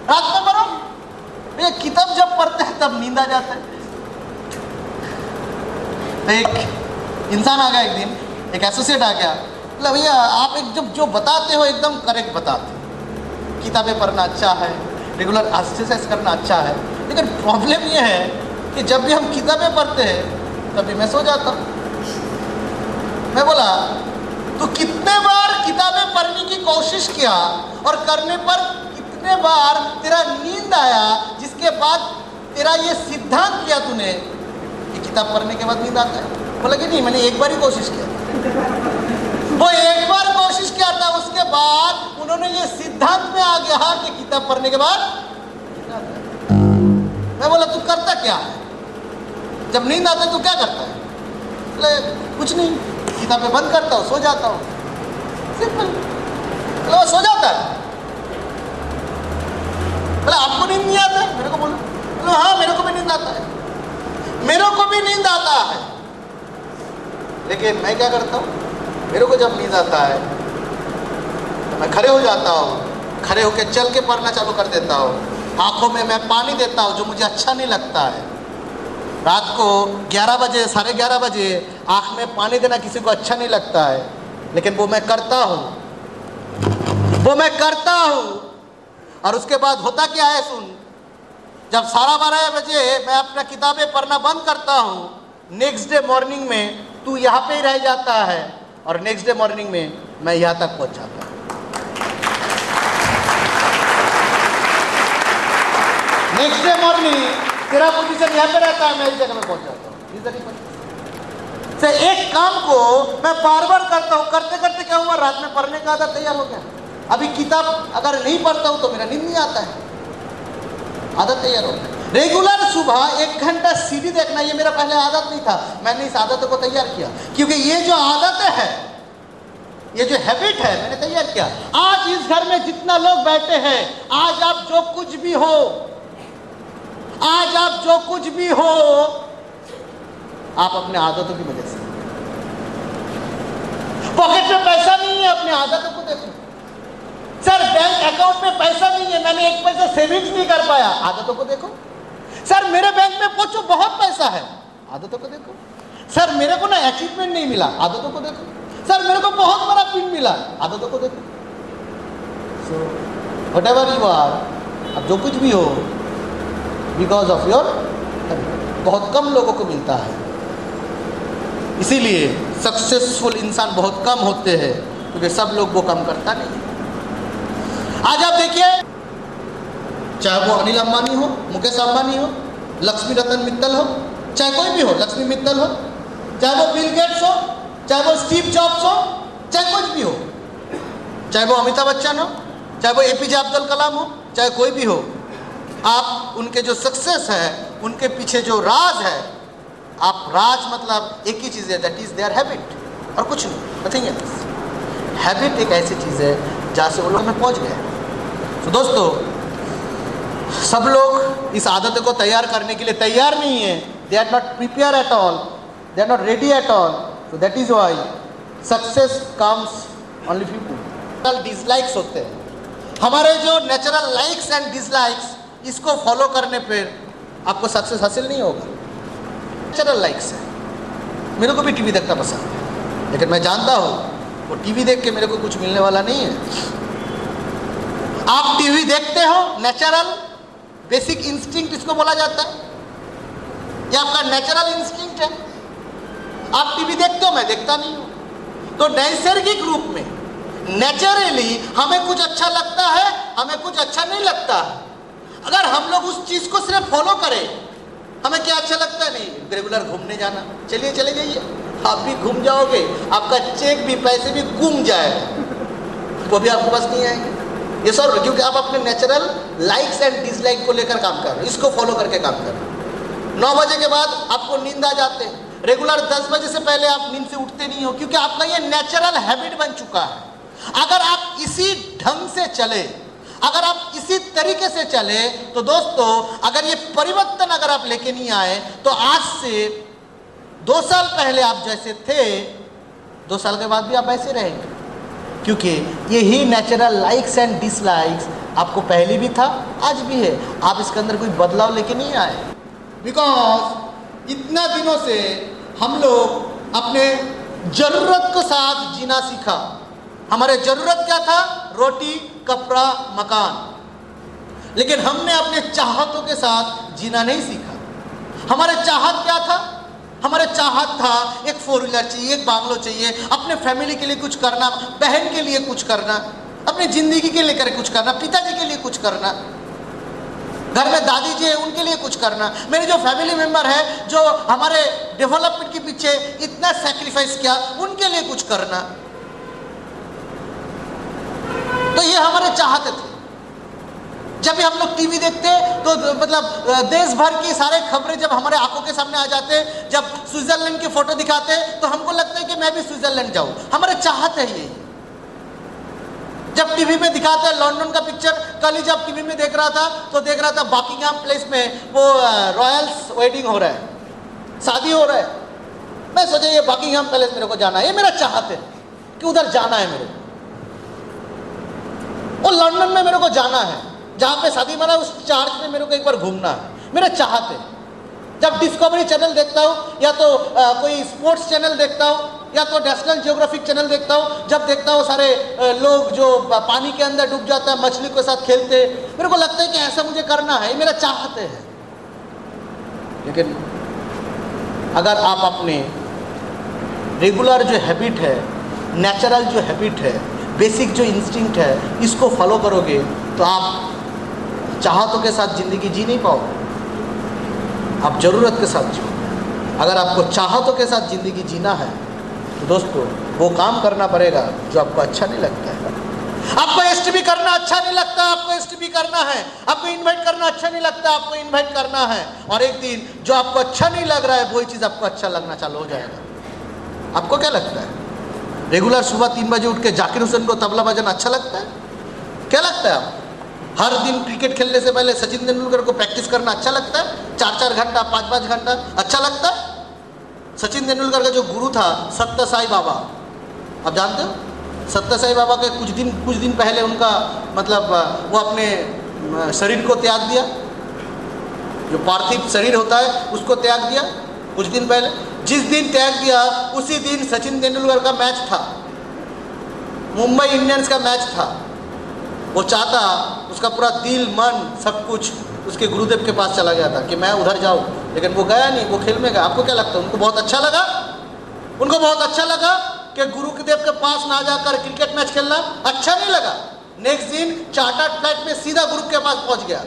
रात में पढ़ो। ये किताब जब पढ़ते हैं तब नींद आ जाता है। एक इंसान आ गया एक दिन, एक एसोसिएट आ गया, बोला भैया आप एक जो बताते हो एकदम करेक्ट बताते हो, किताबें पढ़ना अच्छा है, रेगुलर एक्सरसाइज करना अच्छा है, लेकिन प्रॉब्लम ये है कि जब भी हम किताबें पढ़ते हैं तभी मैं सो जाता हूँ। मैं बोला तो कितने बार किताबें पढ़ने की कोशिश किया और करने पर कितने बार तेरा नींद आया, जिसके बाद तेरा ये सिद्धांत किया तूने कि किताब पढ़ने के बाद नींद आता है? बोला कि नहीं, मैंने एक बार ही कोशिश किया। वो एक बार कोशिश किया था, उसके बाद उन्होंने ये सिद्धांत में आ गया कि किताब पढ़ने के बाद नींद आता है। मैं बोला तू करता क्या है? जब नींद आता है तो क्या करता है? बोले कुछ नहीं, किताबें बंद करता हूँ, सो जाता हूँ, सिंपल। बोला वो सो जाता है? बोला आपको नींद नहीं आता है? मेरे को बोलो। बोला हाँ मेरे को भी नींद आता है, मेरे को भी नींद आता है, लेकिन मैं क्या करता हूँ, मेरे को जब नींद आता है तो मैं खड़े हो जाता हूँ, खड़े होकर चल के पढ़ना चालू कर देता हूँ, आंखों में मैं पानी देता हूँ जो मुझे अच्छा नहीं लगता है। रात को 11 बजे 11:30 बजे आँख में पानी देना किसी को अच्छा नहीं लगता है, लेकिन वो मैं करता हूँ, वो मैं करता हूँ। और उसके बाद होता क्या है सुन, जब 12:30 बजे मैं अपना किताबें पढ़ना बंद करता हूँ, नेक्स्ट डे मॉर्निंग में तू यहाँ पे ही रह जाता है और नेक्स्ट डे मॉर्निंग में मैं यहाँ तक पहुँच जाता हूँ। नेक्स्ट डे मॉर्निंग तेरा पोजीशन यहाँ पे रहता है, मैं इस जगह में पहुँच जाता हूँ। से एक काम को मैं बार बार करता हूँ, करते करते क्या हुआ, रात में पढ़ने का आदत तैयार हो गया। अभी किताब अगर नहीं पढ़ता हूँ तो मेरा नींद नहीं आता है, आदत तैयार हो गई। रेगुलर सुबह 1 घंटा सीडी देखना, ये मेरा पहले आदत नहीं था, मैंने इस आदत को तैयार किया, क्योंकि ये जो आदत है, ये जो हैबिट है, मैंने तैयार किया। आज इस घर में जितना लोग बैठे हैं, आज आप जो कुछ भी हो, आज आप जो कुछ भी हो, आप अपने आदतों की वजह से। पॉकेट में पैसा नहीं है, अपने आदतों को देखो। सर बैंक अकाउंट में पैसा नहीं है, मैंने 1 पैसा सेविंग्स नहीं कर पाया, आदतों को देखो। सर मेरे बैंक में पूछो बहुत पैसा है, आदतों को देखो। सर मेरे को ना अचीवमेंट नहीं मिला, आदतों को देखो। सर मेरे को बहुत बड़ा पिन मिला, आदतों को देखो। सो व्हाटएवर यू आर, अब जो कुछ भी हो, बिकॉज ऑफ योर हैबिट। बहुत कम लोगों को मिलता है, इसीलिए सक्सेसफुल इंसान बहुत कम होते हैं, क्योंकि सब लोग वो काम करता नहीं। आज आप देखिए, चाहे वो अनिल अंबानी हो, मुकेश अंबानी हो, लक्ष्मी रतन मित्तल हो, चाहे कोई भी हो, लक्ष्मी मित्तल हो, चाहे वो बिल गेट्स हो, चाहे वो स्टीव जॉब्स हो, चाहे कुछ भी हो, चाहे वो अमिताभ बच्चन हो, चाहे वो एपीजे अब्दुल कलाम हो, चाहे कोई भी हो, आप उनके जो सक्सेस है, उनके पीछे जो राज है, आप राज मतलब एक ही चीज़ है, दैट इज देयर हैबिट, और कुछ नहीं, नथिंग एल्स। हैबिट एक ऐसी चीज़ है जहाँ से वो लोग में पहुँच गए। तो दोस्तों, सब लोग इस आदत को तैयार करने के लिए तैयार नहीं है। They are not prepare at all, they are not ready at all. So that is why success comes only few people. Dislikes होते हैं, हमारे जो नेचुरल लाइक्स एंड डिसलाइक्स, इसको फॉलो करने पर आपको सक्सेस हासिल नहीं होगा। नेचुरल लाइक्स है, मेरे को भी टीवी देखना पसंद है, लेकिन मैं जानता हूँ वो टीवी देख के मेरे को कुछ मिलने वाला नहीं है। आप टीवी देखते हो, नेचुरल बेसिक इंस्टिंक्ट इसको बोला जाता है, ये आपका नेचुरल इंस्टिंक्ट है। आप टीवी देखते हो, मैं देखता नहीं हूँ। तो नैसर्गिक रूप में नेचुरली हमें कुछ अच्छा लगता है, हमें कुछ अच्छा नहीं लगता। अगर हम लोग उस चीज़ को सिर्फ फॉलो करें, हमें क्या अच्छा लगता है, नहीं रेगुलर घूमने जाना, चलिए चले जाइए, आप भी घूम जाओगे, आपका चेक भी, पैसे भी घूम जाएगा, वो भी आपके पास नहीं आएंगे। ये सर, क्योंकि आप अपने नेचुरल लाइक्स एंड डिसलाइक को लेकर काम कर रहे हो, इसको फॉलो करके काम कर रहे हो। 9 बजे के बाद आपको नींद आ जाते हैं, रेगुलर 10 बजे से पहले आप नींद से उठते नहीं हो, क्योंकि आपका ये नेचुरल हैबिट बन चुका है। अगर आप इसी ढंग से चले, अगर आप इसी तरीके से चले, तो दोस्तों अगर ये परिवर्तन अगर आप लेके नहीं आए, तो आज से 2 साल पहले आप जैसे थे, 2 साल के बाद भी आप ऐसे रहेंगे, क्योंकि यही नेचुरल लाइक्स एंड डिसलाइक्स आपको पहले भी था, आज भी है। आप इसके अंदर कोई बदलाव लेके नहीं आए। बिकॉज इतना दिनों से हम लोग अपने जरूरत के साथ जीना सीखा। हमारे जरूरत क्या था? रोटी, कपड़ा, मकान। लेकिन हमने अपने चाहतों के साथ जीना नहीं सीखा। हमारे चाहत क्या था? हमारे चाहत था एक 4 व्हीलर चाहिए, एक बांग्लो चाहिए, अपने फैमिली के लिए कुछ करना, बहन के लिए कुछ करना, अपनी ज़िंदगी के लिए कुछ करना, पिताजी के लिए कुछ करना, घर में दादी जी है उनके लिए कुछ करना, मेरे जो फैमिली मेम्बर है जो हमारे डेवलपमेंट के पीछे इतना सैक्रिफाइस किया, उनके लिए कुछ करना। तो ये हमारे चाहते थे। जब भी हम लोग टीवी देखते तो मतलब देश भर की सारे खबरें जब हमारे आंखों के सामने आ जाते, जब स्विट्जरलैंड की फोटो दिखाते, तो हमको लगता है कि मैं भी स्विट्जरलैंड जाऊं। हमारे चाहत है ये। जब टीवी में दिखाते हैं लंदन का पिक्चर, कल ही जब टीवी में देख रहा था तो देख रहा था बकिंगहैम प्लेस में वो रॉयल्स वेडिंग हो रहा है, शादी हो रहा है। मैं सोचा ये बकिंगहैम पैलेस मेरे को जाना है, ये मेरा चाहत है कि उधर जाना है मेरे को। और लंदन में मेरे को जाना है, जहाँ पे शादी बना उस चर्च में मेरे को एक बार घूमना है, मेरा चाहत है। जब डिस्कवरी चैनल देखता हूँ या तो कोई स्पोर्ट्स चैनल देखता हूँ या तो नेशनल जियोग्राफिक चैनल देखता हूँ, जब देखता हूँ सारे लोग जो पानी के अंदर डूब जाता है, मछली के साथ खेलते, मेरे को लगता है कि ऐसा मुझे करना है, ये मेरा चाहते है। लेकिन अगर आप अपने रेगुलर जो हैबिट है, नेचुरल जो हैबिट है, बेसिक जो इंस्टिंक्ट है, इसको फॉलो करोगे तो आप चाहतों के साथ ज़िंदगी जी नहीं पाओगे, आप ज़रूरत के साथ जियो। अगर आपको चाहतों के साथ ज़िंदगी जीना है तो दोस्तों वो काम करना पड़ेगा जो आपको अच्छा नहीं लगता है। आपको एसटीबी करना अच्छा नहीं लगता, आपको एसटीबी करना है। आपको इन्वाइट करना अच्छा नहीं लगता, आपको इन्वाइट करना है। और एक दिन जो आपको अच्छा नहीं लग रहा है वही चीज़ आपको अच्छा लगना चालू हो जाएगा। आपको क्या लगता है? रेगुलर सुबह 3 बजे उठ के जाकिर हुसैन को तबला बजाना अच्छा लगता है? क्या लगता है आपको? हर दिन क्रिकेट खेलने से पहले सचिन तेंदुलकर को प्रैक्टिस करना अच्छा लगता है? 4-4 घंटा, 5-5 घंटा अच्छा लगता है? सचिन तेंदुलकर का जो गुरु था सत्य साई बाबा, आप जानते हो? सत्य साई बाबा के कुछ दिन पहले उनका मतलब वो अपने शरीर को त्याग दिया, जो पार्थिव शरीर होता है उसको त्याग दिया कुछ दिन पहले। जिस दिन त्याग दिया उसी दिन सचिन तेंदुलकर का मैच था, मुंबई इंडियंस का मैच था। वो चाहता, उसका पूरा दिल मन सब कुछ उसके गुरुदेव के पास चला गया था कि मैं उधर जाऊं, लेकिन वो गया नहीं, वो खेल में गया। आपको क्या लगता है? उनको बहुत अच्छा लगा, उनको बहुत अच्छा लगा कि गुरुदेव के पास ना जाकर क्रिकेट मैच खेलना अच्छा नहीं लगा। नेक्स्ट दिन चार्टर्ड फ्लाइट में सीधा गुरु के पास पहुंच गया,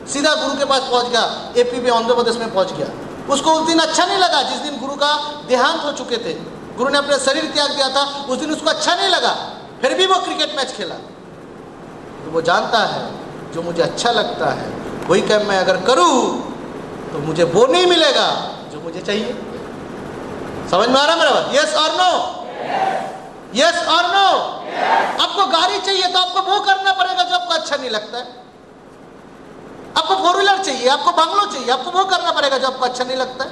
सीधा गुरु के पास पहुंच गया, एपी में आंध्र प्रदेश में पहुंच गया। उसको उस दिन अच्छा नहीं लगा, जिस दिन गुरु का देहांत हो चुके थे, गुरु ने अपना शरीर त्याग दिया था, उस दिन उसको अच्छा नहीं लगा, फिर भी वो क्रिकेट मैच खेला। तो वो जानता है जो मुझे अच्छा लगता है वही काम मैं अगर करूं तो मुझे वो नहीं मिलेगा जो मुझे चाहिए। समझ में आ रहा मेरा बात? यस और नो? यस और नो? आपको गाड़ी चाहिए तो आपको वो करना पड़ेगा जो आपको अच्छा नहीं लगता है। आपको फोर व्हीलर चाहिए, आपको बंगलो चाहिए, आपको वो करना पड़ेगा जो आपको अच्छा नहीं लगता है।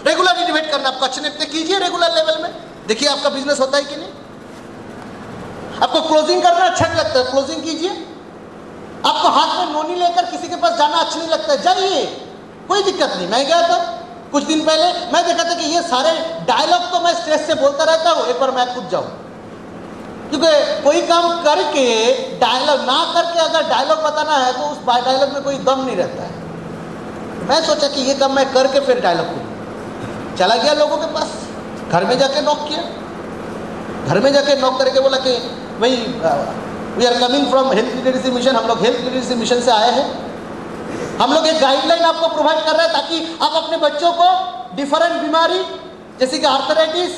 रेगुलर डिबेट करना आपको अच्छा नहीं लगता, कीजिए रेगुलर लेवल में, देखिए आपका बिजनेस होता है कि नहीं। आपको क्लोजिंग करना अच्छा नहीं लगता है, क्लोजिंग कीजिए। आपको हाथ में नोनी लेकर किसी के पास जाना अच्छा नहीं लगता है, जाइए, कोई दिक्कत नहीं। मैं गया था कुछ दिन पहले, मैं देखा था कि ये सारे डायलॉग तो मैं स्टेज से बोलता रहता हूँ, एक बार मैं खुद जाऊँ, क्योंकि कोई काम करके डायलॉग ना करके अगर डायलॉग बताना है तो उस डायलॉग में कोई दम नहीं रहता है। मैं सोचा कि ये काम मैं करके फिर डायलॉग करूँ। चला गया लोगों के पास, घर में जाके नॉक किया, घर में जाके नॉक करके बोला कि भाई we are coming from health literacy mission, हम लोग हेल्थ लिटरेसी मिशन से आए हैं। हम लोग एक गाइडलाइन आपको प्रोवाइड कर रहे हैं ताकि आप अपने बच्चों को डिफरेंट बीमारी जैसे कि आर्थराइटिस,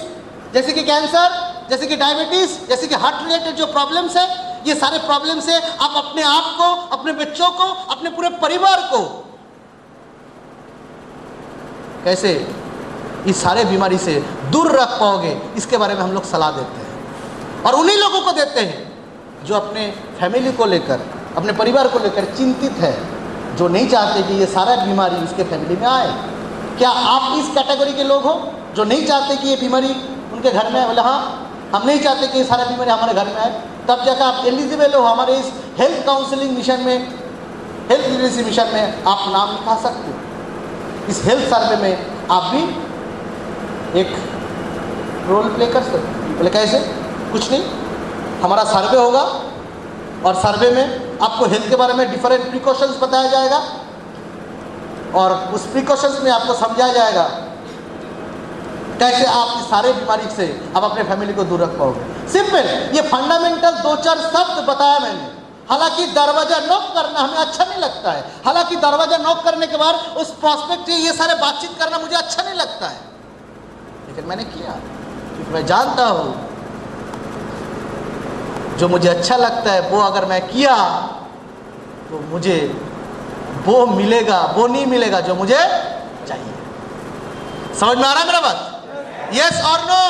जैसे कि कैंसर, जैसे कि डायबिटीज, जैसे कि हार्ट रिलेटेड जो प्रॉब्लम्स है, ये सारे प्रॉब्लम से आप अपने आप को, अपने बच्चों को, अपने पूरे परिवार को कैसे इस सारे बीमारी से दूर रख पाओगे, इसके बारे में हम लोग सलाह देते हैं। और उन्हीं लोगों को देते हैं जो अपने फैमिली को लेकर, अपने परिवार को लेकर चिंतित है, जो नहीं चाहते कि ये सारा बीमारी उसके फैमिली में आए। क्या आप इस कैटेगरी के लोग हो जो नहीं चाहते कि ये बीमारी उनके घर में आए? बोले हाँ, हम नहीं चाहते कि ये सारा बीमारी हमारे घर में आए। तब जाकर आप एलिजिबल हो हमारे इस हेल्थ काउंसलिंग मिशन में, हेल्थ लिटरेसी मिशन में आप नाम लिखा सकते हो। इस हेल्थ सर्वे में आप भी एक रोल प्ले कर सकते हो। बोले कैसे? कुछ नहीं, हमारा सर्वे होगा और सर्वे में आपको हेल्थ के बारे में डिफरेंट प्रिकॉशंस बताया जाएगा और उस प्रिकॉशंस में आपको समझाया जाएगा कैसे आप इस सारे बीमारी से आप अपने फैमिली को दूर रख पाओगे। सिंपल, ये फंडामेंटल 2-4 शब्द बताया मैंने। हालांकि दरवाजा नॉक करना हमें अच्छा नहीं लगता है, हालांकि दरवाजा नॉक करने के बाद उस प्रॉस्पेक्ट से ये सारे बातचीत करना मुझे अच्छा नहीं लगता है, लेकिन मैंने किया क्योंकि मैं जानता हूँ जो मुझे अच्छा लगता है वो अगर मैं किया तो मुझे वो मिलेगा, वो नहीं मिलेगा जो मुझे चाहिए। समझ में आ रहा है मेरा बात? यस और नो?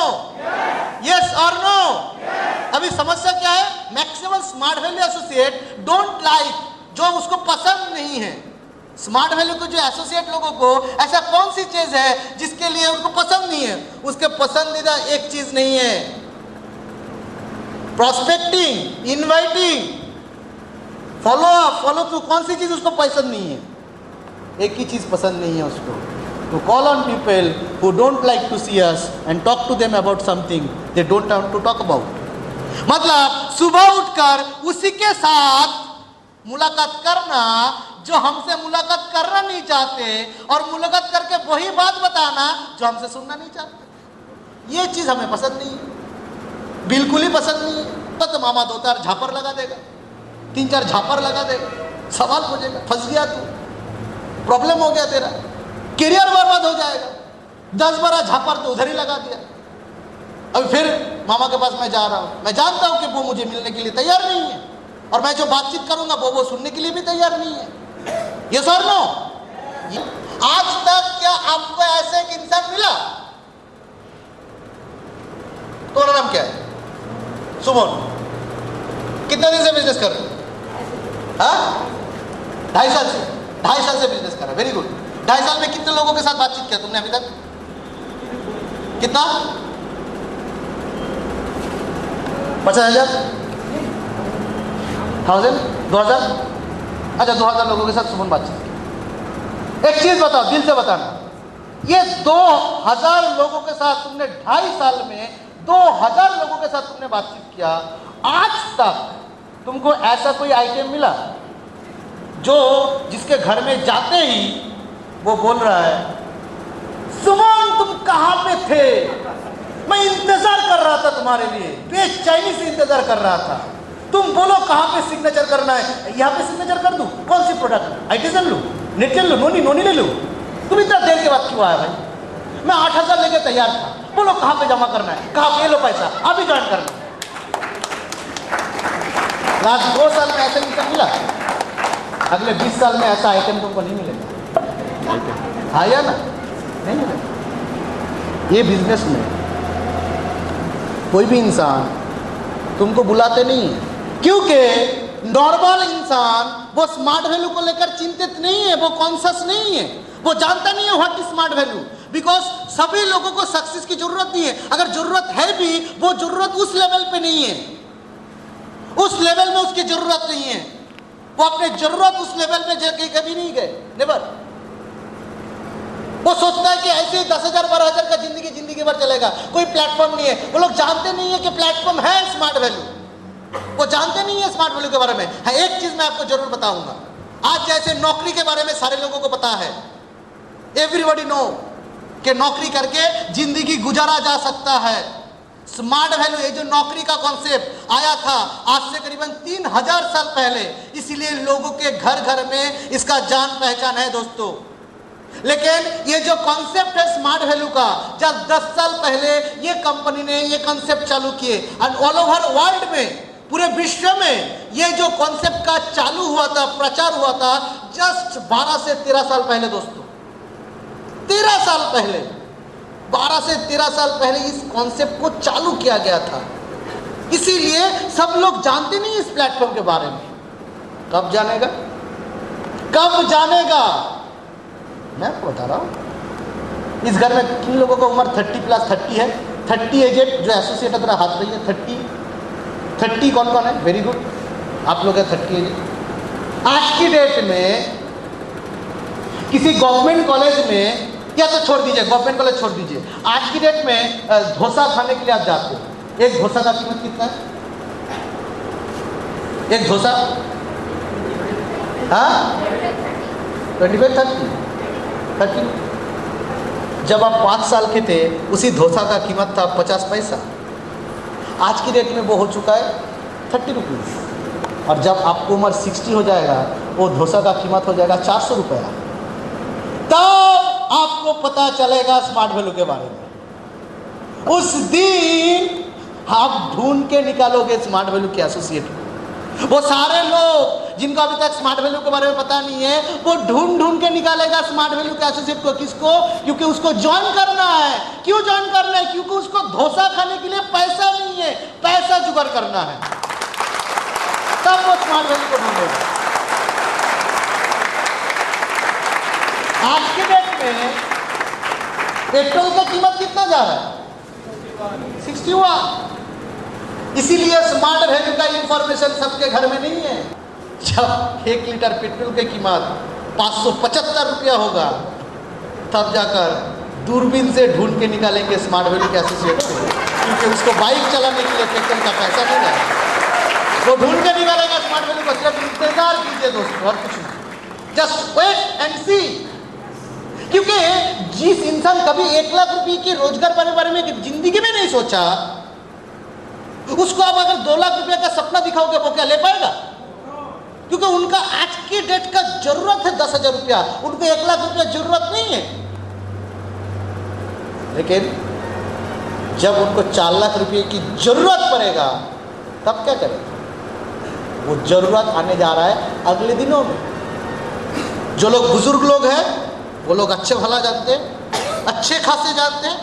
यस और नो? अभी समस्या क्या है? Maximum smart value associate don't like, जो उसको पसंद नहीं है। स्मार्ट वैल्यू को जो एसोसिएट लोगों को, ऐसा कौन सी चीज है जिसके लिए उनको पसंद नहीं है? उसके पसंदीदा एक चीज नहीं है, prospecting, inviting, follow up, follow through. कौन सी चीज उसको पसंद नहीं है? एक ही चीज पसंद नहीं है उसको, to call on people who don't like to see us and talk to them about something they don't want to talk about। मतलब सुबह उठकर उसी के साथ मुलाकात करना जो हमसे मुलाकात करना नहीं चाहते और मुलाकात करके वही बात बताना जो हमसे सुनना नहीं चाहते। ये चीज हमें पसंद नहीं है, बिल्कुल ही पसंद नहीं है। तो मामा 2-4 झापर लगा देगा, 3-4 झापर लगा देगा, सवाल पूछेगा, फंस गया तू, प्रॉब्लम हो गया तेरा, करियर बर्बाद हो जाएगा। 10-12 झापर तो उधर ही लगा दिया। अब फिर मामा के पास मैं जा रहा हूँ, मैं जानता हूँ कि वो मुझे मिलने के लिए तैयार नहीं है और मैं जो बातचीत करूंगा वो सुनने के लिए भी तैयार नहीं है। ये सर नो? आज तक क्या आपको ऐसे एक इंसान मिला? तुम्हारा नाम क्या है? सुमन। कितने दिन से बिजनेस कर रहे हो? हाँ, 2.5 साल से। 2.5 साल से बिजनेस कर रहे, वेरी गुड। 2.5 साल में कितने लोगों के साथ बातचीत किया तुमने अभी तक? कितना? 50,000? 2,000? अच्छा, 2,000 लोगों के साथ सुमन बातचीत की। एक चीज बताओ, दिल से बताना, ये 2,000 लोगों के साथ तुमने 2.5 साल में 2,000 लोगों के साथ तुमने बातचीत किया, आज तक तुमको ऐसा कोई आइटम मिला जो जिसके घर में जाते ही वो बोल रहा है, सुमन तुम कहाँ पे थे, मैं इंतजार कर रहा था तुम्हारे लिए, बेचैनी से इंतजार कर रहा था, तुम बोलो कहाँ पे सिग्नेचर करना है, यहाँ पे सिग्नेचर कर दूं, कौन सी प्रोडक्ट, आईटीजन लूं, नेटजन लूं, नोनी ले लूं, तुम इतना देर के बाद क्यों आया भाई? मैं 8,000 लेके तैयार था, बोलो कहाँ पे जमा करना है, कहाँ पे, लो पैसा, अभी ज्वाइन कर लो। लास्ट 2 साल में ऐसा इनकम मिला, अगले 20 साल में ऐसा आइटम तुमको नहीं मिलेगा। हाँ या ना? नहीं मिलेगा। ये बिजनेस में कोई भी इंसान तुमको बुलाते नहीं है, क्योंकि नॉर्मल इंसान वो स्मार्ट वैल्यू को लेकर चिंतित नहीं है, वो कॉन्शियस नहीं है, वो जानता नहीं है what is smart value. Because सभी लोगों को सक्सेस की जरूरत नहीं है, अगर जरूरत है भी वो जरूरत उस लेवल पे नहीं है, उस लेवल में उसकी जरूरत नहीं है, वो अपने जरूरत उस लेवल पे जाके कभी नहीं गए, नेवर। वो सोचता है कि ऐसे ही 10,000 12,000 का जिंदगी भर चलेगा, कोई प्लेटफॉर्म नहीं है। वो लोग जानते नहीं है कि प्लेटफॉर्म है स्मार्ट वैल्यू, वो जानते नहीं है स्मार्ट वैल्यू के बारे में। है एक चीज मैं आपको जरूर बताऊंगा, आज जैसे नौकरी के बारे में सारे लोगों को पता है, एवरीबॉडी नो कि नौकरी करके जिंदगी गुजारा जा सकता है। स्मार्ट वैल्यू, ये जो नौकरी का कॉन्सेप्ट आया था आज से करीबन 3000 साल पहले, इसीलिए लोगों के घर घर में इसका जान पहचान है दोस्तों। लेकिन ये जो कॉन्सेप्ट है स्मार्ट वैल्यू का, जब 10 साल पहले ये कंपनी ने ये कॉन्सेप्ट चालू किए, एंड ऑल ओवर वर्ल्ड में, पूरे विश्व में ये जो कॉन्सेप्ट का चालू हुआ था, प्रचार हुआ था, जस्ट 12 से 13 साल पहले दोस्तों, 13 साल पहले, 12 से 13 साल पहले इस कॉन्सेप्ट को चालू किया गया था। इसीलिए सब लोग जानते नहीं इस प्लेटफॉर्म के बारे में। कब जानेगा, कब जानेगा, मैं आपको बता रहा हूं। इस घर में किन लोगों का उम्र 30+30 है? 30 एजेड जो एसोसिएट है, हाथ रही है। 30 कौन कौन है? वेरी गुड, आप लोग है 30 एजेड। आज की डेट में किसी गवर्नमेंट कॉलेज में, या तो छोड़ दीजिए, गवर्नमेंट कॉलेज छोड़ दीजिए, आज की डेट में डोसा खाने के लिए आप जाते हो, एक डोसा का कीमत कितना है? एक डोसा 25-30। जब आप 5 साल के थे उसी डोसा का कीमत था 50 पैसा। आज की डेट में वो हो चुका है 30 रुपीज़। और जब आपको उम्र 60 हो जाएगा, वो डोसा का कीमत हो जाएगा 400 रुपया। तब आपको पता चलेगा स्मार्ट वैल्यू के बारे में। उस दिन आप ढूंढ के निकालोगे स्मार्ट वैल्यू के एसोसिएट को। वो सारे लोग जिनको अभी तक स्मार्ट वैल्यू के बारे में पता नहीं है, वो ढूंढ के निकालेगा स्मार्ट वैल्यू के एसोसिएट को। किसको? क्योंकि उसको ज्वाइन करना है। क्यों ज्वाइन करना है? क्योंकि उसको डोसा खाने के लिए पैसा नहीं है, पैसा जुगाड़ करना है, तब वो स्मार्ट वैल्यू को ढूंढेगा। आज के डेट में पेट्रोल का कीमत कितना जा रहा है? 61। इसीलिए स्मार्ट वैल्यू का इंफॉर्मेशन सबके घर में नहीं है। जब 1 लीटर पेट्रोल की कीमत 575 रुपया होगा, तब जाकर दूरबीन से ढूंढ के निकालेंगे स्मार्ट वैल्यू के एसोसिएट को, क्योंकि उसको बाइक चलाने के लिए पेट्रोल का पैसा नहीं है। वो ढूंढ के निकालेगा स्मार्ट वैल्यू को। सिर्फ इंतजार कीजिए दोस्तों, और कुछ नहीं, जस्ट वेट एंड सी। क्योंकि जिस इंसान कभी 1 लाख रुपए की रोजगार पाने बारे में जिंदगी में नहीं सोचा, उसको अब अगर 2 लाख रुपए का सपना दिखाओगे, वो क्या ले पाएगा? क्योंकि उनका आज की डेट का जरूरत है 10,000 रुपया, उनको 1 लाख रुपया जरूरत नहीं है। लेकिन जब उनको 4 लाख रुपए की जरूरत पड़ेगा, तब क्या करेंगे? वो जरूरत आने जा रहा है अगले दिनों में। जो लोग बुजुर्ग लोग हैं, वो लोग अच्छे भला जानते हैं, अच्छे खासे जानते हैं।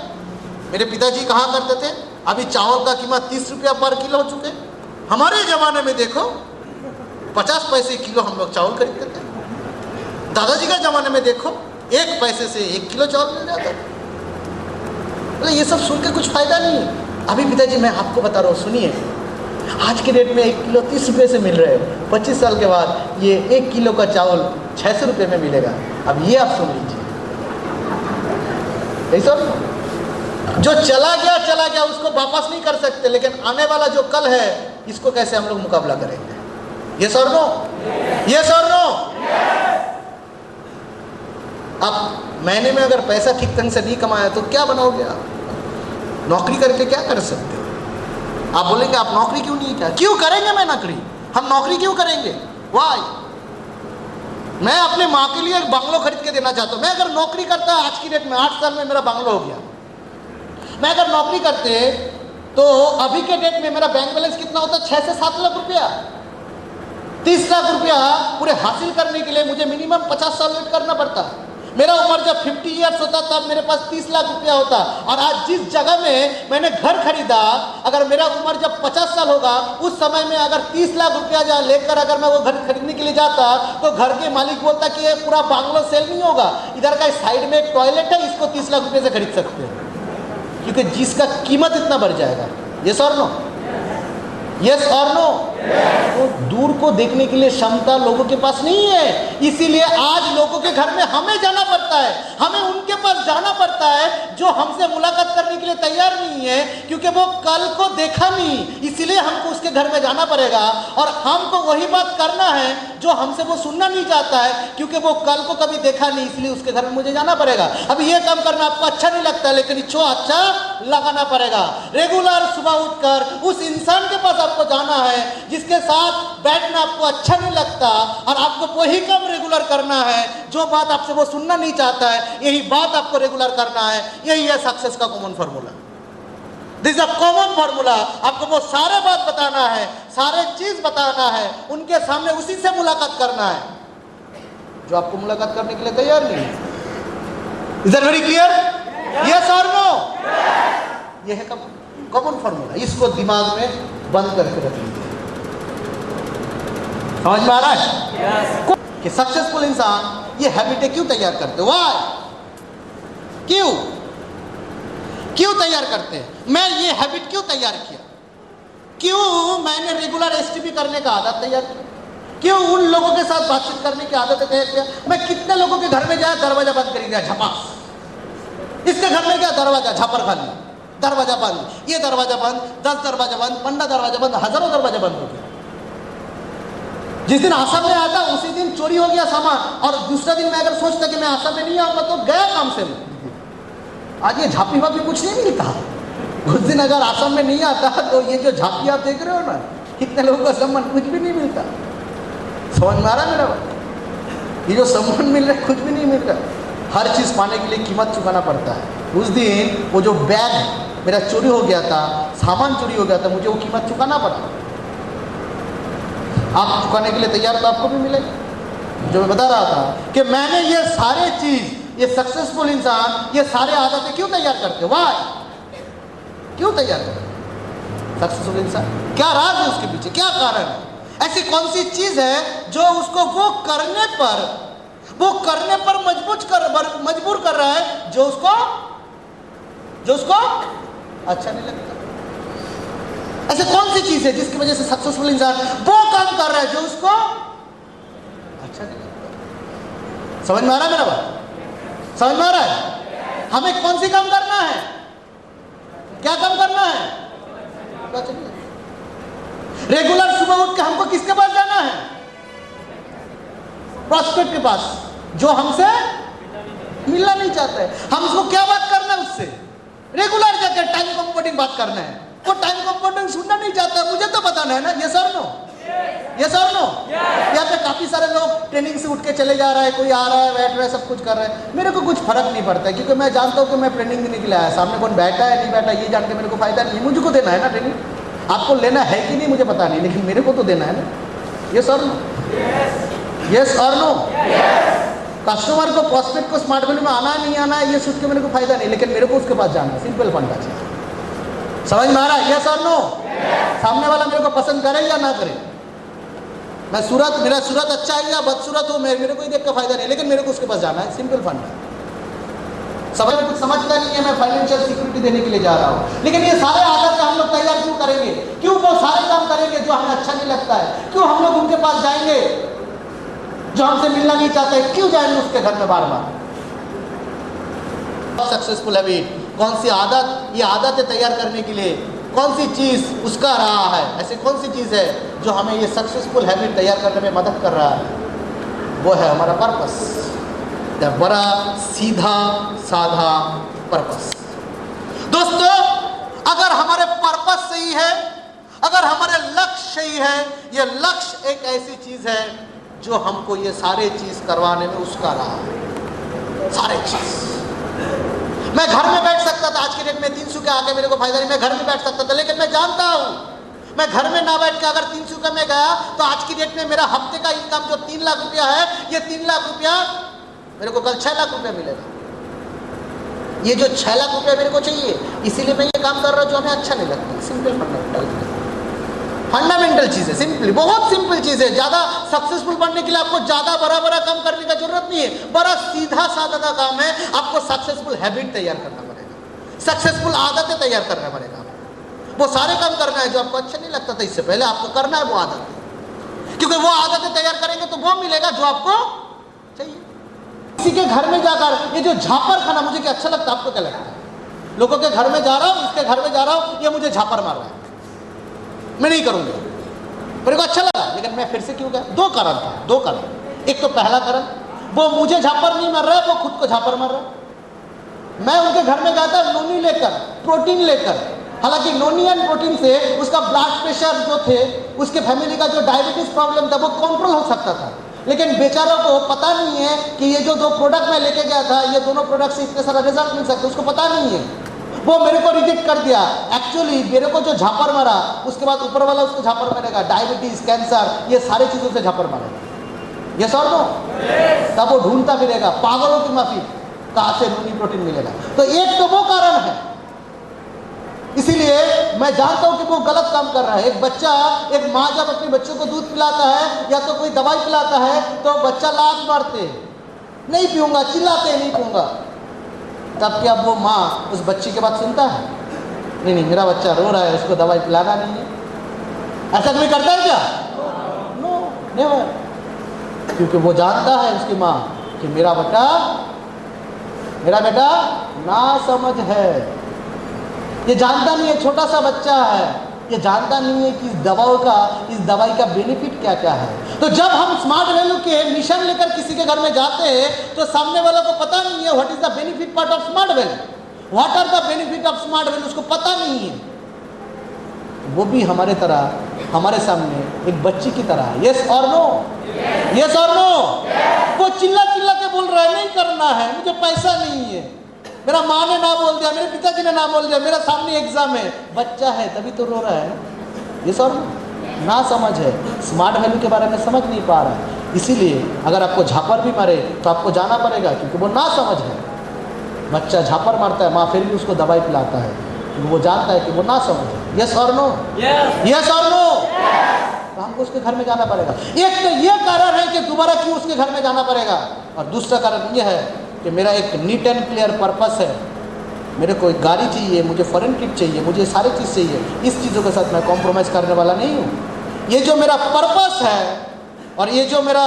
मेरे पिताजी कहा करते थे, अभी चावल का कीमत 30 रुपया पर किलो हो चुके। हमारे ज़माने में देखो 50 पैसे किलो हम लोग चावल खरीदते थे। दादाजी का ज़माने में देखो 1 पैसे से 1 किलो चावल मिल जाता। मतलब ये सब सुन के कुछ फ़ायदा नहीं है। अभी पिताजी मैं आपको बता रहा हूँ, सुनिए, आज के डेट में 1 किलो 30 रुपये से मिल रहे हैं। 25 साल के बाद ये 1 किलो का चावल 600 रुपये में मिलेगा। अब ये आप सुन लीजिए। ऐसा जो चला गया उसको वापस नहीं कर सकते, लेकिन आने वाला जो कल है, इसको कैसे हम लोग मुकाबला करेंगे? यस और नो? यस और नो? अब महीने में अगर पैसा ठीक ढंग से नहीं कमाया तो क्या बनाओगे आप? नौकरी करके क्या कर सकते हो? आप बोलेंगे आप नौकरी क्यों नहीं किया? क्यों करेंगे मैं नौकरी? हम नौकरी क्यों करेंगे? वाई? मैं अपने माँ के लिए एक बंगलो खरीद के देना चाहता हूँ। मैं अगर नौकरी करता, आज की डेट में 8 साल में मेरा बंगलो हो गया। मैं अगर नौकरी करते तो अभी के डेट में मेरा बैंक बैलेंस कितना होता? 6 से 7 लाख रुपया। 30 लाख रुपया पूरे हासिल करने के लिए मुझे मिनिमम 50 साल वेट करना पड़ता। मेरा उम्र जब 50 ईयर्स होता तब मेरे पास 30 लाख रुपया होता, और आज जिस जगह में मैंने घर खरीदा, अगर मेरा उम्र जब 50 साल होगा, उस समय में अगर 30 लाख रुपया जा लेकर अगर मैं वो घर खरीदने के लिए जाता, तो घर के मालिक बोलता कि ये पूरा बांग्लो सेल नहीं होगा, इधर का साइड में एक टॉयलेट है, इसको 30 लाख रुपये से खरीद सकते हैं, क्योंकि जिसका कीमत इतना बढ़ जाएगा। यस और नो? यस और नो? तो दूर को देखने के लिए क्षमता लोगों के पास नहीं है, इसीलिए आज लोगों के घर में हमें जाना पड़ता है, हमें उनके पास जाना पड़ता है जो हमसे मुलाकात करने के लिए तैयार नहीं है, क्योंकि वो कल को देखा नहीं, इसीलिए हमको उसके घर में जाना पड़ेगा, और हमको वही बात करना है जो हमसे वो सुनना नहीं चाहता है, क्योंकि वो कल को कभी देखा नहीं, इसलिए उसके घर में मुझे जाना पड़ेगा। अब ये काम करना आपको अच्छा नहीं लगता, लेकिन इसको अच्छा लगाना पड़ेगा। रेगुलर सुबह उठकर उस इंसान के पास आपको जाना है जिसके साथ बैठना आपको अच्छा नहीं लगता, और आपको वही काम रेगुलर करना है जो बात आपसे वो सुनना नहीं चाहता है, यही बात आपको रेगुलर करना है। यही है सक्सेस का common formula. This is a common formula. आपको वो सारे बात बताना है, सारे चीज बताना है, उनके सामने उसी से मुलाकात करना है जो आपको मुलाकात करने के लिए तैयार नहीं है। Is that very clear? Yes और नो? ये है कॉमन फार्मूला, इसको दिमाग में बंद करके रख लीजिए। समझ में आ रहा है? yes. कि सक्सेसफुल इंसान ये हैबिटें क्यों तैयार करते हैं? व्हाई? क्यों तैयार करते हैं? मैं ये हैबिट क्यों तैयार किया? क्यों मैंने रेगुलर एसटीपी करने का आदत तैयार किया? क्यों उन लोगों के साथ बातचीत करने की आदत तैयार किया? मैं कितने लोगों के घर में जाया, दरवाजा बंद कर दिया, झपास। इसके घर में क्या दरवाजा झापर खाली, दरवाजा बंद, ये दरवाजा बंद, 10 दरवाजा बंद, 15 दरवाजा बंद, हजारों दरवाजा बंद हो गया। जिस दिन आसाम में आता उसी दिन चोरी हो गया सामान, और दूसरा दिन मैं अगर सोचता कि मैं आसाम में नहीं आऊंगा तो गया काम से। आज ये झापी वापी कुछ नहीं मिलता। उस दिन अगर आसाम में नहीं आता तो ये जो झापी आप देख रहे हो ना, कितने लोगों का सम्मान कुछ भी नहीं मिलता। समझ में आ रहा है मेरा बात? ये जो सम्मान मिल रहा है कुछ भी नहीं मिल रहा। हर चीज़ पाने के लिए कीमत चुकाना पड़ता है। उस दिन वो जो बैग मेरा चोरी हो गया था, सामान चोरी हो गया था, मुझे वो कीमत चुकाना पड़ा। आप चुकाने के लिए तैयार तो आपको भी मिलेगा। जो मैं बता रहा था कि मैंने ये सारे चीज़, ये सक्सेसफुल इंसान ये सारे आदतें क्यों तैयार करते? वाई? क्यों तैयार करते सक्सेसफुल इंसान? क्या राज है उसके पीछे? क्या कारण है? ऐसी कौन सी चीज़ है जो उसको वो करने पर मजबूर कर रहा है जो उसको अच्छा नहीं लगता? ऐसे कौन सी चीज है जिसकी वजह से सक्सेसफुल इंसान वो काम कर रहा है जो उसको अच्छा नहीं लगता? समझ में आ रहा है मेरा बात? समझ में आ रहा है? हमें कौन सी काम करना है? क्या काम करना है? रेगुलर सुबह उठ के हमको किसके पास जाना है? प्रॉस्पेक्ट के पास, जो हमसे मिलना नहीं चाहता है। हम उसको क्या बात करना है? उससे रेगुलर जाकर टाइम कंफर्टिंग बात करना है। वो टाइम कंफर्टिंग सुनना नहीं चाहता, मुझे तो बताना है ना। यस और नो? यस और नो? यहाँ पे काफी सारे लोग ट्रेनिंग से उठ के चले जा रहा है, कोई आ रहा है, बैठ रहा है, सब कुछ कर रहा है। मेरे को कुछ फर्क नहीं पड़ता है, क्योंकि मैं जानता हूँ कि मैं ट्रेनिंग देने के लिए आया। सामने कौन बैठा है नहीं बैठा ये जान के मेरे को फायदा नहीं। मुझको देना है ना ट्रेनिंग। आपको लेना है कि नहीं मुझे पता नहीं, लेकिन मेरे को तो देना है ना। यस और नो? यस और नो? कस्टमर को, प्रॉस्पेक्ट को स्मार्ट वैल्यू में आना है नहीं आना है ये सोच के मेरे को फायदा नहीं, लेकिन मेरे को उसके पास जाना है। सिंपल फंडा चीज। समझ में आ रहा है? यस और नो? सामने वाला मेरे को पसंद करे या ना करे, मेरा सूरत अच्छा है या बदसूरत हो, मेरे को ही देख का फायदा नहीं, लेकिन मेरे को उसके पास जाना है। सिंपल फंडा। समझ में कुछ समझता नहीं है। मैं फाइनेंशियल सिक्योरिटी देने के लिए जा रहा हूँ, लेकिन ये सारे आदत हम लोग तैयार क्यों करेंगे? क्यों वो सारे काम करेंगे जो हमें अच्छा नहीं लगता है? क्यों हम लोग उनके पास जाएंगे जो हमसे मिलना नहीं चाहते? क्यों जाएंगे उसके घर में बार बार? सक्सेसफुल हैबिट कौन सी आदत, ये आदतें तैयार करने के लिए कौन सी चीज़ उसका रहा है? ऐसी कौन सी चीज़ है जो हमें ये सक्सेसफुल हैबिट तैयार करने में मदद कर रहा है? वो है हमारा पर्पस। बड़ा सीधा साधा पर्पस। दोस्तों, अगर हमारे पर्पस सही है, अगर हमारे लक्ष्य सही है, ये लक्ष्य एक ऐसी चीज़ है जो हमको ये सारे चीज़ करवाने में उसका रहा है। सारे चीज़ मैं घर में बैठ सकता था, आज के डेट में 300 के आके मेरे को फायदा नहीं, मैं घर में बैठ सकता था, लेकिन मैं जानता हूँ मैं घर में ना बैठ के अगर 300 में गया तो आज की डेट में मेरा हफ्ते का इनकम जो 3 लाख रुपया है, ये 3 लाख रुपया मेरे को कल 6 लाख रुपया मिलेगा। ये जो 6 लाख रुपया मेरे को चाहिए, इसीलिए मैं ये काम कर रहा हूँ जो हमें अच्छा नहीं लगता। सिंपल फंडामेंटल चीज़ है, सिंपली, बहुत सिंपल चीज़ है। ज़्यादा सक्सेसफुल बनने के लिए आपको ज़्यादा बड़ा बड़ा काम करने का जरूरत नहीं है। बड़ा सीधा साधा का काम है, आपको सक्सेसफुल हैबिट तैयार करना पड़ेगा, सक्सेसफुल आदतें तैयार करना पड़ेगा। वो सारे काम करना है जो आपको अच्छा नहीं लगता था, इससे पहले आपको करना है वो आदत, क्योंकि वो आदतें तैयार करेंगे तो वो मिलेगा जो आपको चाहिए। किसी के घर में जाकर ये जो झापर खाना मुझे क्या अच्छा लगता है, आपको क्या लगता है? लोगों के घर में जा रहा हूँ, इसके घर में जा रहा हूँ, ये मुझे झापर मार रहा है, मैं नहीं करूंगा, मेरे को अच्छा लगा, लेकिन मैं फिर से क्यों गया? 2 कारण था, 2 कारण। एक तो पहला कारण, वो मुझे झापर नहीं मार रहा है, वो खुद को झापर मार रहा है। मैं उनके घर में गया था नोनी लेकर, प्रोटीन लेकर, हालांकि नोनी एंड प्रोटीन से उसका ब्लड प्रेशर जो थे, उसके फैमिली का जो डायबिटीज प्रॉब्लम था वो कंट्रोल हो सकता था, लेकिन बेचारों को पता नहीं है कि ये जो 2 प्रोडक्ट मैं लेके गया था, ये दोनों प्रोडक्ट से इतने सारा रिजल्ट मिल सकते, उसको पता नहीं है। वो मेरे को रिजेक्ट कर दिया। एक्चुअली मेरे को जो झापर मारा, उसके बाद ऊपर वाला उसको झापर मारेगा, डायबिटीज, कैंसर, ये सारी चीजों से झापर मारेगा। ये सर नो, तब वो ढूंढता फिरेगा, पागलों की माफी, कहां से नोनी प्रोटीन मिलेगा। तो एक तो वो कारण है, इसीलिए मैं जानता हूं कि वो गलत काम कर रहा है। एक बच्चा, एक माँ जब अपने बच्चों को दूध पिलाता है या तो कोई दवाई पिलाता है, तो बच्चा लात मारते हैं, नहीं पीऊंगा, चिल्लाते हैं, नहीं पीऊंगा। तब क्या वो माँ उस बच्ची के बात सुनता है? नहीं नहीं, मेरा बच्चा रो रहा है, उसको दवाई पिलाना नहीं है। ऐसा कोई करता है क्या? No, never. क्योंकि वो जानता है उसकी माँ कि मेरा बेटा ना समझ है, ये जानता नहीं है, छोटा सा बच्चा है, ये जानता नहीं है कि इस दवाई का बेनिफिट क्या क्या है। तो जब हम स्मार्ट वैल्यू के मिशन लेकर किसी के घर में जाते हैं, तो सामने वालों को पता नहीं है what is the benefit part of smart value, what are the benefit of smart value, उसको पता नहीं है। वो भी हमारे तरह, हमारे सामने एक बच्ची की तरह है। यस और नो, यस और नो। वो चिल्ला चिल्ला के बोल रहा है, नहीं करना है, मुझे पैसा नहीं है, मेरा माँ ने ना बोल दिया, मेरे पिताजी ने ना बोल दिया, मेरा सामने एग्जाम है। बच्चा है तभी तो रो रहा है ना। ये सर ना समझ है, स्मार्ट वैल्यू के बारे में समझ नहीं पा रहा है। इसीलिए अगर आपको झापर भी मारे तो आपको जाना पड़ेगा, क्योंकि वो ना समझ है। बच्चा झापर मारता है, माँ फिर भी उसको दवाई पिलाता है, क्योंकि वो जानता है कि वो ना समझ है। यस और नो, यस और नो। तो हमको उसके घर में जाना पड़ेगा। एक तो ये कारण है कि दोबारा क्यों उसके घर में जाना पड़ेगा, और दूसरा कारण ये है कि मेरा एक नीट एंड क्लियर पर्पस है। मेरे को एक गाड़ी चाहिए, मुझे फॉरेन ट्रिप चाहिए, मुझे सारी चीज़ चाहिए। इस चीज़ों के साथ मैं कॉम्प्रोमाइज़ करने वाला नहीं हूँ। ये जो मेरा पर्पस है और ये जो मेरा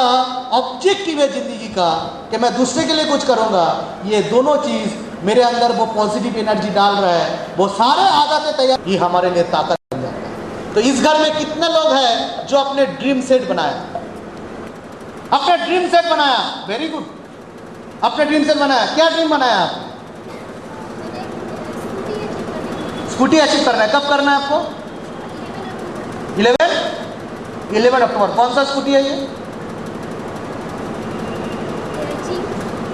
ऑब्जेक्टिव है ज़िंदगी का कि मैं दूसरे के लिए कुछ करूँगा, ये दोनों चीज़ मेरे अंदर वो पॉजिटिव एनर्जी डाल रहा है, वो सारे आदतें तैयार, ये हमारे लिए ताकत बन जाता है। तो इस घर में कितने लोग हैं जो अपने ड्रीम सेट बनाया, अपने ड्रीम सेट बनाया? वेरी गुड, अपने ड्रीम सेट बनाया। क्या ड्रीम बनाया आपने? स्कूटी अचीव करना है। कब करना है आपको? 11 अक्टूबर। कौन सा स्कूटी है ये?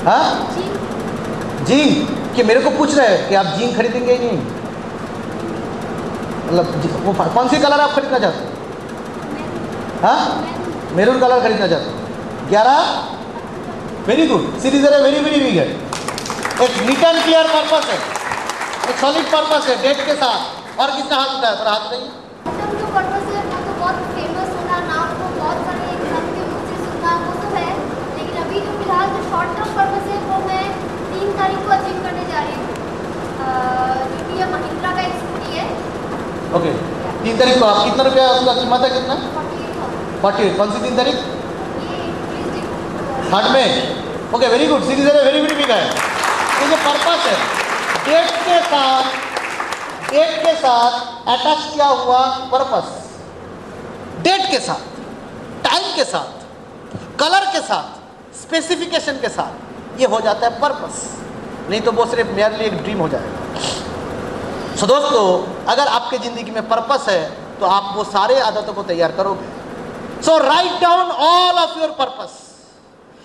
हाँ, जीन। कि मेरे को पूछ रहे हैं कि आप जीन खरीदेंगे ही नहीं, मतलब वो कौन सी कलर आप खरीदना चाहते हैं? हाँ, मेरून कलर खरीदना चाहते हैं। 11, वेरी गुड। सीरीज है, वेरी वेरी बिग है। एक नीट एंड क्लियर पर्पस है, एक सॉलिड पर्पस है, डेट के साथ। और किसका हाथ उठाया? पर हाथ नहीं। जो पर्पस है वो तो बहुत फेमस होना, नाम को बहुत सारे एग्जाम के मुझसे सुनना, वो सब है, लेकिन अभी जो फिलहाल जो शॉर्ट टर्म पर्पस है वो मैं 3 तारीख को अचीव करने जा रही हूँ, जो कि ये महिंद्रा का एक स्कूटी है। ओके, 3 तारीख को। आप कितना रुपया उसका कीमत है? कितना? 48। कौन सी 3 तारीख? ये 3 में। Okay, very good. सीरीज है, वेरी वेरी बिग है। तो जो पर्पस है, डेट के साथ अटैच किया हुआ पर्पस, डेट के साथ, टाइम के साथ, कलर के साथ, स्पेसिफिकेशन के साथ, ये हो जाता है पर्पस। नहीं तो वो सिर्फ मेरे लिए एक ड्रीम हो जाएगा। सो दोस्तों, अगर आपके जिंदगी में पर्पस है तो आप वो सारे आदतों को तैयार करोगे। So write down all of your purpose.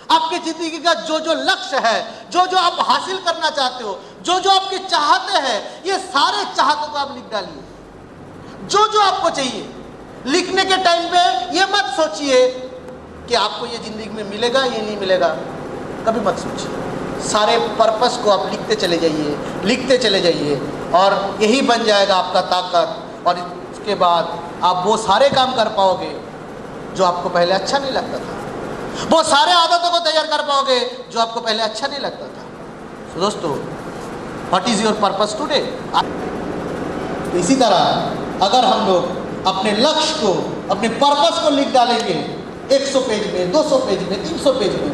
आपकी जिंदगी का जो जो लक्ष्य है, जो जो आप हासिल करना चाहते हो, जो जो आपके चाहते हैं, ये सारे चाहतों को आप लिख डालिए। जो जो आपको चाहिए, लिखने के टाइम पे ये मत सोचिए कि आपको ये जिंदगी में मिलेगा, ये नहीं मिलेगा। कभी मत सोचिए। सारे पर्पस को आप लिखते चले जाइए, लिखते चले जाइए, और यही बन जाएगा आपका ताकत। और उसके बाद आप वो सारे काम कर पाओगे जो आपको पहले अच्छा नहीं लगता था, वो सारे आदतों को तैयार कर पाओगे जो आपको पहले अच्छा नहीं लगता था। तो दोस्तों, what is your purpose today? इसी तरह अगर हम लोग अपने लक्ष्य को, अपने पर्पस को लिख डालेंगे 100 पेज में, 200 पेज में, 300 पेज में,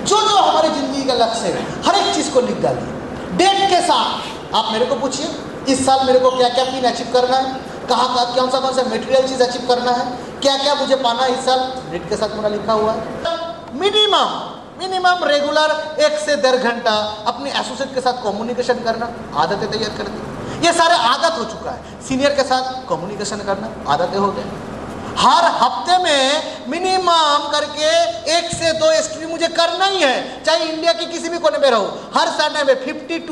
जो जो हमारी ज़िंदगी का लक्ष्य है हर एक चीज़ को लिख डालिए डेट के साथ। आप मेरे को पूछिए इस साल मेरे को क्या क्या पिन अचीव करना है, कहाँ कौन सा मटेरियल चीज़ अचीव करना है, क्या क्या मुझे पाना है इस साल, डेट के साथ मेरा लिखा हुआ है। मिनिमम रेगुलर 1 से 1.5 घंटा अपने एसोसिएट के साथ कम्युनिकेशन करना, आदतें तैयार कर दी। ये सारे आदत हो चुका है। सीनियर के साथ कम्युनिकेशन करना आदतें हो गए। हर हफ्ते में मिनिमम करके 1 से 2 एसटीवी मुझे करना ही है, चाहे इंडिया की किसी भी कोने में रहो। हर संडे में 52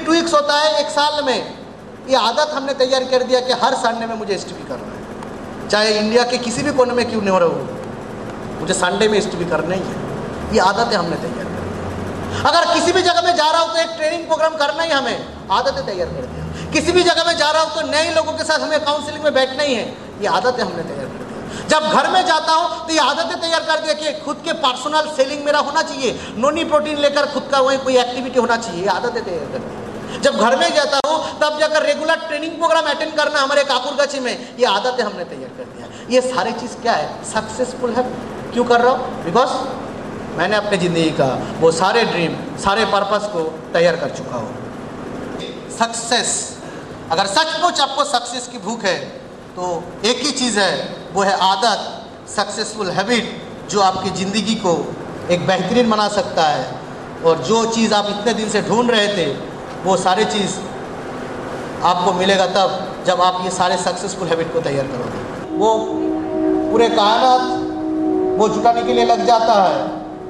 वीक्स होता है एक साल में। ये आदत हमने तैयार कर दिया कि हर संडे में मुझे एसटीवी करना है, चाहे इंडिया के किसी भी कोने में क्यों नहीं हो रहा हो, मुझे संडे में एसटीवी करना ही है। ये आदतें हमने तैयार कर दी। अगर किसी भी जगह में जा रहा हूँ तो एक ट्रेनिंग प्रोग्राम करना ही हमें, आदतें तैयार कर दिया। किसी भी जगह में जा रहा हूँ तो नए लोगों के साथ हमें काउंसलिंग में बैठना ही है, ये आदतें हमने तैयार कर दी। जब घर में जाता हूँ तो ये आदतें तैयार कर दिया कि खुद के पर्सनल सेलिंग मेरा होना चाहिए, नोनी प्रोटीन लेकर खुद का वही कोई एक्टिविटी होना चाहिए, ये आदतें तैयार कर दी। जब घर में जाता हूँ तब जाकर रेगुलर ट्रेनिंग प्रोग्राम अटेंड करना हमारे काकुरगची में, ये आदतें हमने तैयार कर दिया। ये सारी चीज़ क्या है? सक्सेसफुल है। क्यों कर रहा हूँ? बिकॉज मैंने अपने ज़िंदगी का वो सारे ड्रीम, सारे पर्पस को तैयार कर चुका हूँ। सक्सेस, अगर सचमुच आपको सक्सेस की भूख है तो एक ही चीज़ है, वो है आदत, सक्सेसफुल हैबिट, जो आपकी ज़िंदगी को एक बेहतरीन बना सकता है। और जो चीज़ आप इतने दिन से ढूंढ रहे थे वो सारी चीज़ आपको मिलेगा तब जब आप ये सारे सक्सेसफुल हैबिट को तैयार करोगे। वो पूरे कायनात वो जुटाने के लिए लग जाता है।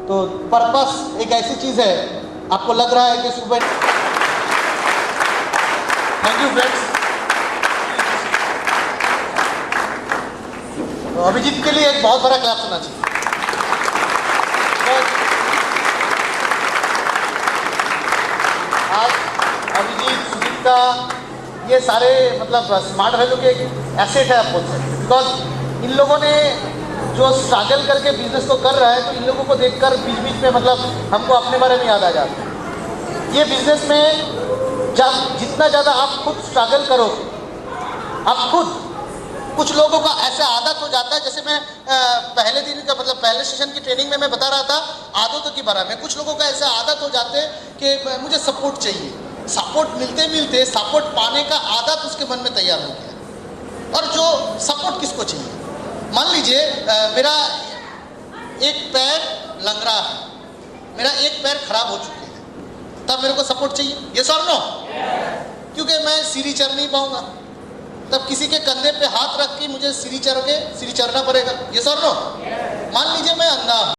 तो पर्पस एक ऐसी चीज़ है, आपको लग रहा है कि सुबह। Thank you friends. तो अभिजीत के लिए एक बहुत बड़ा क्लास होना चाहिए। आज अभिजीत, सुदीप्ता, ये सारे मतलब स्मार्ट वैल्यू के एक एसेट है आप बोल सकते हैं। बिकॉज इन लोगों ने जो स्ट्रगल करके बिजनेस को कर रहा है, तो इन लोगों को देखकर बीच बीच में मतलब हमको अपने बारे में याद आ जाता है। ये बिजनेस में जब जितना ज़्यादा आप खुद स्ट्रगल करोगे, आप खुद, कुछ लोगों का ऐसा आदत हो जाता है, जैसे मैं पहले दिन का मतलब पहले सेशन की ट्रेनिंग में मैं बता रहा था आदतों के बारे में। कुछ लोगों का ऐसा आदत हो जाते हैं कि मुझे सपोर्ट चाहिए, सपोर्ट मिलते मिलते सपोर्ट पाने का आदत उसके मन में तैयार हो गया। और जो सपोर्ट किसको चाहिए? मान लीजिए मेरा एक पैर लंगड़ा है, मेरा एक पैर खराब हो चुके हैं, तब मेरे को सपोर्ट चाहिए, ये सर नो? क्योंकि मैं सीढ़ी चढ़ नहीं पाऊंगा, तब किसी के कंधे पे हाथ रख के मुझे सीढ़ी चढ़ना पड़ेगा, ये सर नो? मान लीजिए मैं अंधा हूं,